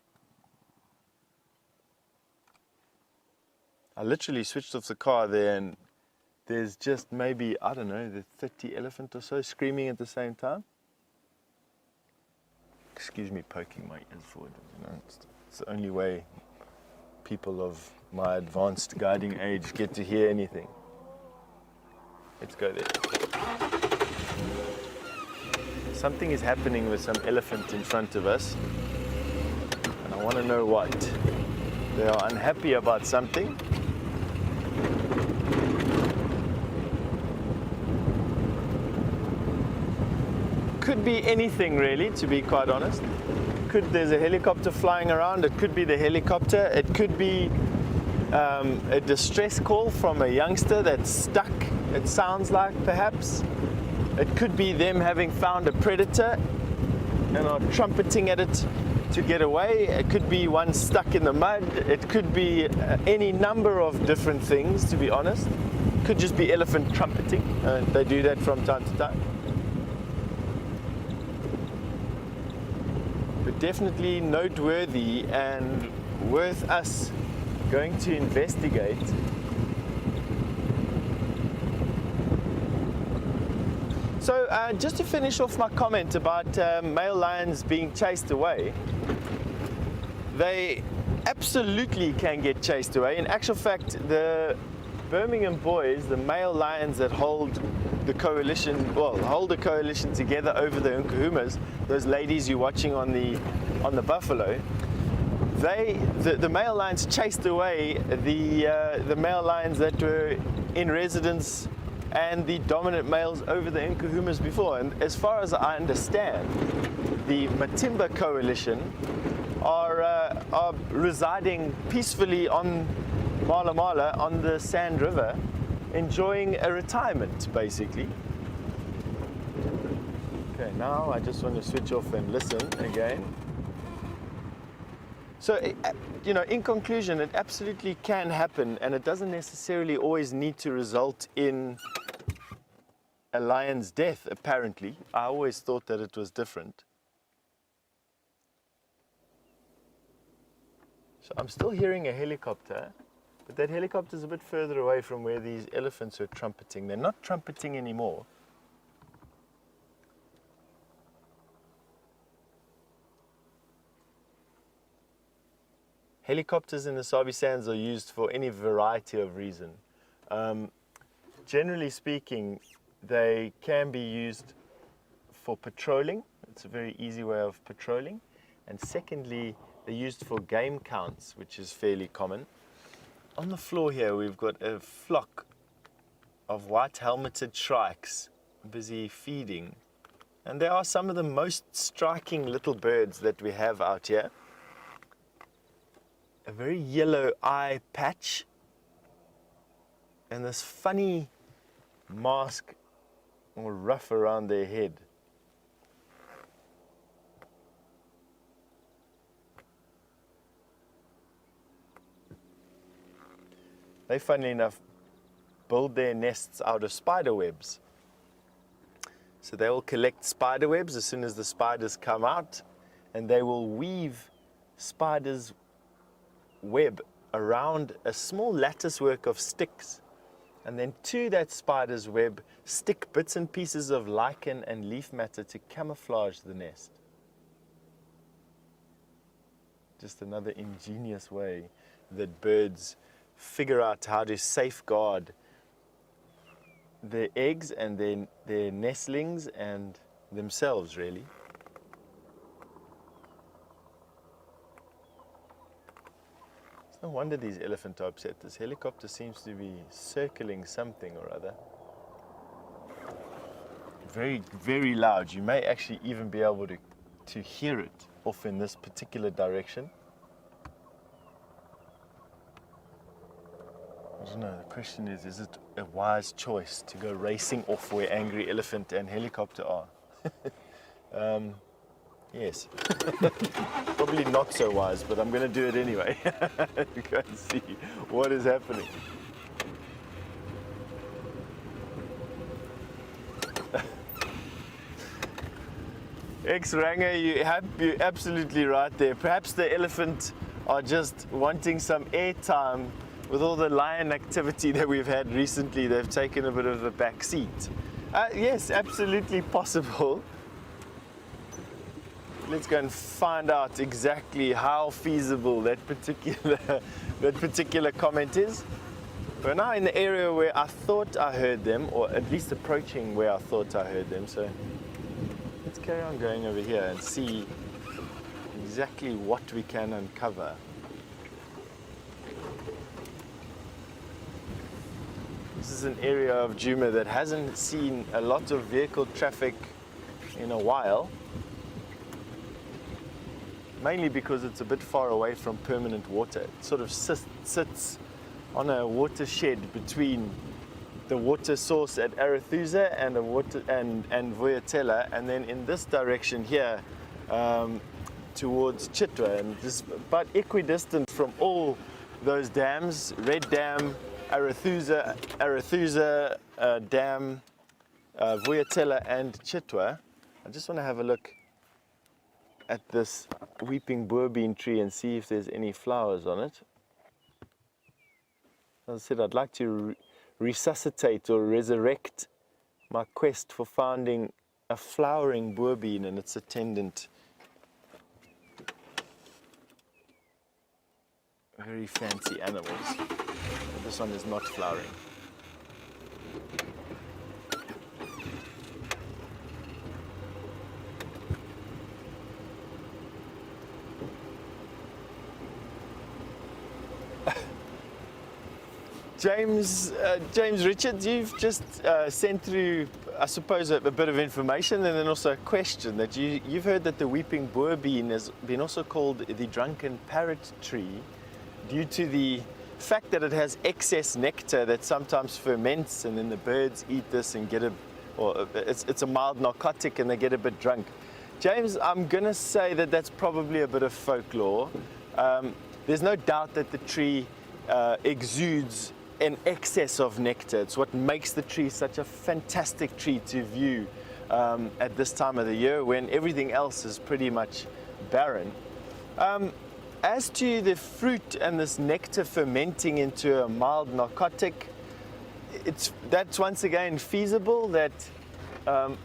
I literally switched off the car there, and there's just maybe, I don't know, the 30 elephant or so screaming at the same time. Excuse me poking my ears forward. You know, it's the only way people of my advanced guiding age get to hear anything. Let's go there. Something is happening with some elephant in front of us, and I want to know what. They are unhappy about something. Could be anything really, to be quite honest. There's a helicopter flying around. It could be the helicopter. It could be a distress call from a youngster that's stuck, it sounds like, perhaps. It could be them having found a predator and are trumpeting at it to get away. It could be one stuck in the mud. It could be any number of different things, to be honest. It could just be elephant trumpeting. They do that from time to time. But definitely noteworthy and worth us going to investigate. So just to finish off my comment about male lions being chased away, they absolutely can get chased away. In actual fact, the Birmingham boys, the male lions that hold the coalition, hold the coalition together over the Nkuhumas, those ladies you're watching on the buffalo, the male lions chased away the male lions that were in residence and the dominant males over the Nkuhumas before. And as far as I understand, the Matimba coalition are residing peacefully on Mala Mala on the Sand River, enjoying a retirement, basically. Okay, now I just want to switch off and listen again. So, you know, in conclusion, it absolutely can happen, and it doesn't necessarily always need to result in a lion's death, apparently. I always thought that it was different. So I'm still hearing a helicopter, but that helicopter is a bit further away from where these elephants are trumpeting. They're not trumpeting anymore. Helicopters in the Sabi Sands are used for any variety of reason. Generally speaking, they can be used for patrolling. It's a very easy way of patrolling. And secondly, they're used for game counts, which is fairly common. On the floor here, we've got a flock of white helmeted shrikes busy feeding. And they are some of the most striking little birds that we have out here. A very yellow eye patch and this funny mask or ruff around their head. They, funnily enough, build their nests out of spider webs. So they will collect spider webs as soon as the spiders come out, and they will weave spiders' web around a small lattice work of sticks, and then to that spider's web stick bits and pieces of lichen and leaf matter to camouflage the nest. Just another ingenious way that birds figure out how to safeguard their eggs and their nestlings and themselves, really. It's no wonder these elephants are upset. This helicopter seems to be circling something or other. Very, very loud. You may actually even be able to hear it off in this particular direction. I don't know, the question is it a wise choice to go racing off where angry elephant and helicopter are? Yes. Probably not so wise, but I'm going to do it anyway. Go and see what is happening. Ex-Ranger, you're absolutely right there. Perhaps the elephant are just wanting some airtime. With all the lion activity that we've had recently, they've taken a bit of a back seat. Yes, absolutely possible. Let's go and find out exactly how feasible that particular comment is. We're now in the area where I thought I heard them, or at least approaching where I thought I heard them. So let's carry on going over here and see exactly what we can uncover. This is an area of Djuma that hasn't seen a lot of vehicle traffic in a while, mainly because it's a bit far away from permanent water. It sort of sits on a watershed between the water source at Arethusa and and Vuyatela, and then in this direction here towards Chitwa, and this about equidistant from all those dams: Red Dam, Arethusa Dam, Vuyatela and Chitwa. I just want to have a look at this weeping boerbean tree and see if there's any flowers on it. As I said, I'd like to resuscitate or resurrect my quest for finding a flowering boerbean and its attendant. Very fancy animals. But this one is not flowering. James Richards, you've just sent through, I suppose, a bit of information and then also a question that you've heard that the weeping boerbean has been also called the drunken parrot tree due to the fact that it has excess nectar that sometimes ferments, and then the birds eat this and it's a mild narcotic and they get a bit drunk. James, I'm going to say that that's probably a bit of folklore. there's no doubt that the tree exudes an excess of nectar. It's what makes the tree such a fantastic tree to view at this time of the year when everything else is pretty much barren. As to the fruit and this nectar fermenting into a mild narcotic, that's once again feasible, that a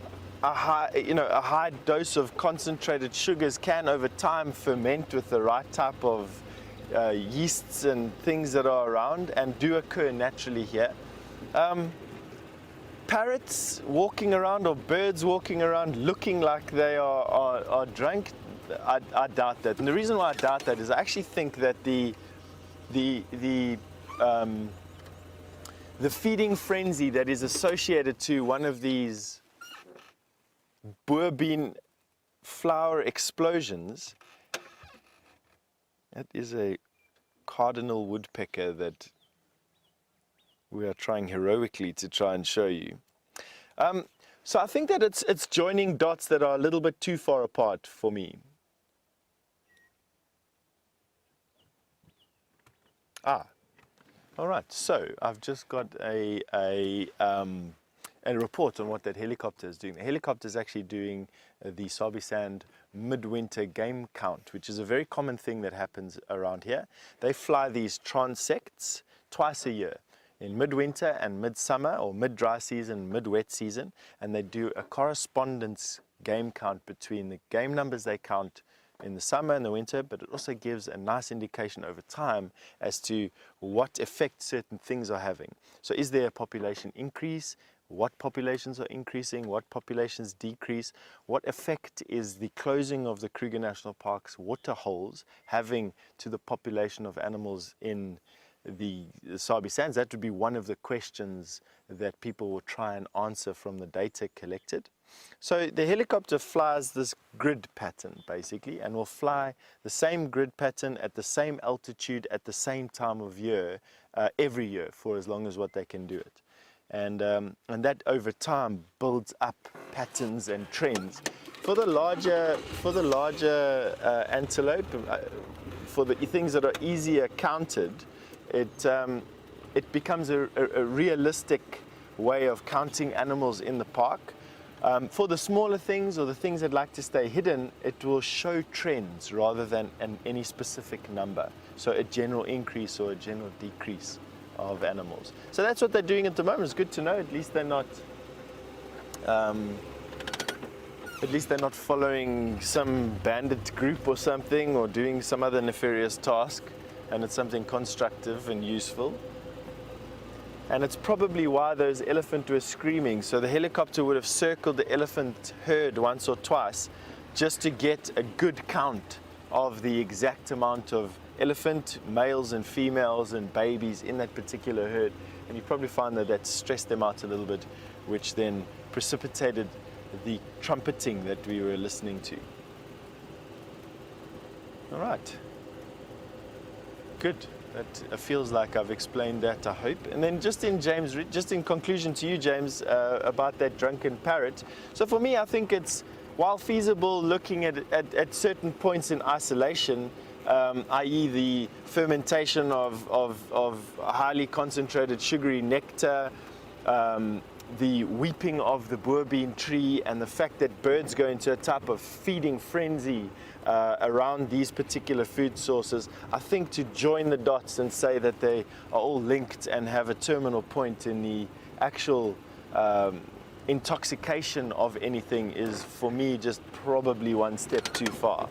high dose of concentrated sugars can over time ferment with the right type of yeasts and things that are around and do occur naturally here. Parrots walking around or birds walking around looking like they are drunk, I doubt that. And the reason why I doubt that is I actually think that the feeding frenzy that is associated to one of these boer bean flower explosions, that is a cardinal woodpecker that we are trying heroically to try and show you. So I think that it's joining dots that are a little bit too far apart for me. All right, so I've just got a report on what that helicopter is doing. The helicopter is actually doing the Sabi Sand midwinter game count, which is a very common thing that happens around here. They fly these transects twice a year, in midwinter and midsummer, or mid-dry season, mid-wet season, and they do a correspondence game count between the game numbers they count in the summer and the winter, but it also gives a nice indication over time as to what effect certain things are having. So is there a population increase? What populations are increasing? What populations decrease? What effect is the closing of the Kruger National Park's water holes having to the population of animals in the Sabi Sands? That would be one of the questions that people will try and answer from the data collected. So the helicopter flies this grid pattern basically, and will fly the same grid pattern at the same altitude at the same time of year every year for as long as what they can do it. And that over time builds up patterns and trends. For the larger antelope, for the things that are easier counted, it becomes a realistic way of counting animals in the park. For the smaller things or the things that like to stay hidden, it will show trends rather than any specific number. So a general increase or a general decrease of animals. So that's what they're doing at the moment. It's good to know. At least they're not following some bandit group or something, or doing some other nefarious task, and it's something constructive and useful. And it's probably why those elephant were screaming. So the helicopter would have circled the elephant herd once or twice just to get a good count of the exact amount of elephant males and females and babies in that particular herd. And you probably find that that stressed them out a little bit, which then precipitated the trumpeting that we were listening to. All right. Good. That feels like I've explained that, I hope. And then just in conclusion to you, James, about that drunken parrot. So for me, I think it's, while feasible, looking at certain points in isolation, i.e. the fermentation of highly concentrated sugary nectar, the weeping of the boer bean tree, and the fact that birds go into a type of feeding frenzy around these particular food sources, I think to join the dots and say that they are all linked and have a terminal point in the actual intoxication of anything is, for me, just probably one step too far.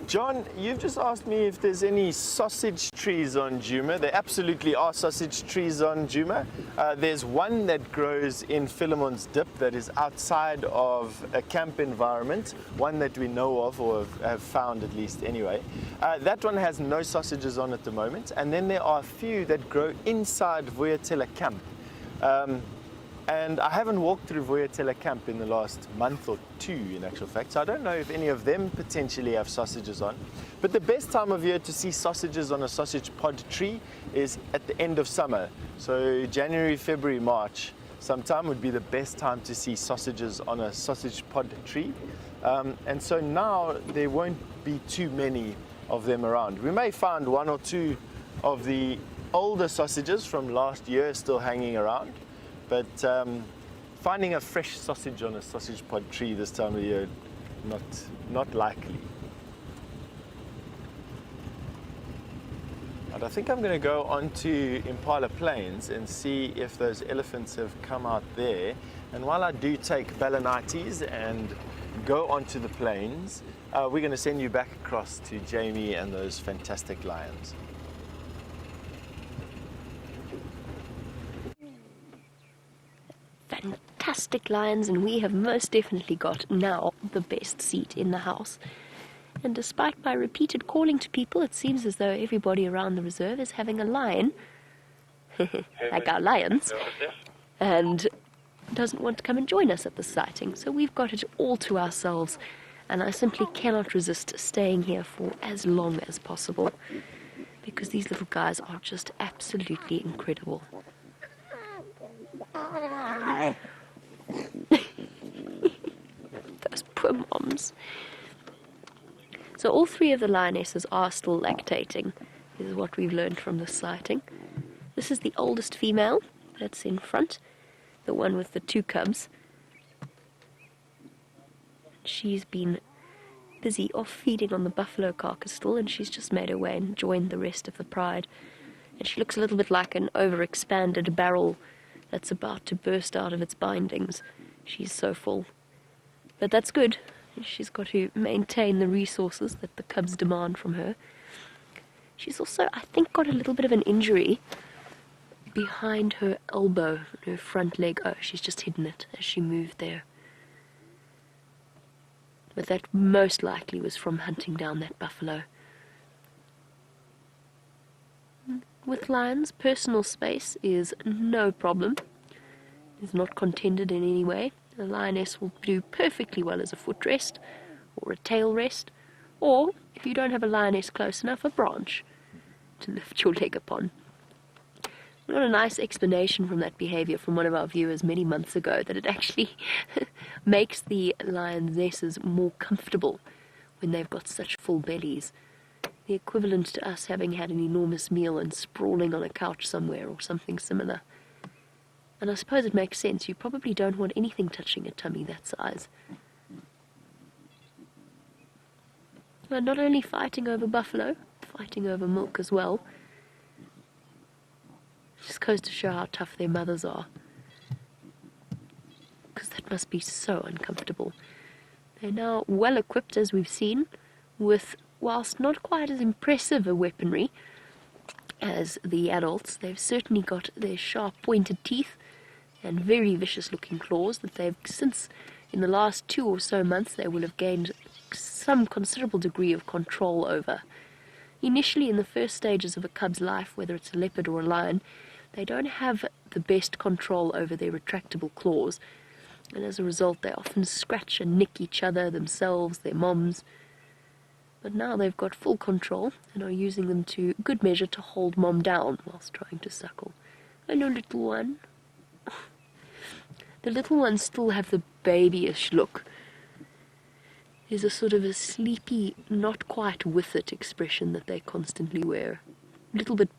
John, you've just asked me if there's any sausage trees on Djuma. There absolutely are sausage trees on Djuma. There's one that grows in Philemon's Dip that is outside of a camp environment, one that we know of or have found at least anyway. That one has no sausages on at the moment, and then there are a few that grow inside Vuyatela camp. And I haven't walked through Voyatella Camp in the last month or two, in actual fact, so I don't know if any of them potentially have sausages on. But the best time of year to see sausages on a sausage pod tree is at the end of summer. So January, February, March sometime would be the best time to see sausages on a sausage pod tree. And so now there won't be too many of them around. We may find one or two of the older sausages from last year still hanging around, but finding a fresh sausage on a sausage pod tree this time of year, not likely. But I think I'm going to go onto Impala Plains and see if those elephants have come out there. And while I do take balanites and go onto the plains, we're going to send you back across to Jamie and those fantastic lions. Fantastic lions, and we have most definitely got now the best seat in the house. And despite my repeated calling to people, it seems as though everybody around the reserve is having a lion, like our lions, and doesn't want to come and join us at the sighting. So we've got it all to ourselves, and I simply cannot resist staying here for as long as possible, because these little guys are just absolutely incredible. Those poor moms. So all three of the lionesses are still lactating. This is what we've learned from the sighting. This is the oldest female that's in front, the one with the two cubs. She's been busy off feeding on the buffalo carcass still, and she's just made her way and joined the rest of the pride. And she looks a little bit like an overexpanded barrel that's about to burst out of its bindings. She's so full. But that's good. She's got to maintain the resources that the cubs demand from her. She's also, I think, got a little bit of an injury behind her elbow, her front leg. Oh, she's just hidden it as she moved there. But that most likely was from hunting down that buffalo. With lions, personal space is no problem. It's not contended in any way. A lioness will do perfectly well as a footrest or a tail rest, or, if you don't have a lioness close enough, a branch to lift your leg upon. We got a nice explanation from that behavior from one of our viewers many months ago, that it actually makes the lionesses more comfortable when they've got such full bellies. The equivalent to us having had an enormous meal and sprawling on a couch somewhere or something similar. And I suppose it makes sense. You probably don't want anything touching a tummy that size. And not only fighting over buffalo, fighting over milk as well. It just goes to show how tough their mothers are. Because that must be so uncomfortable. They're now well equipped, as we've seen, with, whilst not quite as impressive a weaponry as the adults, they've certainly got their sharp pointed teeth and very vicious looking claws that they've, since in the last 2 or so months, they will have gained some considerable degree of control over. Initially, in the first stages of a cub's life, whether it's a leopard or a lion, they don't have the best control over their retractable claws, and as a result they often scratch and nick each other, themselves, their moms. But now they've got full control and are using them to good measure to hold mom down whilst trying to suckle. Hello, little one. The little ones still have the babyish look. There's a sort of a sleepy, not quite with it expression that they constantly wear. A little bit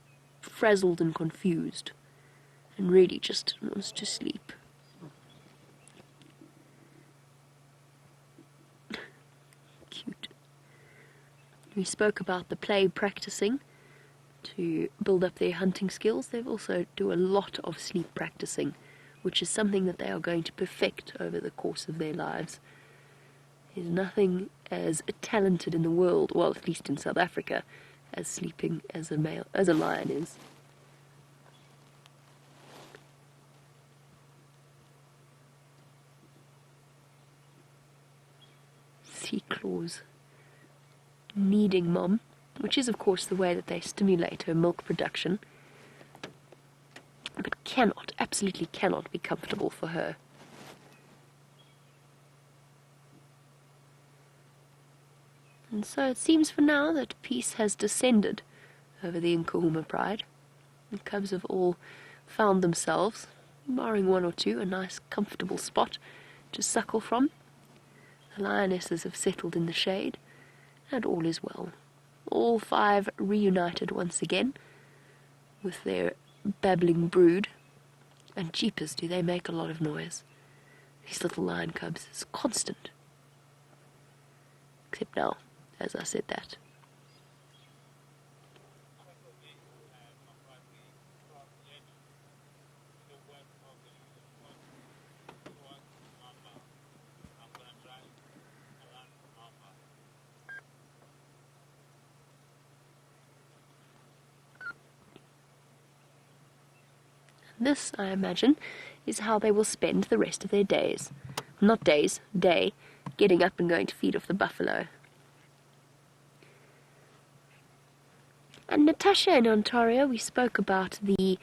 frazzled and confused, and really just wants to sleep. Cute. We spoke about the play practicing to build up their hunting skills. They also do a lot of sleep practicing, which is something that they are going to perfect over the course of their lives. There's nothing as talented in the world, well, at least in South Africa, as sleeping as a lion is. Sea claws. Needing mom, which is of course the way that they stimulate her milk production. but cannot, absolutely cannot be comfortable for her. And so it seems for now that peace has descended over the Nkuhuma pride. The cubs have all found themselves, barring one or two, a nice comfortable spot to suckle from. The lionesses have settled in the shade, and all is well. All 5 reunited once again with their babbling brood, and jeepers do they make a lot of noise. These little lion cubs, it's constant. Except now, as I said that. This, I imagine, is how they will spend the rest of their days. Not days, day, getting up and going to feed off the buffalo. And Natasha in Ontario, we spoke about the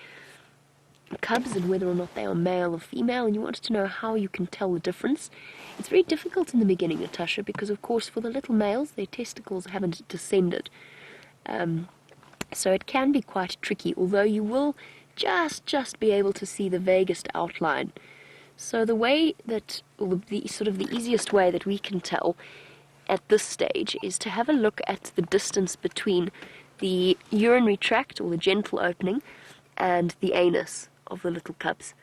cubs and whether or not they are male or female, and you wanted to know how you can tell the difference. It's very difficult in the beginning, Natasha, because of course for the little males, their testicles haven't descended. So it can be quite tricky, although you will just be able to see the vaguest outline. So the way that, or the sort of the easiest way that we can tell at this stage is to have a look at the distance between the urinary tract, or the genital opening, and the anus of the little cubs.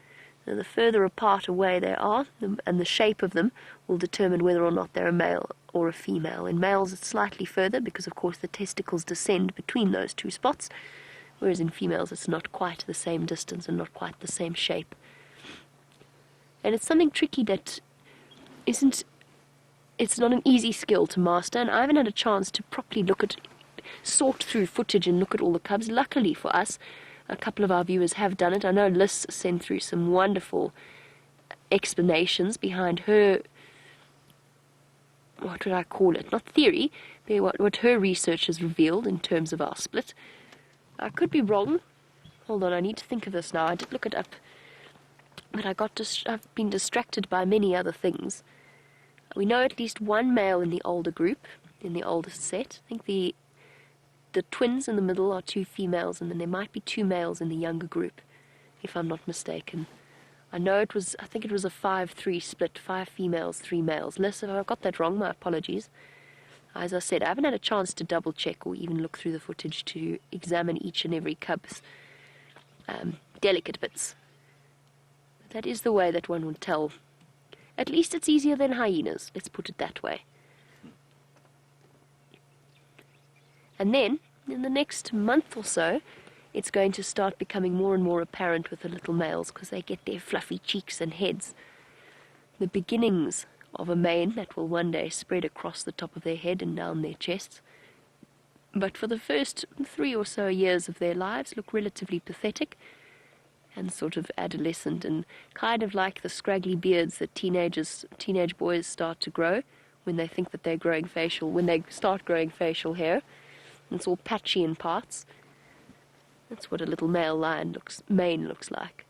Now, the further apart away they are, and the shape of them, will determine whether or not they're a male or a female. In males it's slightly further, because of course the testicles descend between those 2 spots, whereas in females it's not quite the same distance and not quite the same shape. And it's something tricky that it's not an easy skill to master, and I haven't had a chance to properly sort through footage and look at all the cubs. Luckily for us, a couple of our viewers have done it. I know Liz sent through some wonderful explanations behind her, what would I call it, not theory, but what her research has revealed in terms of our split. I could be wrong. Hold on, I need to think of this now. I did look it up, but I've been distracted by many other things. We know at least 1 male in the older group, in the oldest set. I think the twins in the middle are 2 females, and then there might be 2 males in the younger group, if I'm not mistaken. I think it was a 5-3 split, 5 females, 3 males. Unless if I've got that wrong, my apologies. As I said, I haven't had a chance to double check or even look through the footage to examine each and every cub's delicate bits. But that is the way that one would tell. At least it's easier than hyenas, let's put it that way. And then, in the next month or so, it's going to start becoming more and more apparent with the little males, because they get their fluffy cheeks and heads. The beginnings of a mane that will one day spread across the top of their head and down their chests. But for the first 3 or so years of their lives look relatively pathetic and sort of adolescent, and kind of like the scraggly beards that teenage boys start to grow when they think that they're when they start growing facial hair. It's all patchy in parts. That's what a little male lion mane looks like.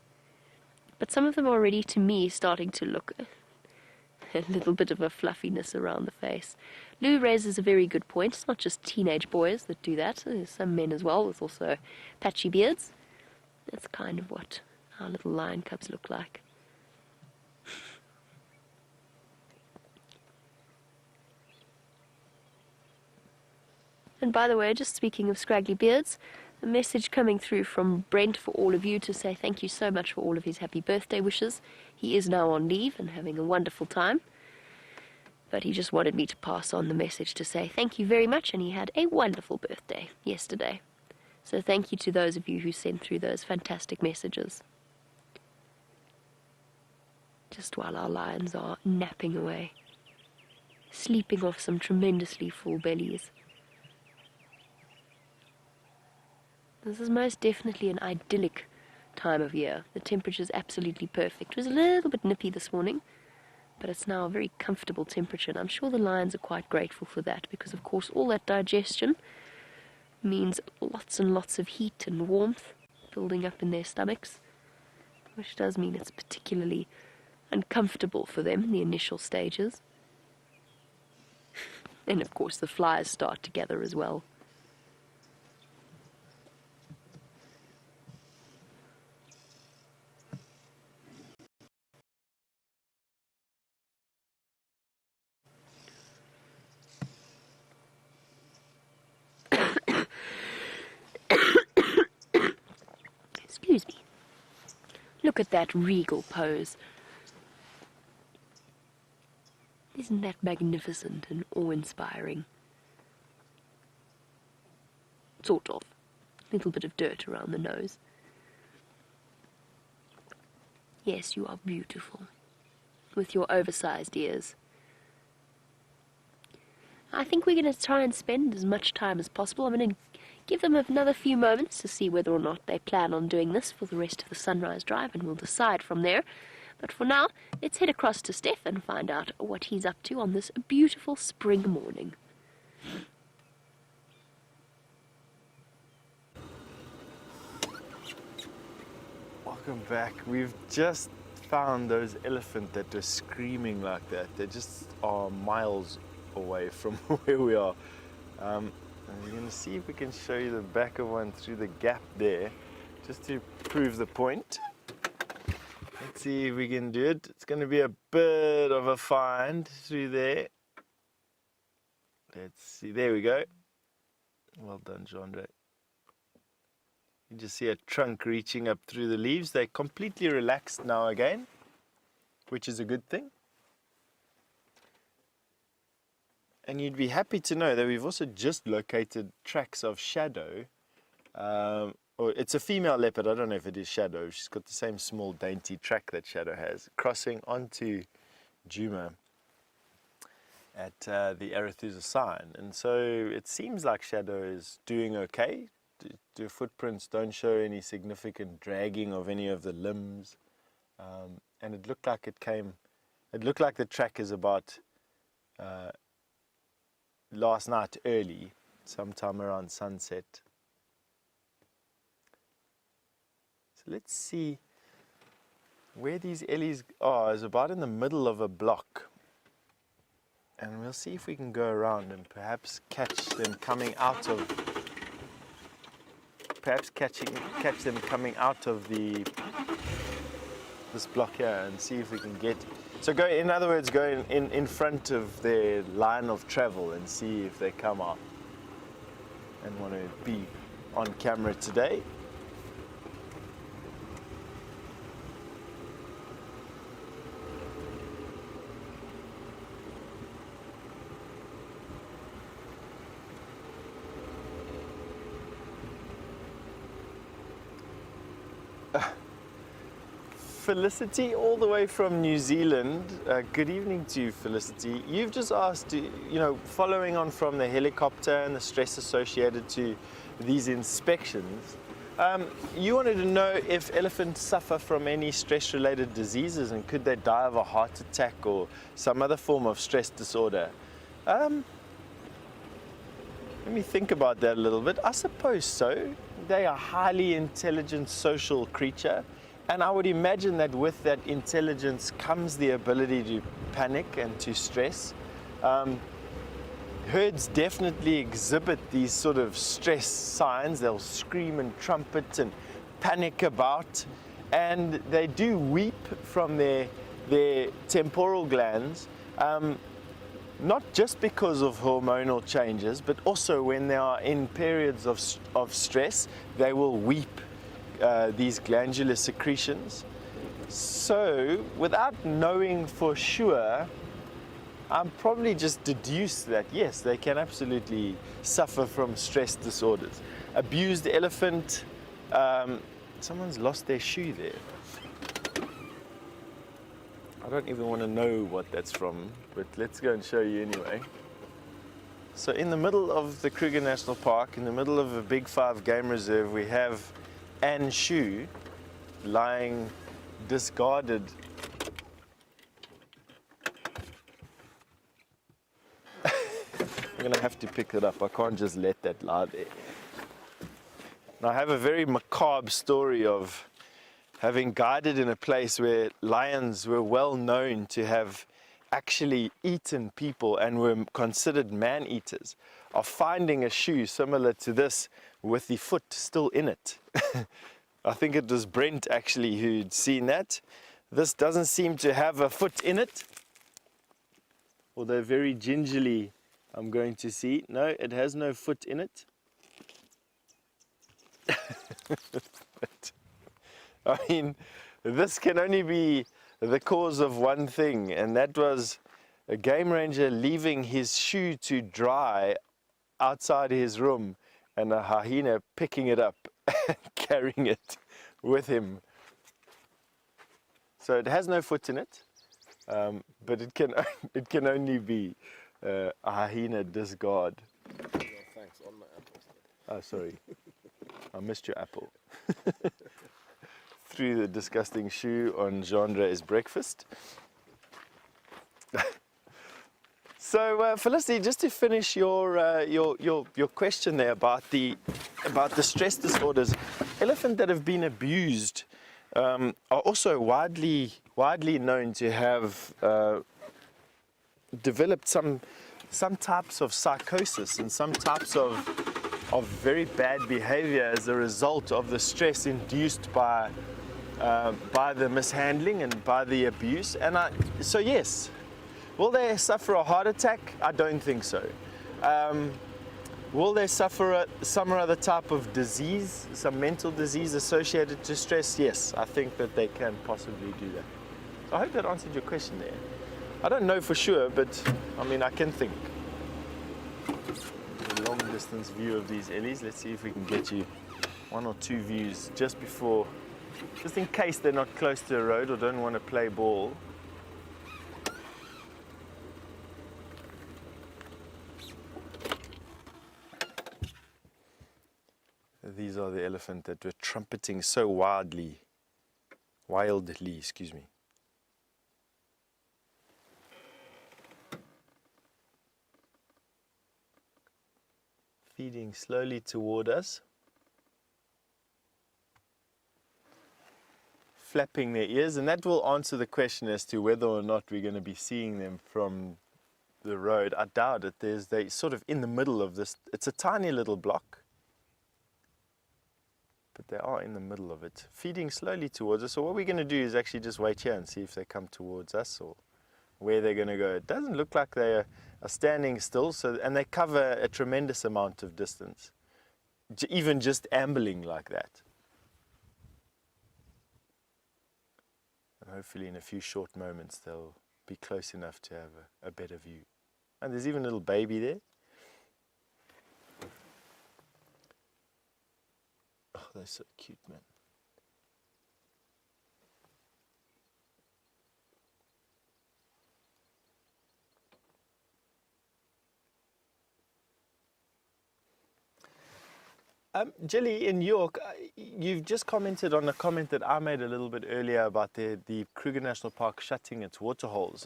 But some of them are already, to me, starting to look a little bit of a fluffiness around the face. Lou raises a very good point. It's not just teenage boys that do that. There's some men as well with also patchy beards. That's kind of what our little lion cubs look like. And by the way, just speaking of scraggly beards, a message coming through from Brent for all of you to say thank you so much for all of his happy birthday wishes. He is now on leave and having a wonderful time. But he just wanted me to pass on the message to say thank you very much, and he had a wonderful birthday yesterday. So thank you to those of you who sent through those fantastic messages. Just while our lions are napping away, sleeping off some tremendously full bellies. This is most definitely an idyllic time of year. The temperature is absolutely perfect. It was a little bit nippy this morning, but it's now a very comfortable temperature, and I'm sure the lions are quite grateful for that, because of course all that digestion means lots and lots of heat and warmth building up in their stomachs. which does mean it's particularly uncomfortable for them in the initial stages. And of course the flies start to gather as well. Excuse me. Look at that regal pose. Isn't that magnificent and awe-inspiring? Sort of. A little bit of dirt around the nose. Yes, you are beautiful. With your oversized ears. I think we're going to try and spend as much time as possible. I'm going to give them another few moments to see whether or not they plan on doing this for the rest of the sunrise drive, and we'll decide from there. But for now, let's head across to Steph and find out what he's up to on this beautiful spring morning. Welcome back. We've just found those elephant that are screaming like that. They just are miles away from where we are. And we're going to see if we can show you the back of one through the gap there, just to prove the point. Let's see if we can do it. It's going to be a bit of a find through there. Let's see. There we go. Well done, Jean-Andre. You just see a trunk reaching up through the leaves. They're completely relaxed now again, which is a good thing. And you'd be happy to know that we've also just located tracks of Shadow. Or it's a female leopard, I don't know if it is Shadow. She's got the same small dainty track that Shadow has, crossing onto Djuma at the Arathusa sign. And so it seems like Shadow is doing okay. The footprints don't show any significant dragging of any of the limbs. And it looked like the track is about last night early, sometime around sunset. Let's see where these ellies are. Is about in the middle of a block, and we'll see if we can go around and perhaps catch them coming out of catch them coming out of this block here, and see if we can get in other words go in front of their line of travel and see if they come out and want to be on camera today. Felicity, all the way from New Zealand. Good evening to you, Felicity. You've just asked, following on from the helicopter and the stress associated to these inspections, you wanted to know if elephants suffer from any stress-related diseases, and could they die of a heart attack or some other form of stress disorder. Let me think about that a little bit. I suppose so. They are a highly intelligent social creature. And I would imagine that with that intelligence comes the ability to panic and to stress. Herds definitely exhibit these sort of stress signs. They'll scream and trumpet and panic about. And they do weep from their temporal glands, not just because of hormonal changes, but also when they are in periods of stress, they will weep. These glandular secretions. So, without knowing for sure, I'm probably just deduce that yes, they can absolutely suffer from stress disorders. Abused elephant. Someone's lost their shoe there. I don't even want to know what that's from, but let's go and show you anyway. So, in the middle of the Kruger National Park, in the middle of a Big 5 game reserve, we have Anne's shoe lying discarded. I'm going to have to pick it up. I can't just let that lie there. Now, I have a very macabre story of having guided in a place where lions were well known to have actually eaten people and were considered man-eaters, of finding a shoe similar to this with the foot still in it. I think it was Brent actually who'd seen that. This doesn't seem to have a foot in it, although very gingerly I'm going to see. No, it has no foot in it. But, I mean, this can only be the cause of one thing, and that was a game ranger leaving his shoe to dry outside his room and a hyena picking it up and carrying it with him. So it has no foot in it, but it can only be a hyena discard. No, thanks, on my apples. Oh, sorry. I missed your apple. Threw the disgusting shoe on Genre's breakfast. So, Felicity, just to finish your question there about the stress disorders, elephants that have been abused are also widely known to have developed some types of psychosis and some types of very bad behavior as a result of the stress induced by the mishandling and by the abuse. And so yes, will they suffer a heart attack? I don't think so. Will they suffer some other type of disease, some mental disease associated to stress? Yes, I think that they can possibly do that. So I hope that answered your question there. I don't know for sure, but I mean, I can think. A long distance view of these ellies. Let's see if we can get you one or two views just in case they're not close to a road or don't want to play ball. These are the elephant that were trumpeting so wildly, excuse me. Feeding slowly toward us, flapping their ears, and that will answer the question as to whether or not we're going to be seeing them from the road. I doubt it. They're sort of in the middle of this. It's a tiny little block, but they are in the middle of it, feeding slowly towards us. So what we're going to do is actually just wait here and see if they come towards us or where they're going to go. It doesn't look like they are standing still, and they cover a tremendous amount of distance, even just ambling like that. And hopefully in a few short moments they'll be close enough to have a better view. And there's even a little baby there. Oh, they're so cute, man. Jilly, in York, you've just commented on a comment that I made a little bit earlier about the Kruger National Park shutting its waterholes.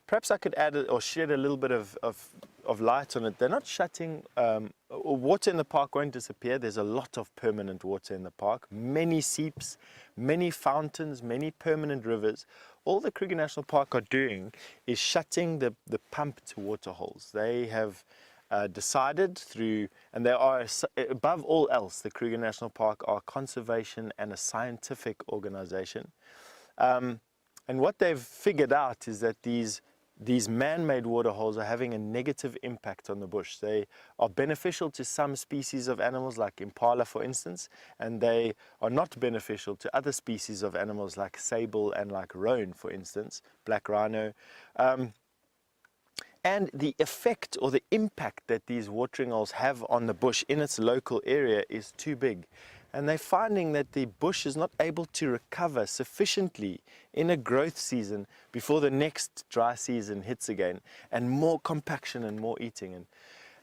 Perhaps I could add or shed a little bit of light on it. They're not shutting, water in the park won't disappear. There's a lot of permanent water in the park, many seeps, many fountains, many permanent rivers. All the Kruger National Park are doing is shutting the pumped waterholes. They have decided through, and they are, above all else, the Kruger National Park are conservation and a scientific organization. And what they've figured out is that these man-made waterholes are having a negative impact on the bush. They are beneficial to some species of animals like impala, for instance, and they are not beneficial to other species of animals like sable and like roan, for instance, black rhino. And the effect or the impact that these watering holes have on the bush in its local area is too big. And they're finding that the bush is not able to recover sufficiently in a growth season before the next dry season hits again, and more compaction and more eating.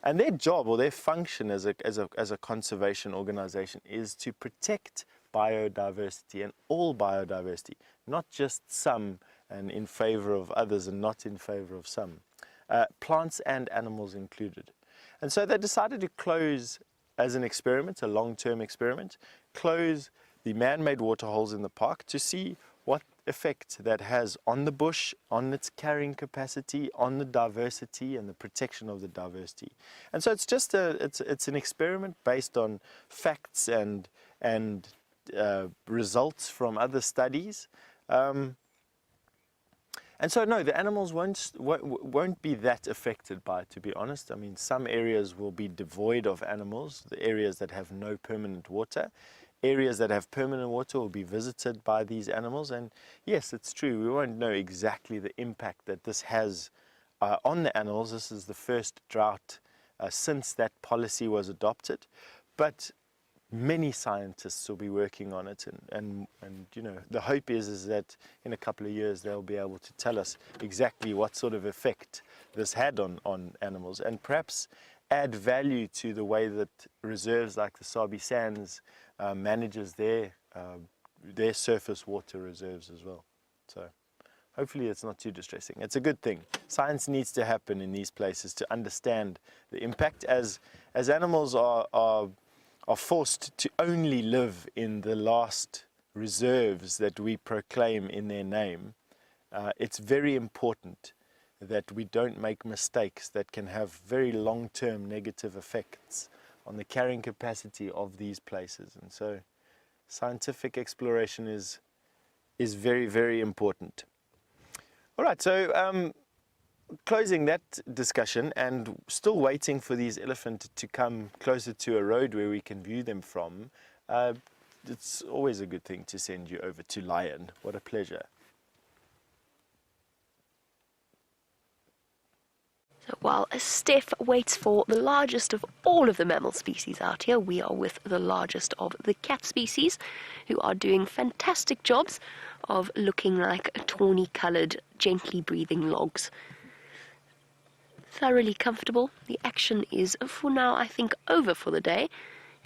And their job or their function as a conservation organization is to protect biodiversity, and all biodiversity, not just some and in favor of others and not in favor of some. Plants and animals included. And so they decided to close, as an experiment, a long-term experiment, close the man-made waterholes in the park to see what effect that has on the bush, on its carrying capacity, on the diversity and the protection of the diversity. And so it's just it's an experiment based on facts and results from other studies. And so no, the animals won't be that affected by it, to be honest. I mean, some areas will be devoid of animals, the areas that have no permanent water. Areas that have permanent water will be visited by these animals. And yes, it's true, we won't know exactly the impact that this has on the animals. This is the first drought since that policy was adopted. But many scientists will be working on it, and you know, the hope is that in a couple of years they'll be able to tell us exactly what sort of effect this had on animals, and perhaps add value to the way that reserves like the Sabi Sands manages their surface water reserves as well. So hopefully it's not too distressing. It's a good thing. Science needs to happen in these places to understand the impact, as animals are forced to only live in the last reserves that we proclaim in their name. It's very important that we don't make mistakes that can have very long-term negative effects on the carrying capacity of these places. And so scientific exploration is very, very important. All right, so closing that discussion and still waiting for these elephants to come closer to a road where we can view them from, it's always a good thing to send you over to Lion. What a pleasure. So while Steph waits for the largest of all of the mammal species out here, we are with the largest of the cat species, who are doing fantastic jobs of looking like tawny-coloured, gently breathing logs. Thoroughly comfortable. The action is, for now, I think, over for the day,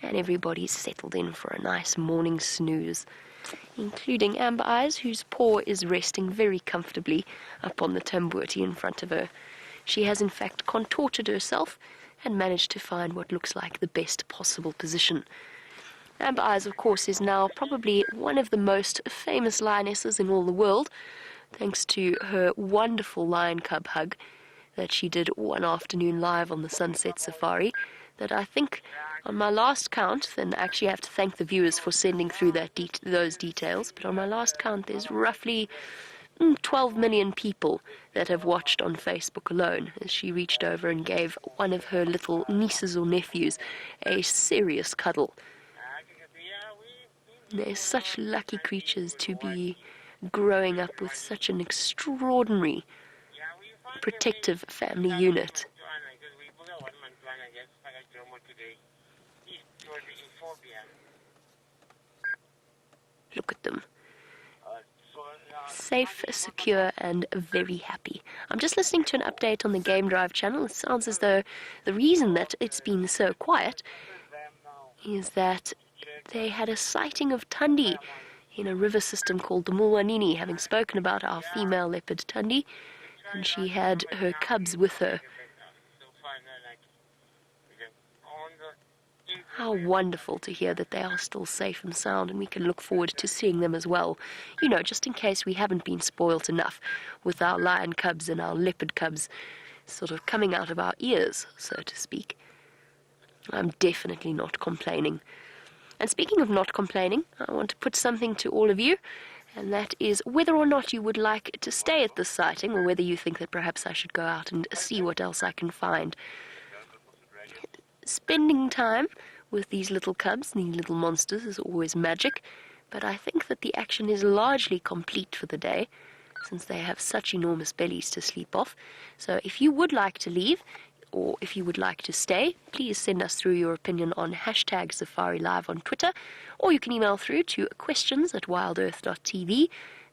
and everybody's settled in for a nice morning snooze, including Amber Eyes, whose paw is resting very comfortably upon the tambuti in front of her. She has in fact contorted herself and managed to find what looks like the best possible position. Amber Eyes, of course, is now probably one of the most famous lionesses in all the world, thanks to her wonderful lion cub hug that she did one afternoon live on the Sunset Safari, that I think, on my last count, then I actually have to thank the viewers for sending through those details, but on my last count there's roughly 12 million people that have watched on Facebook alone, as she reached over and gave one of her little nieces or nephews a serious cuddle. They're such lucky creatures to be growing up with such an extraordinary protective family unit. Look at them. Safe, secure, and very happy. I'm just listening to an update on the Game Drive channel. It sounds as though the reason that it's been so quiet is that they had a sighting of Tundi in a river system called the Mulwanini, having spoken about our female leopard Tundi, and she had her cubs with her. How wonderful to hear that they are still safe and sound, and we can look forward to seeing them as well. You know, just in case we haven't been spoilt enough with our lion cubs and our leopard cubs sort of coming out of our ears, so to speak. I'm definitely not complaining. And speaking of not complaining, I want to put something to all of you, and that is whether or not you would like to stay at this sighting, or whether you think that perhaps I should go out and see what else I can find. Spending time with these little cubs, these little monsters, is always magic, but I think that the action is largely complete for the day, since they have such enormous bellies to sleep off. So if you would like to leave, or if you would like to stay, please send us through your opinion on #SafariLive on Twitter, or you can email through to questions@wildearth.tv,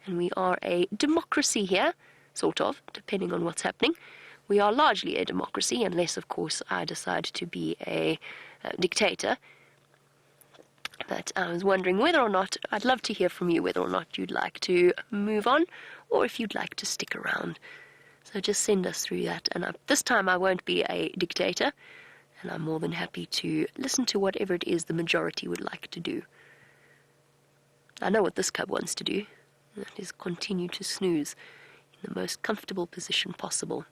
and we are a democracy here, sort of, depending on what's happening. We are largely a democracy, unless, of course, I decide to be a dictator. But I was wondering whether or not, I'd love to hear from you, whether or not you'd like to move on, or if you'd like to stick around. So just send us through that. And this time I won't be a dictator, and I'm more than happy to listen to whatever it is the majority would like to do. I know what this cub wants to do. That is continue to snooze in the most comfortable position possible.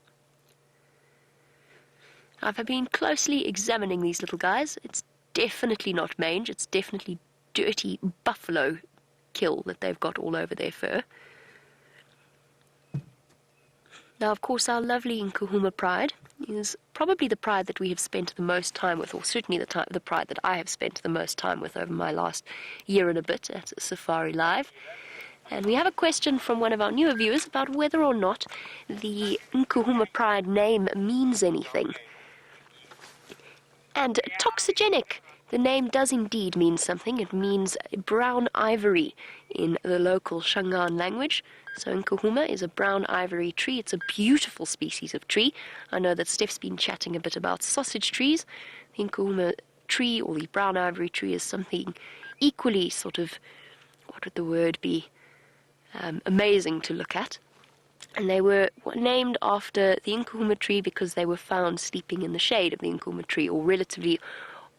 I've been closely examining these little guys. It's definitely not mange. It's definitely dirty buffalo kill that they've got all over their fur. Now, of course, our lovely Nkuhuma pride is probably the pride that we have spent the most time with, or certainly the pride that I have spent the most time with over my last year and a bit at Safari Live. And we have a question from one of our newer viewers about whether or not the Nkuhuma pride name means anything. And toxigenic, the name does indeed mean something. It means brown ivory in the local Shangaan language. So Nkuhuma is a brown ivory tree. It's a beautiful species of tree. I know that Steph's been chatting a bit about sausage trees. The Nkuhuma tree, or the brown ivory tree, is something equally sort of, what would the word be, amazing to look at. And they were named after the Nkuhuma tree because they were found sleeping in the shade of the Nkuhuma tree, or relatively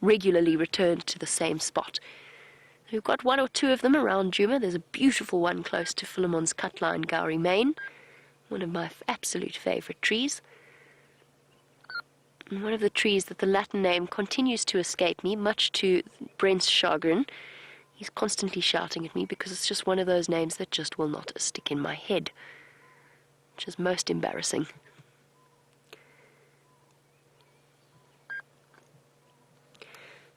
regularly returned to the same spot. We've got one or two of them around Djuma. There's a beautiful one close to Philemon's Cutline, Gowrie, Maine. One of my absolute favourite trees. And one of the trees that the Latin name continues to escape me, much to Brent's chagrin. He's constantly shouting at me because it's just one of those names that just will not stick in my head, which is most embarrassing.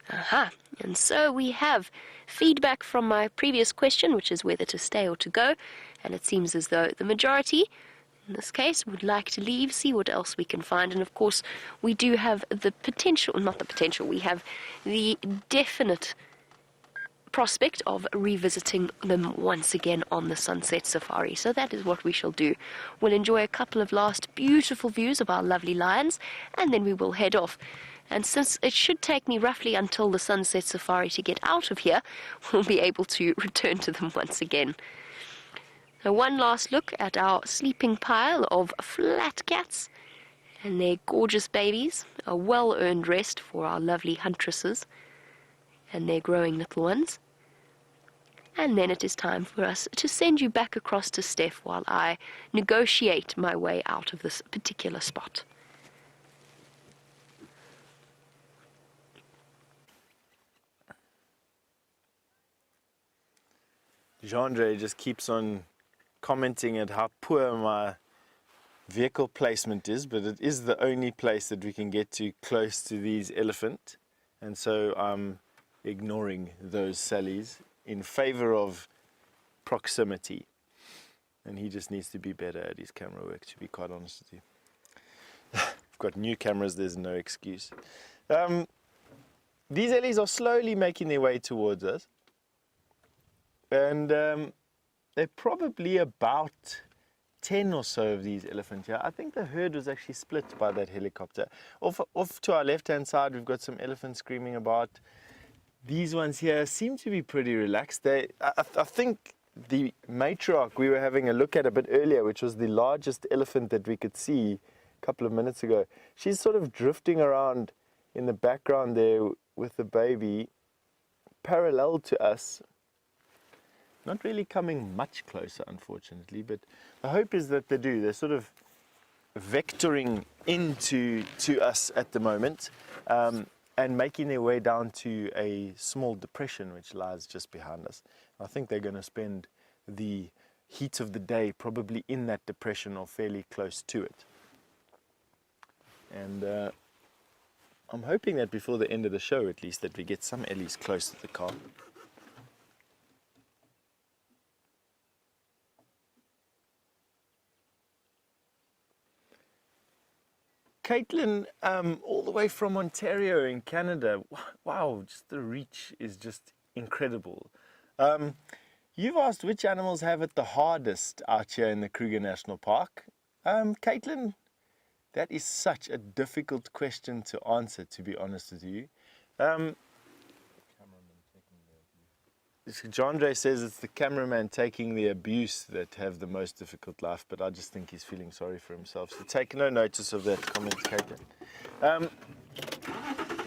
Aha, and so we have feedback from my previous question, which is whether to stay or to go, and it seems as though the majority, in this case, would like to leave, see what else we can find. And of course, we do have the potential, not the potential, we have the definite prospect of revisiting them once again on the Sunset Safari. So that is what we shall do. We'll enjoy a couple of last beautiful views of our lovely lions, and then we will head off. And since it should take me roughly until the Sunset Safari to get out of here, we'll be able to return to them once again. So one last look at our sleeping pile of flat cats and their gorgeous babies, a well-earned rest for our lovely huntresses and their growing little ones. And then it is time for us to send you back across to Steph while I negotiate my way out of this particular spot. Jean-Andre just keeps on commenting at how poor my vehicle placement is, but it is the only place that we can get to close to these elephants, and so I'm ignoring those sallies in favor of proximity, and he just needs to be better at his camera work, to be quite honest with you. We've got new cameras, there's no excuse. These ellies are slowly making their way towards us. And they're probably about 10 or so of these elephants here. I think the herd was actually split by that helicopter. Off to our left-hand side, we've got some elephants screaming about. These ones here seem to be pretty relaxed. I think the matriarch we were having a look at a bit earlier, which was the largest elephant that we could see a couple of minutes ago, she's sort of drifting around in the background there with the baby, parallel to us. Not really coming much closer, unfortunately, but the hope is that they do. They're sort of vectoring into us at the moment, and making their way down to a small depression which lies just behind us. I think they're going to spend the heat of the day probably in that depression or fairly close to it. And I'm hoping that before the end of the show, at least, that we get some ellies close to the car. Caitlin, all the way from Ontario in Canada. Wow, just the reach is just incredible. You've asked which animals have it the hardest out here in the Kruger National Park. Caitlin, that is such a difficult question to answer, to be honest with you. Jean-Andre says it's the cameraman taking the abuse that have the most difficult life, but I just think he's feeling sorry for himself. So take no notice of that comment, Caitlin.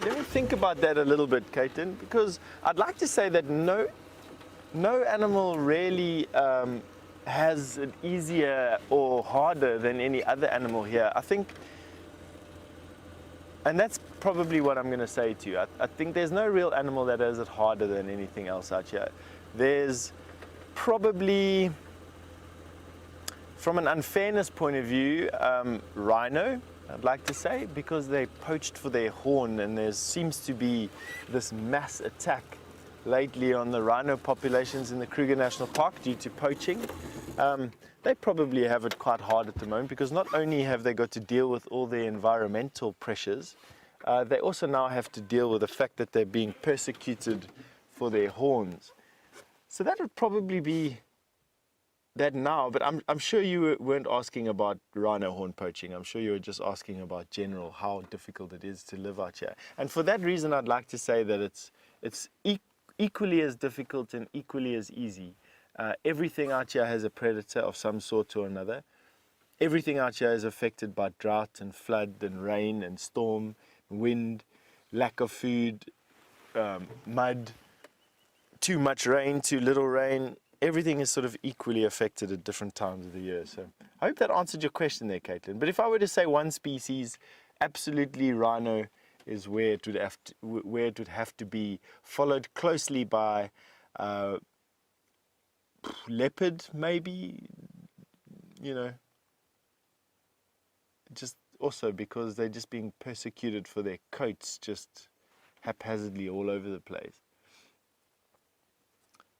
Let me think about that a little bit, Caitlin, because I'd like to say that no, no animal really has it easier or harder than any other animal here. I think, and that's probably what I'm going to say to you. I think there's no real animal that has it harder than anything else out here. There's probably, from an unfairness point of view, rhino, I'd like to say, because they're poached for their horn, and there seems to be this mass attack lately on the rhino populations in the Kruger National Park due to poaching. They probably have it quite hard at the moment, because not only have they got to deal with all the environmental pressures, they also now have to deal with the fact that they're being persecuted for their horns. So that would probably be that now, but I'm sure you weren't asking about rhino horn poaching. I'm sure you were just asking about general how difficult it is to live out here. And for that reason, I'd like to say that it's equally as difficult and equally as easy. Everything out here has a predator of some sort or another. Everything out here is affected by drought and flood and rain and storm, wind, lack of food, mud, too much rain, too little rain. Everything is sort of equally affected at different times of the year. So I hope that answered your question there, Caitlin. But if I were to say one species, absolutely rhino is where it would have to be, followed closely by leopard, maybe, you know, just also because they're just being persecuted for their coats just haphazardly all over the place.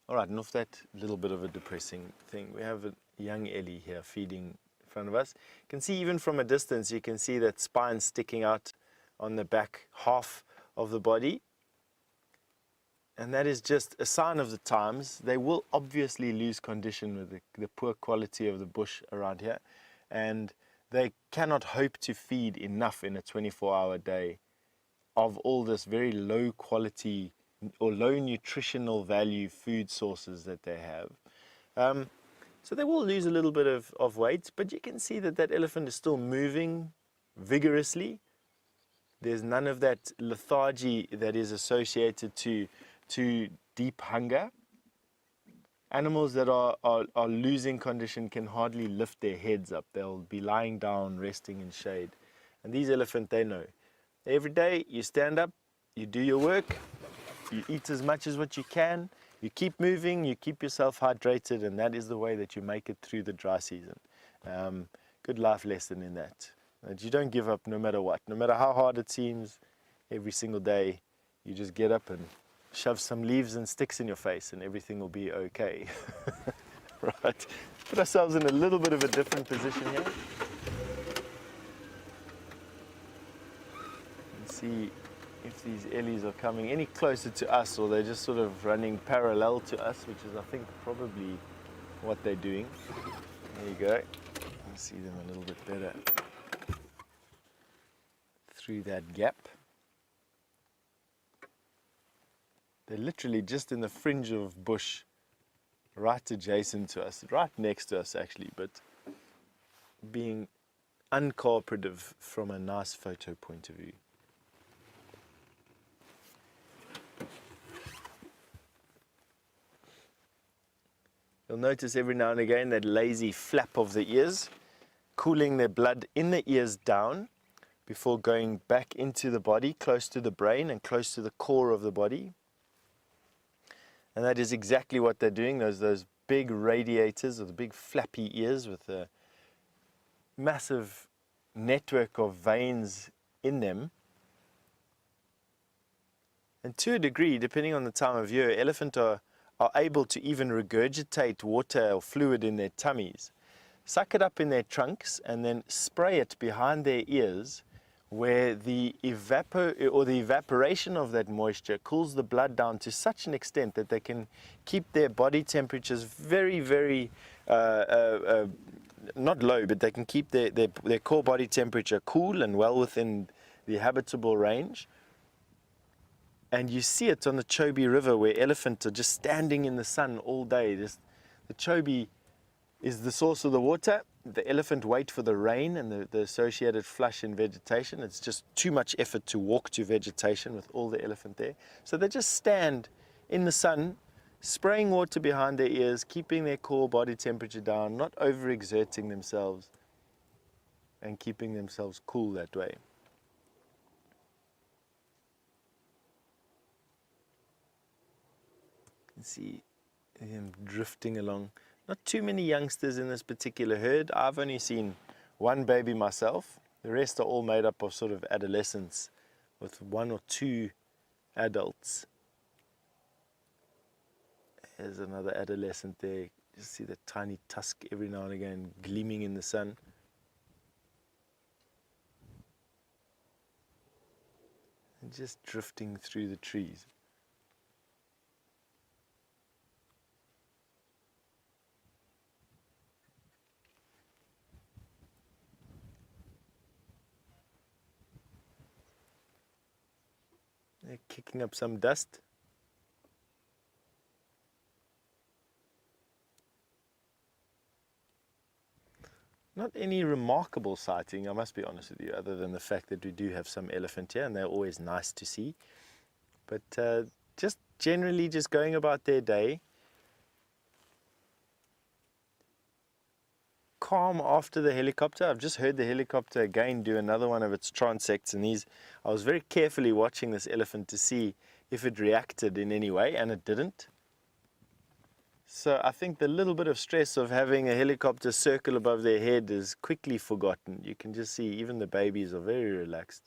All right, enough that little bit of a depressing thing. We have a young Ellie here feeding in front of us. You can see even from a distance, you can see that spine sticking out on the back half of the body. And that is just a sign of the times. They will obviously lose condition with the poor quality of the bush around here. And they cannot hope to feed enough in a 24-hour day of all this very low quality or low nutritional value food sources that they have. So they will lose a little bit of weight, but you can see that that elephant is still moving vigorously. There's none of that lethargy that is associated to deep hunger. Animals that are losing condition can hardly lift their heads up. They'll be lying down, resting in shade. And these elephants, they know. Every day you stand up, you do your work, you eat as much as what you can, you keep moving, you keep yourself hydrated, and that is the way that you make it through the dry season. Good life lesson in that. That you don't give up no matter what. No matter how hard it seems, every single day you just get up and shove some leaves and sticks in your face and everything will be okay. Right, put ourselves in a little bit of a different position here. And see if these ellies are coming any closer to us, or they're just sort of running parallel to us, which is I think probably what they're doing. There you go. You can see them a little bit better through that gap. They're literally just in the fringe of bush, right adjacent to us, right next to us actually, but being uncooperative from a nice photo point of view. You'll notice every now and again that lazy flap of the ears, cooling their blood in the ears down before going back into the body, close to the brain and close to the core of the body. And that is exactly what they're doing, those big radiators or the big flappy ears with a massive network of veins in them. And to a degree, depending on the time of year, elephants are able to even regurgitate water or fluid in their tummies, suck it up in their trunks and then spray it behind their ears, where the evaporation of that moisture cools the blood down to such an extent that they can keep their body temperatures very, very, not low, but they can keep their core body temperature cool and well within the habitable range. And you see it on the Chobe River, where elephants are just standing in the sun all day. The Chobe is the source of the water. The elephant wait for the rain and the associated flush in vegetation. It's just too much effort to walk to vegetation with all the elephant there. So they just stand in the sun spraying water behind their ears, keeping their core body temperature down, not overexerting themselves, and keeping themselves cool that way. You can see him drifting along. Not too many youngsters in this particular herd. I've only seen one baby myself. The rest are all made up of sort of adolescents with one or two adults. There's another adolescent there. You see the tiny tusk every now and again gleaming in the sun. And just drifting through the trees. They're kicking up some dust. Not any remarkable sighting, I must be honest with you, other than the fact that we do have some elephant here and they're always nice to see. But just generally just going about their day. Calm after the helicopter. I've just heard the helicopter again do another one of its transects, and I was very carefully watching this elephant to see if it reacted in any way, and it didn't. So I think the little bit of stress of having a helicopter circle above their head is quickly forgotten. You can just see even the babies are very relaxed.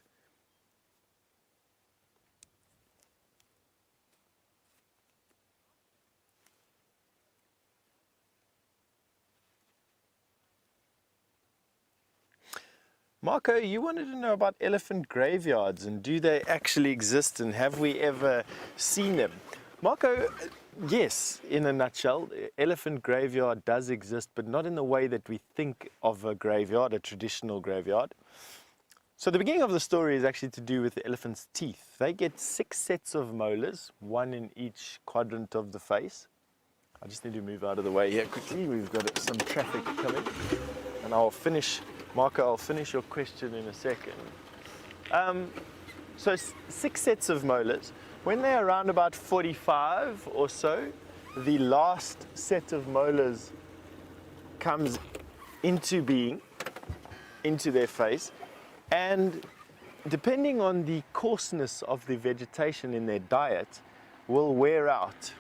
Marco, you wanted to know about elephant graveyards and do they actually exist and have we ever seen them? Marco, yes, in a nutshell, elephant graveyard does exist, but not in the way that we think of a graveyard, a traditional graveyard. So the beginning of the story is actually to do with the elephant's teeth. They get 6 sets of molars, 1 in each quadrant of the face. I just need to move out of the way here quickly. We've got some traffic coming, and I'll finish. Marco, I'll finish your question in a second. So 6 sets of molars. When they're around about 45 or so, the last set of molars comes into being, into their face, and depending on the coarseness of the vegetation in their diet, will wear out.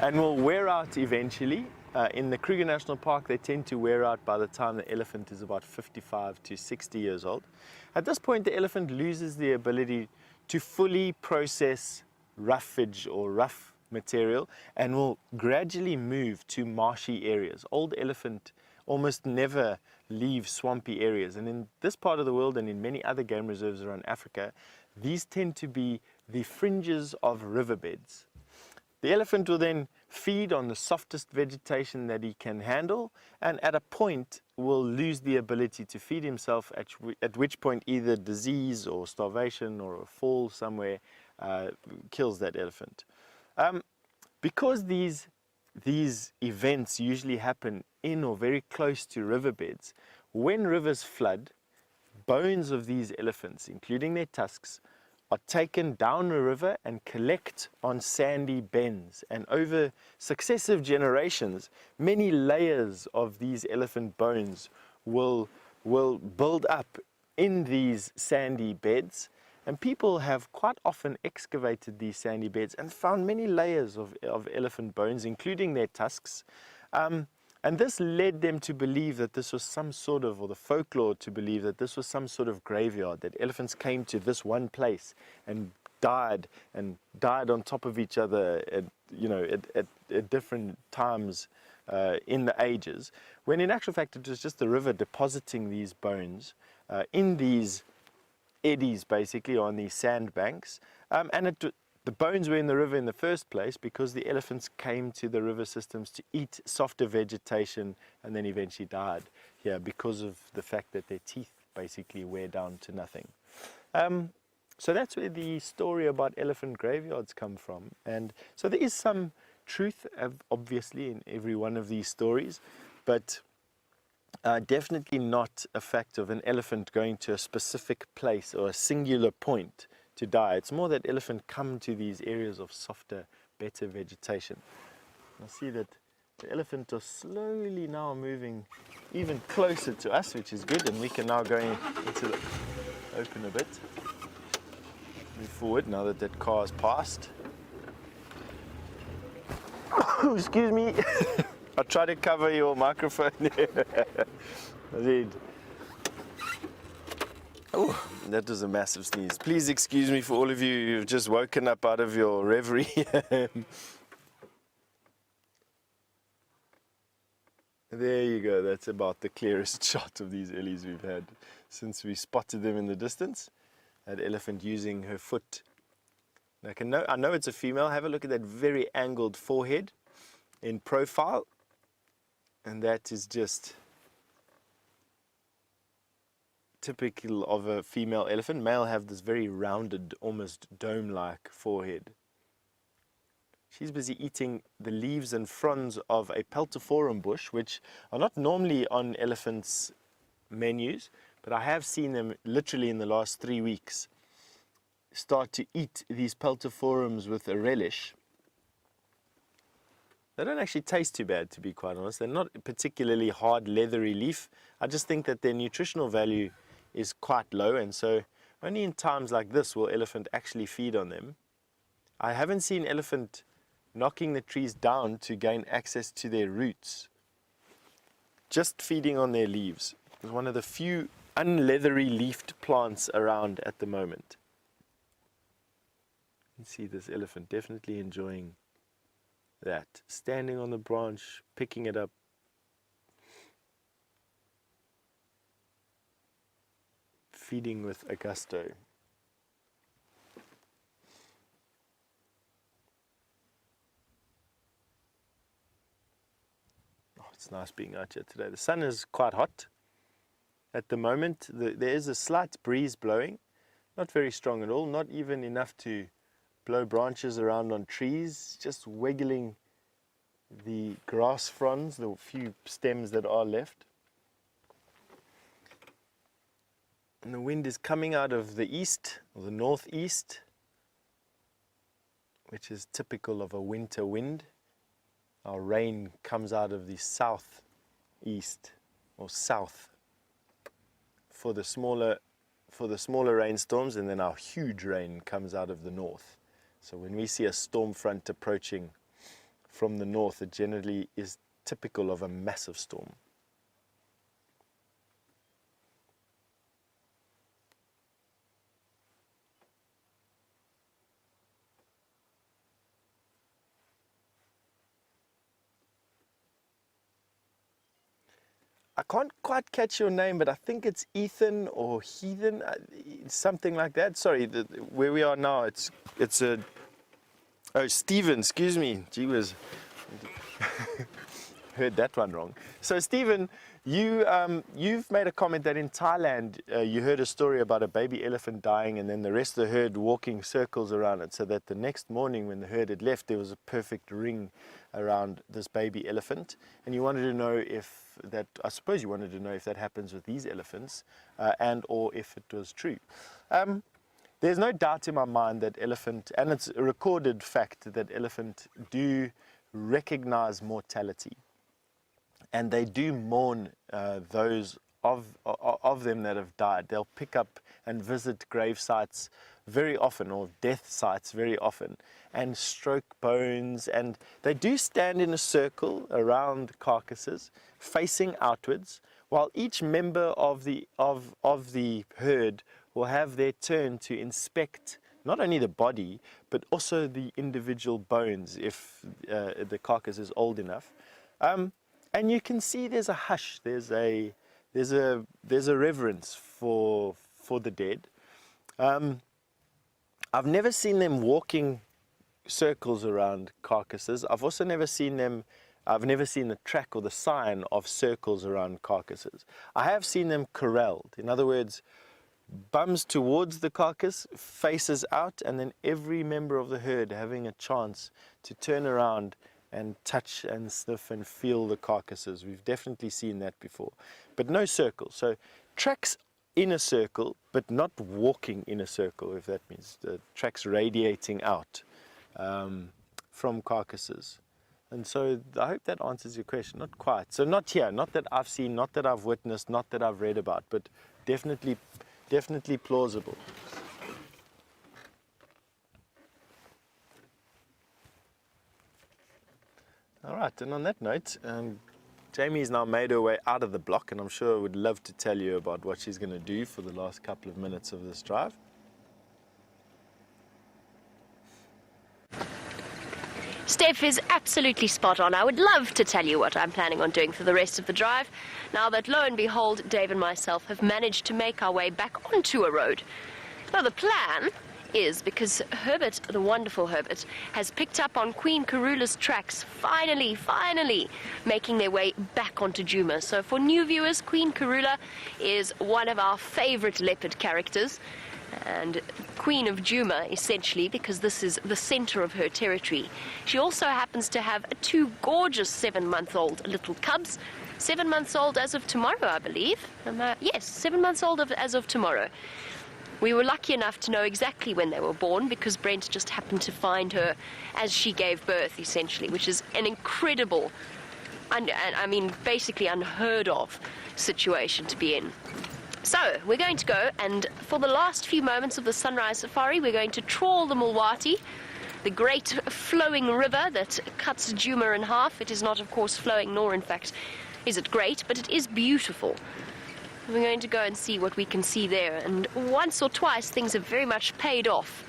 And will wear out eventually. In the Kruger National Park, they tend to wear out by the time the elephant is about 55 to 60 years old. At this point, the elephant loses the ability to fully process roughage or rough material and will gradually move to marshy areas. Old elephant almost never leave swampy areas. And in this part of the world and in many other game reserves around Africa, these tend to be the fringes of riverbeds. The elephant will then feed on the softest vegetation that he can handle, and at a point will lose the ability to feed himself, at which point either disease or starvation or a fall somewhere kills that elephant. Because these events usually happen in or very close to riverbeds, when rivers flood, bones of these elephants, including their tusks, are taken down a river and collect on sandy bends. And over successive generations, many layers of these elephant bones will build up in these sandy beds. And people have quite often excavated these sandy beds and found many layers of elephant bones, including their tusks. And this led them to believe that this was some sort of, or the folklore to believe that this was some sort of graveyard, that elephants came to this one place and died on top of each other at different times in the ages, when in actual fact it was just the river depositing these bones in these eddies, basically, on these sandbanks. The bones were in the river in the first place because the elephants came to the river systems to eat softer vegetation and then eventually died here because of the fact that their teeth basically wear down to nothing. So that's where the story about elephant graveyards come from. And so there is some truth, obviously, in every one of these stories, but definitely not a fact of an elephant going to a specific place or a singular point to die. It's more that elephant come to these areas of softer, better vegetation. I see that the elephant are slowly now moving even closer to us, which is good, and we can now go into the open a bit. Move forward now that that car has passed. Excuse me. I'll try to cover your microphone there. Oh, that was a massive sneeze. Please excuse me for all of you who've just woken up out of your reverie. There you go. That's about the clearest shot of these ellies we've had since we spotted them in the distance. That elephant using her foot. I know it's a female. Have a look at that very angled forehead in profile. And that is just typical of a female elephant. Male have this very rounded, almost dome-like forehead. She's busy eating the leaves and fronds of a peltiforum bush, which are not normally on elephants' menus, but I have seen them literally in the last 3 weeks start to eat these peltiforums with a relish. They don't actually taste too bad, to be quite honest. They're not particularly hard, leathery leaf. I just think that their nutritional value is quite low, and so only in times like this will elephant actually feed on them. I haven't seen elephant knocking the trees down to gain access to their roots. Just feeding on their leaves. It's one of the few unleathery leafed plants around at the moment. You can see this elephant definitely enjoying that. Standing on the branch, picking it up. Feeding with a gusto. It's nice being out here today. The sun is quite hot at the moment. There is a slight breeze blowing, not very strong at all, not even enough to blow branches around on trees, just wiggling the grass fronds, the few stems that are left. And the wind is coming out of the east, or the northeast, which is typical of a winter wind. Our rain comes out of the southeast or south for the smaller rainstorms, and then our huge rain comes out of the north. So when we see a storm front approaching from the north, it generally is typical of a massive storm. I can't quite catch your name, but I think it's Ethan or Heathen, something like that. Sorry, where we are now, it's Stephen, excuse me. Gee whiz. Heard that one wrong. So Stephen, you've made a comment that in Thailand you heard a story about a baby elephant dying, and then the rest of the herd walking circles around it, so that the next morning when the herd had left, there was a perfect ring around this baby elephant. And you wanted to know if that, I suppose you wanted to know if that happens with these elephants, and or if it was true. There's no doubt in my mind that elephant, and it's a recorded fact that elephant do recognize mortality, and they do mourn those of them that have died. They'll pick up and visit grave sites very often, or death sites very often, and stroke bones, and they do stand in a circle around carcasses facing outwards, while each member of the herd will have their turn to inspect not only the body but also the individual bones if the carcass is old enough. And you can see there's a hush, there's a reverence for the dead. I've never seen them walking circles around carcasses. I've also never seen the track or the sign of circles around carcasses. I have seen them corralled. In other words, bums towards the carcass, faces out, and then every member of the herd having a chance to turn around and touch and sniff and feel the carcasses. We've definitely seen that before, but no circles. So tracks in a circle, but not walking in a circle, if that means the tracks radiating out from carcasses. And so I hope that answers your question. Not quite. So not here, not that I've seen, not that I've witnessed, not that I've read about, but definitely plausible. All right, and on that note, Jamie's now made her way out of the block, and I'm sure would love to tell you about what she's going to do for the last couple of minutes of this drive. Steph is absolutely spot on. I would love to tell you what I'm planning on doing for the rest of the drive, now that, lo and behold, Dave and myself have managed to make our way back onto a road. Now, the plan is, because Herbert, the wonderful Herbert, has picked up on Queen Karula's tracks, finally making their way back onto Djuma. So for new viewers, Queen Karula is one of our favorite leopard characters, and Queen of Djuma, essentially, because this is the center of her territory. She also happens to have 2 gorgeous 7-month-old little cubs, 7 months old as of tomorrow, I believe. Yes, 7 months old as of tomorrow. We were lucky enough to know exactly when they were born, because Brent just happened to find her as she gave birth, essentially, which is an incredible, I mean, basically unheard of situation to be in. So, we're going to go, and for the last few moments of the sunrise safari, we're going to trawl the Mulwati, the great flowing river that cuts Djuma in half. It is not, of course, flowing, nor, in fact, is it great, but it is beautiful. We're going to go and see what we can see there, and once or twice things have very much paid off.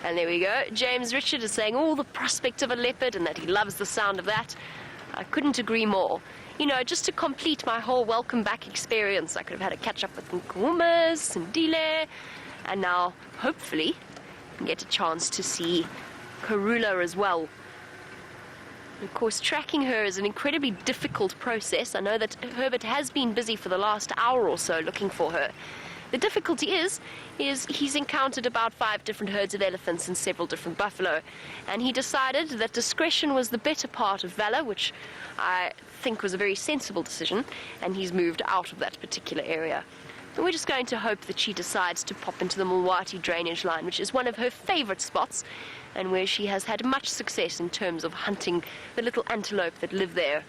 And there we go. James Richard is saying all the prospect of a leopard and that he loves the sound of that. I couldn't agree more. You know, just to complete my whole welcome back experience, I could have had a catch up with Nkumas and Dile, and now hopefully get a chance to see Karula as well. Of course, tracking her is an incredibly difficult process. I know that Herbert has been busy for the last hour or so looking for her. The difficulty is he's encountered about 5 different herds of elephants and several different buffalo, and he decided that discretion was the better part of valor, which I think was a very sensible decision, and he's moved out of that particular area. And we're just going to hope that she decides to pop into the Mulwati drainage line, which is one of her favorite spots, and where she has had much success in terms of hunting the little antelope that live there.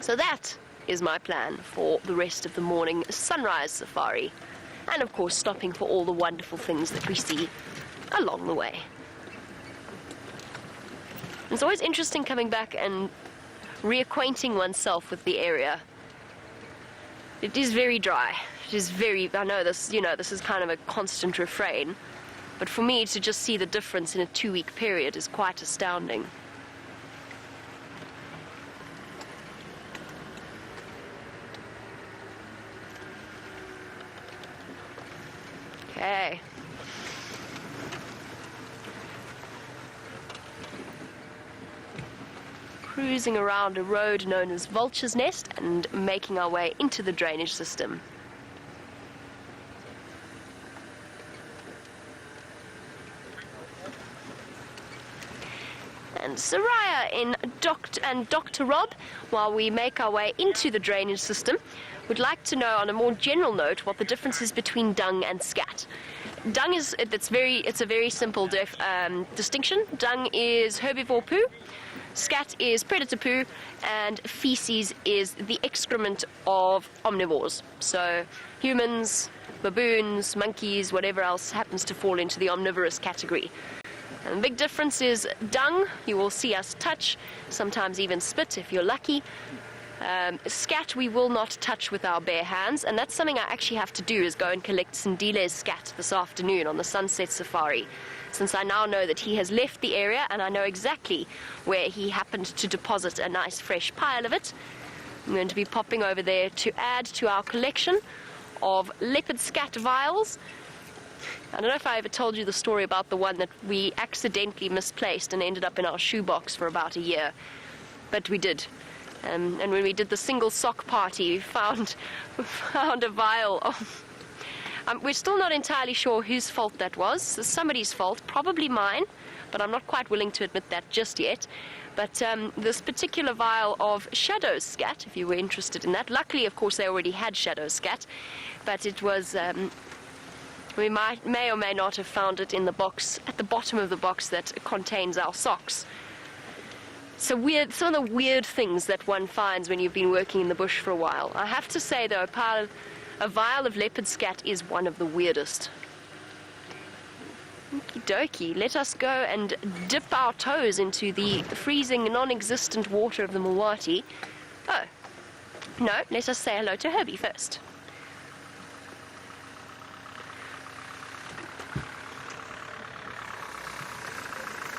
So that is my plan for the rest of the morning sunrise safari, and of course stopping for all the wonderful things that we see along the way. It's always interesting coming back and reacquainting oneself with the area. It is very dry. It is very, I know this, you know, this is kind of a constant refrain, but for me to just see the difference in a 2-week period is quite astounding. Okay. Cruising around a road known as Vulture's Nest and making our way into the drainage system. And Soraya and Dr. Rob, while we make our way into the drainage system, would like to know on a more general note what the difference is between dung and scat. Dung is, it's a very simple distinction. Dung is herbivore poo, scat is predator poo, and feces is the excrement of omnivores. So humans, baboons, monkeys, whatever else happens to fall into the omnivorous category. And the big difference is dung, you will see us touch, sometimes even spit if you're lucky. Scat we will not touch with our bare hands, and that's something I actually have to do, is go and collect Sindile's scat this afternoon on the sunset safari, since I now know that he has left the area and I know exactly where he happened to deposit a nice fresh pile of it. I'm going to be popping over there to add to our collection of leopard scat vials. I don't know if I ever told you the story about the one that we accidentally misplaced and ended up in our shoebox for about a year, but we did. And when we did the single sock party, we found a vial of... we're still not entirely sure whose fault that was. Somebody's fault, probably mine, but I'm not quite willing to admit that just yet. But this particular vial of shadow scat, if you were interested in that, luckily, of course, they already had shadow scat, but it was, we may or may not have found it in the box, at the bottom of the box that contains our socks. So weird, some of the weird things that one finds when you've been working in the bush for a while. I have to say, though, a vial of leopard scat is one of the weirdest. Okie dokie, let us go and dip our toes into the freezing, non-existent water of the Mulwati. Oh, no, let us say hello to Herbie first.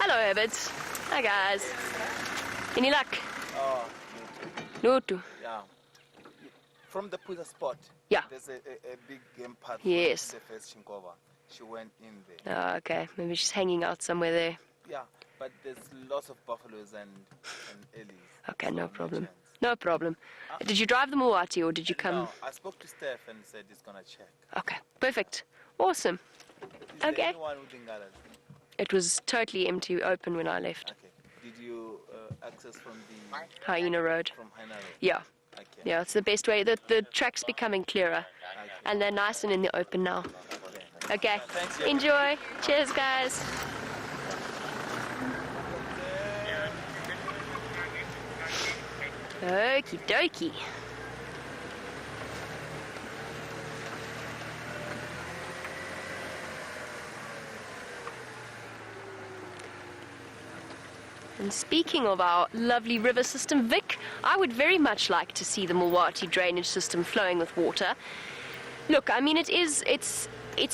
Hello, Herbert. Hi, guys. Any luck? Oh, Lutu. yeah. From the Puza spot, Yeah. there's a big game path. Yes. The first Shinkova. She went in there. Oh, okay, maybe she's hanging out somewhere there. Yeah, but there's lots of buffaloes and ellies. Okay, So no problem. chance. No problem. Did you drive the Mulwati or did you come? No, I spoke to Steph and said he's gonna check. Okay, perfect. Awesome. Is Okay. there anyone who didn't got it? It was totally empty, open when I left. Okay. Did you access from the Hyena Road. from Haina Road? Yeah, Okay. yeah, it's the best way. The track's becoming clearer. Okay. And they're nice and in the open now. Okay, Thanks, yeah. enjoy. Cheers, guys. Okie dokie. And speaking of our lovely river system, Vic, I would very much like to see the Mulwati drainage system flowing with water. Look, I mean, it's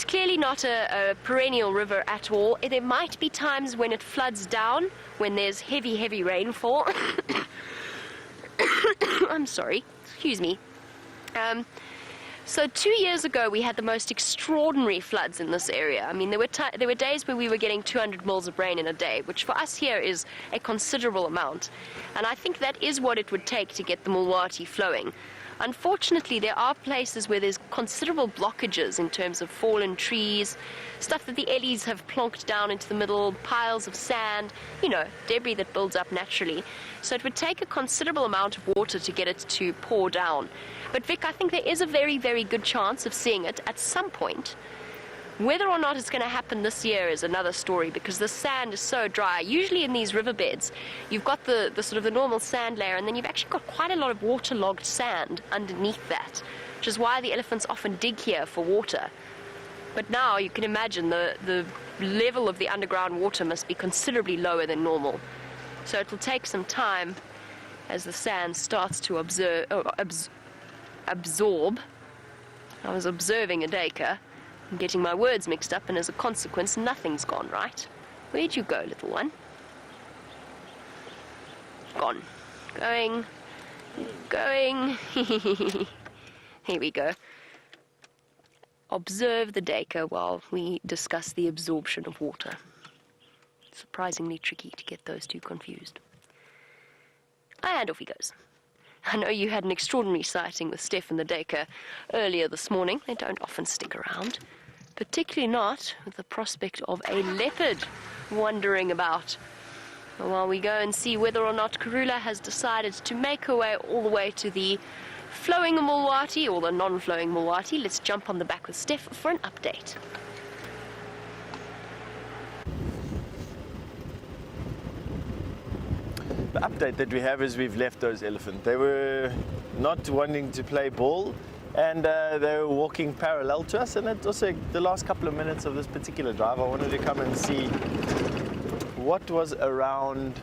clearly not a perennial river at all. There might be times when it floods down, when there's heavy rainfall. I'm sorry, excuse me. So 2 years ago, we had the most extraordinary floods in this area. I mean, there were days where we were getting 200 mils of rain in a day, which for us here is a considerable amount. And I think that is what it would take to get the Mulwati flowing. Unfortunately, there are places where there's considerable blockages in terms of fallen trees, stuff that the ellies have plonked down into the middle, piles of sand, you know, debris that builds up naturally. So it would take a considerable amount of water to get it to pour down. But Vic, I think there is a very, very good chance of seeing it at some point. Whether or not it's going to happen this year is another story, because the sand is so dry. Usually in these riverbeds, you've got the sort of the normal sand layer, and then you've actually got quite a lot of waterlogged sand underneath that, which is why the elephants often dig here for water. But now you can imagine the level of the underground water must be considerably lower than normal. So it will take some time as the sand starts to absorb. I was observing a deka. I'm getting my words mixed up, and as a consequence, nothing's gone right. Where'd you go, little one? Gone. Going. Here we go. Observe the deka while we discuss the absorption of water. Surprisingly tricky to get those two confused. And off he goes. I know you had an extraordinary sighting with Steph and the deka earlier this morning. They don't often stick around, particularly not with the prospect of a leopard wandering about. And while we go and see whether or not Karula has decided to make her way all the way to the flowing Mulwati or the non-flowing Mulwati, let's jump on the back with Steph for an update. The update that we have is we've left those elephants. They were not wanting to play ball, and they were walking parallel to us. And it also, the last couple of minutes of this particular drive, I wanted to come and see what was around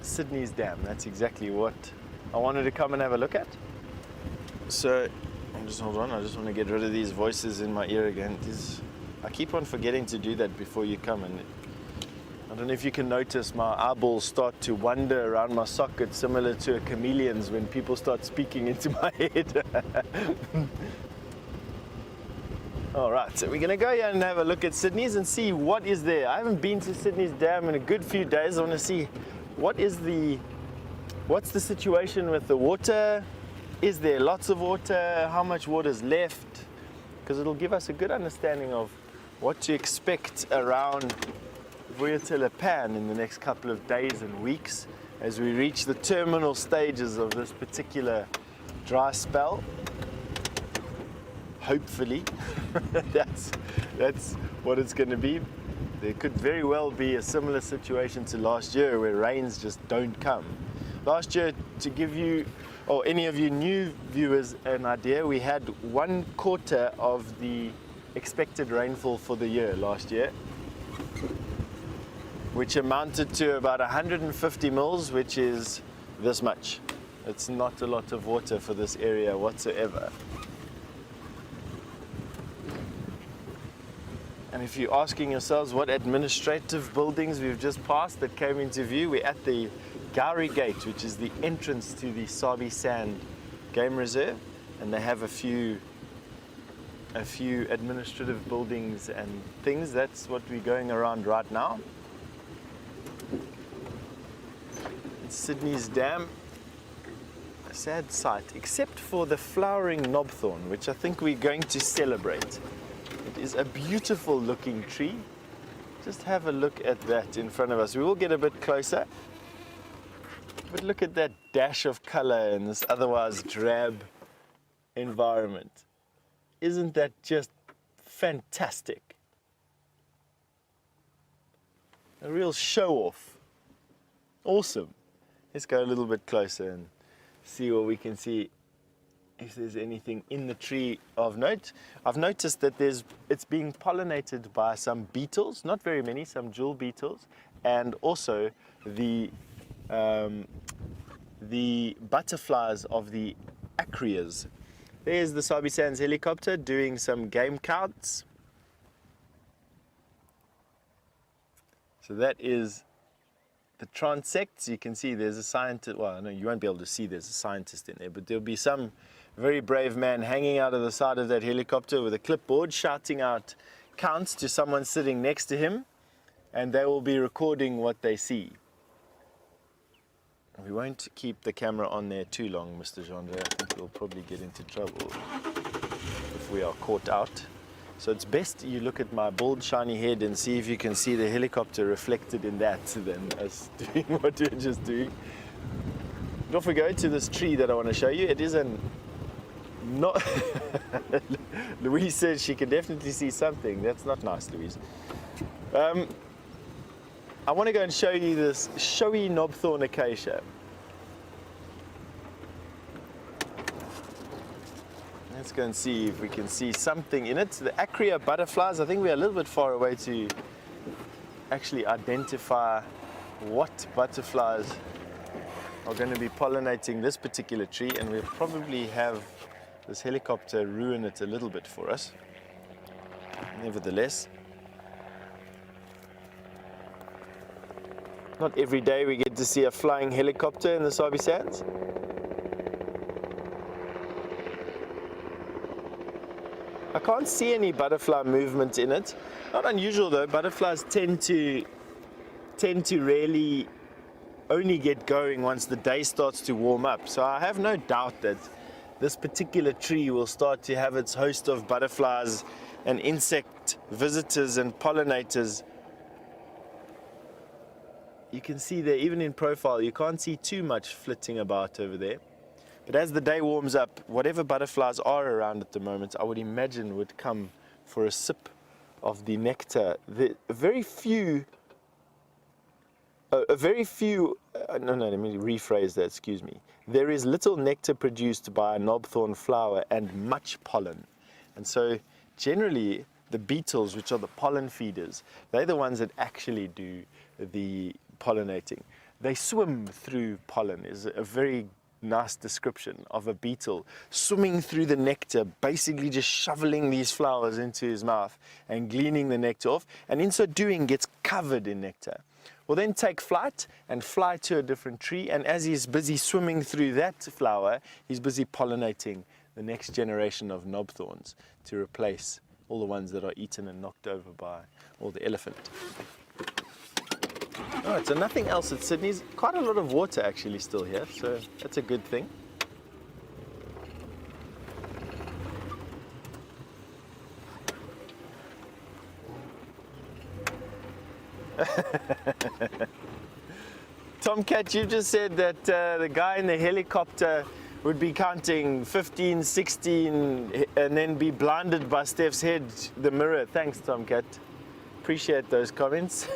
Sydney's dam. That's exactly what I wanted to come and have a look at. So, just hold on, I just want to get rid of these voices in my ear again. I keep on forgetting to do that before you come, and I don't know if you can notice my eyeballs start to wander around my socket, similar to a chameleon's when people start speaking into my head. All right, so we're going to go here and have a look at Sydney's and see what is there. I haven't been to Sydney's dam in a good few days. I want to see what's the situation with the water. Is there lots of water? How much water is left? Because it'll give us a good understanding of what to expect around Vuyatila Pan in the next couple of days and weeks. as we reach the terminal stages of this particular dry spell. Hopefully, that's what it's going to be. There could very well be a similar situation to last year where rains just don't come. Last year, to give you, or any of you new viewers, an idea, we had 1/4 of the expected rainfall for the year last year, which amounted to about 150 mils, which is this much. It's not a lot of water for this area whatsoever. And if you're asking yourselves what administrative buildings we've just passed that came into view, we're at the Gowrie Gate, which is the entrance to the Sabi Sand Game Reserve, and they have a few administrative buildings and things. That's what we're going around right now. It's Sydney's Dam. A sad sight, except for the flowering knobthorn, which I think we're going to celebrate. It is a beautiful looking tree. Just have a look at that in front of us. We will get a bit closer. But look at that dash of color in this otherwise drab environment. Isn't that just fantastic? A real show off. Awesome. Let's go a little bit closer and see what we can see, if there's anything in the tree of note. I've noticed that it's being pollinated by some beetles, not very many, some jewel beetles, and also the butterflies of the acrias. There's the Sabi Sands helicopter doing some game counts. So that is the transects. You can see there's a scientist, well, no, you won't be able to see there's a scientist in there, but there'll be some very brave man hanging out of the side of that helicopter with a clipboard shouting out counts to someone sitting next to him, and they will be recording what they see. We won't keep the camera on there too long, Mr. Gendre. I think we'll probably get into trouble if we are caught out. So it's best you look at my bald, shiny head and see if you can see the helicopter reflected in that than us doing what we're just doing. And off we go to this tree that I want to show you. It is not... Louise says she can definitely see something. That's not nice, Louise. I want to go and show you this showy knobthorn acacia. Let's go and see if we can see something in it. The acria butterflies, I think we're a little bit far away to actually identify what butterflies are going to be pollinating this particular tree, and we'll probably have this helicopter ruin it a little bit for us. Nevertheless, not every day we get to see a flying helicopter in the Sabi Sands. I can't see any butterfly movement in it. Not unusual though. Butterflies tend to really only get going once the day starts to warm up. So I have no doubt that this particular tree will start to have its host of butterflies and insect visitors and pollinators. You can see there, even in profile, you can't see too much flitting about over there. But as the day warms up, whatever butterflies are around at the moment, I would imagine would come for a sip of the nectar. Very few, let me rephrase that, excuse me. There is little nectar produced by a knobthorn flower and much pollen. And so generally the beetles, which are the pollen feeders, they're the ones that actually do the pollinating. They swim through pollen is a very nice description of a beetle swimming through the nectar, basically just shoveling these flowers into his mouth and gleaning the nectar off, and in so doing gets covered in nectar. Will then take flight and fly to a different tree, and as he's busy swimming through that flower, he's busy pollinating the next generation of knobthorns to replace all the ones that are eaten and knocked over by the elephant. Alright, so nothing else at Sydney's. Quite a lot of water actually still here, so that's a good thing. Tomcat, you just said that the guy in the helicopter would be counting 15, 16, and then be blinded by Steph's head, the mirror. Thanks, Tomcat. Appreciate those comments.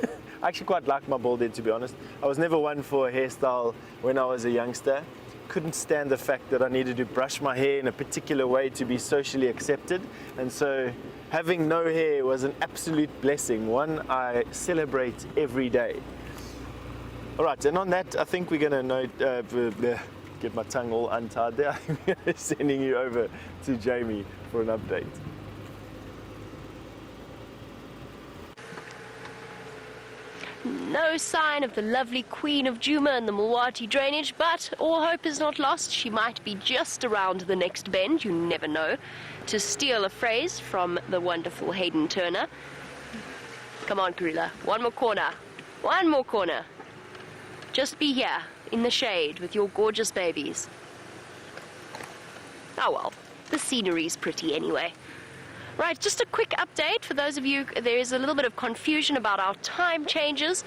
I actually quite like my bald head, to be honest. I was never one for a hairstyle when I was a youngster. Couldn't stand the fact that I needed to brush my hair in a particular way to be socially accepted. And so having no hair was an absolute blessing, one I celebrate every day. All right, and on that, I think we're going to get my tongue all untied there. I'm sending you over to Jamie for an update. No sign of the lovely Queen of Djuma in the Mulwati drainage, but all hope is not lost. She might be just around the next bend, you never know. To steal a phrase from the wonderful Hayden Turner. Come on, Karula, one more corner. One more corner. Just be here, in the shade, with your gorgeous babies. Oh well, the scenery's pretty anyway. Right, just a quick update for those of you, there is a little bit of confusion about our time changes.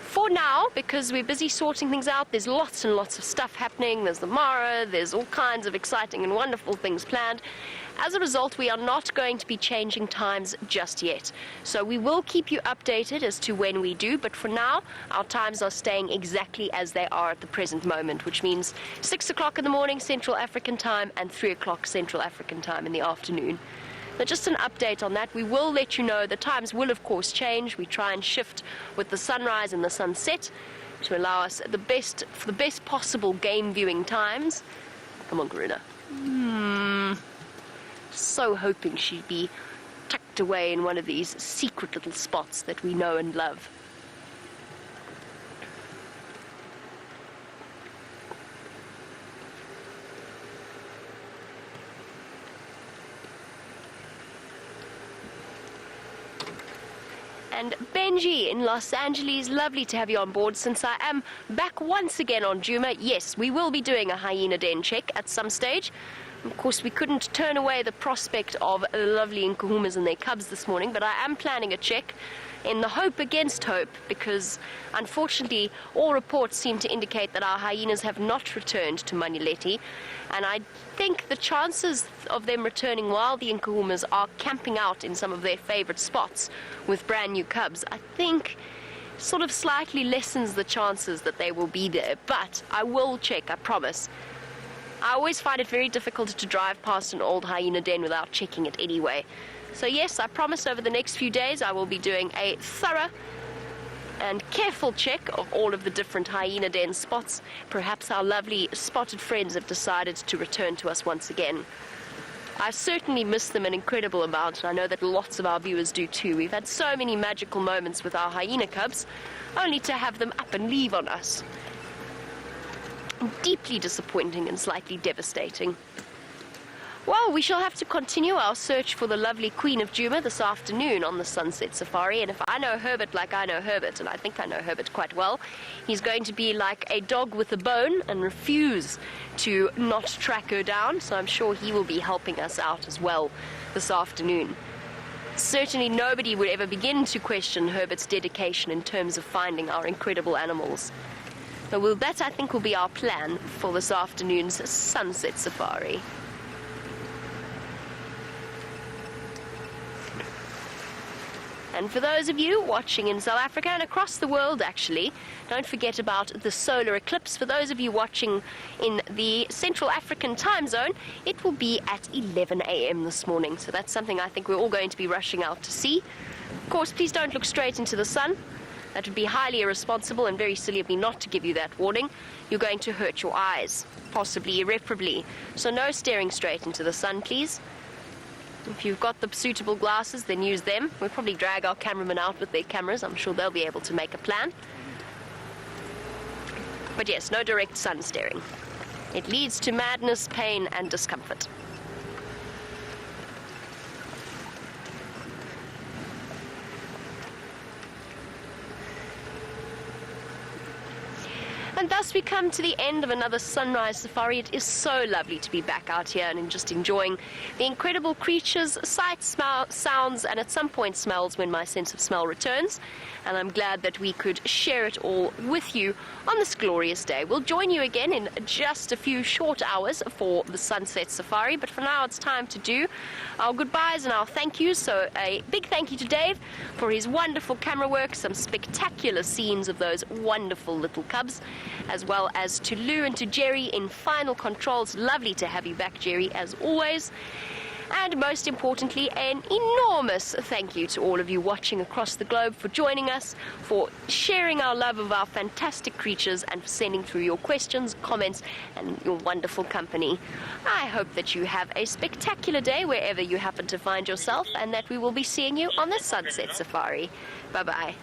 For now, because we're busy sorting things out, there's lots and lots of stuff happening. There's the Mara, there's all kinds of exciting and wonderful things planned. As a result, we are not going to be changing times just yet. So we will keep you updated as to when we do, but for now, our times are staying exactly as they are at the present moment, which means 6 o'clock in the morning Central African time and 3 o'clock Central African time in the afternoon. So just an update on that. We will let you know the times will of course change. We try and shift with the sunrise and the sunset to allow us the best possible game viewing times. Come on, Karuna. So hoping she'd be tucked away in one of these secret little spots that we know and love. And Benji in Los Angeles, lovely to have you on board. Since I am back once again on Djuma, yes, we will be doing a hyena den check at some stage. Of course, we couldn't turn away the prospect of lovely Nkuhumas and their cubs this morning, but I am planning a check in the hope against hope, because unfortunately all reports seem to indicate that our hyenas have not returned to Manileti, and I think the chances of them returning while the Nkuhumas are camping out in some of their favorite spots with brand new cubs, I think sort of slightly lessens the chances that they will be there. But I will check, I promise. I always find it very difficult to drive past an old hyena den without checking it anyway. So yes, I promise over the next few days I will be doing a thorough and careful check of all of the different hyena den spots. Perhaps our lovely spotted friends have decided to return to us once again. I certainly miss them an incredible amount, and I know that lots of our viewers do too. We've had so many magical moments with our hyena cubs, only to have them up and leave on us. Deeply disappointing and slightly devastating. Well, we shall have to continue our search for the lovely Queen of Djuma this afternoon on the Sunset Safari, and if I know Herbert like I know Herbert, and I think I know Herbert quite well, he's going to be like a dog with a bone and refuse to not track her down, so I'm sure he will be helping us out as well this afternoon. Certainly nobody would ever begin to question Herbert's dedication in terms of finding our incredible animals. So that, I think, will be our plan for this afternoon's Sunset Safari. And for those of you watching in South Africa and across the world, actually, don't forget about the solar eclipse. For those of you watching in the Central African time zone, it will be at 11 a.m. this morning. So that's something I think we're all going to be rushing out to see. Of course, please don't look straight into the sun. That would be highly irresponsible and very silly of me not to give you that warning. You're going to hurt your eyes, possibly irreparably. So no staring straight into the sun, please. If you've got the suitable glasses, then use them. We'll probably drag our cameramen out with their cameras. I'm sure they'll be able to make a plan. But yes, no direct sun staring. It leads to madness, pain, and discomfort. And thus we come to the end of another sunrise safari. It is so lovely to be back out here and just enjoying the incredible creatures, sights, sounds, and at some point smells when my sense of smell returns. And I'm glad that we could share it all with you on this glorious day. We'll join you again in just a few short hours for the sunset safari, but for now it's time to do our goodbyes and our thank yous. So a big thank you to Dave for his wonderful camera work, some spectacular scenes of those wonderful little cubs, as well as to Lou and to Jerry in final controls. Lovely to have you back, Jerry, as always. And most importantly, an enormous thank you to all of you watching across the globe for joining us, for sharing our love of our fantastic creatures, and for sending through your questions, comments, and your wonderful company. I hope that you have a spectacular day wherever you happen to find yourself, and that we will be seeing you on the Sunset Safari. Bye-bye.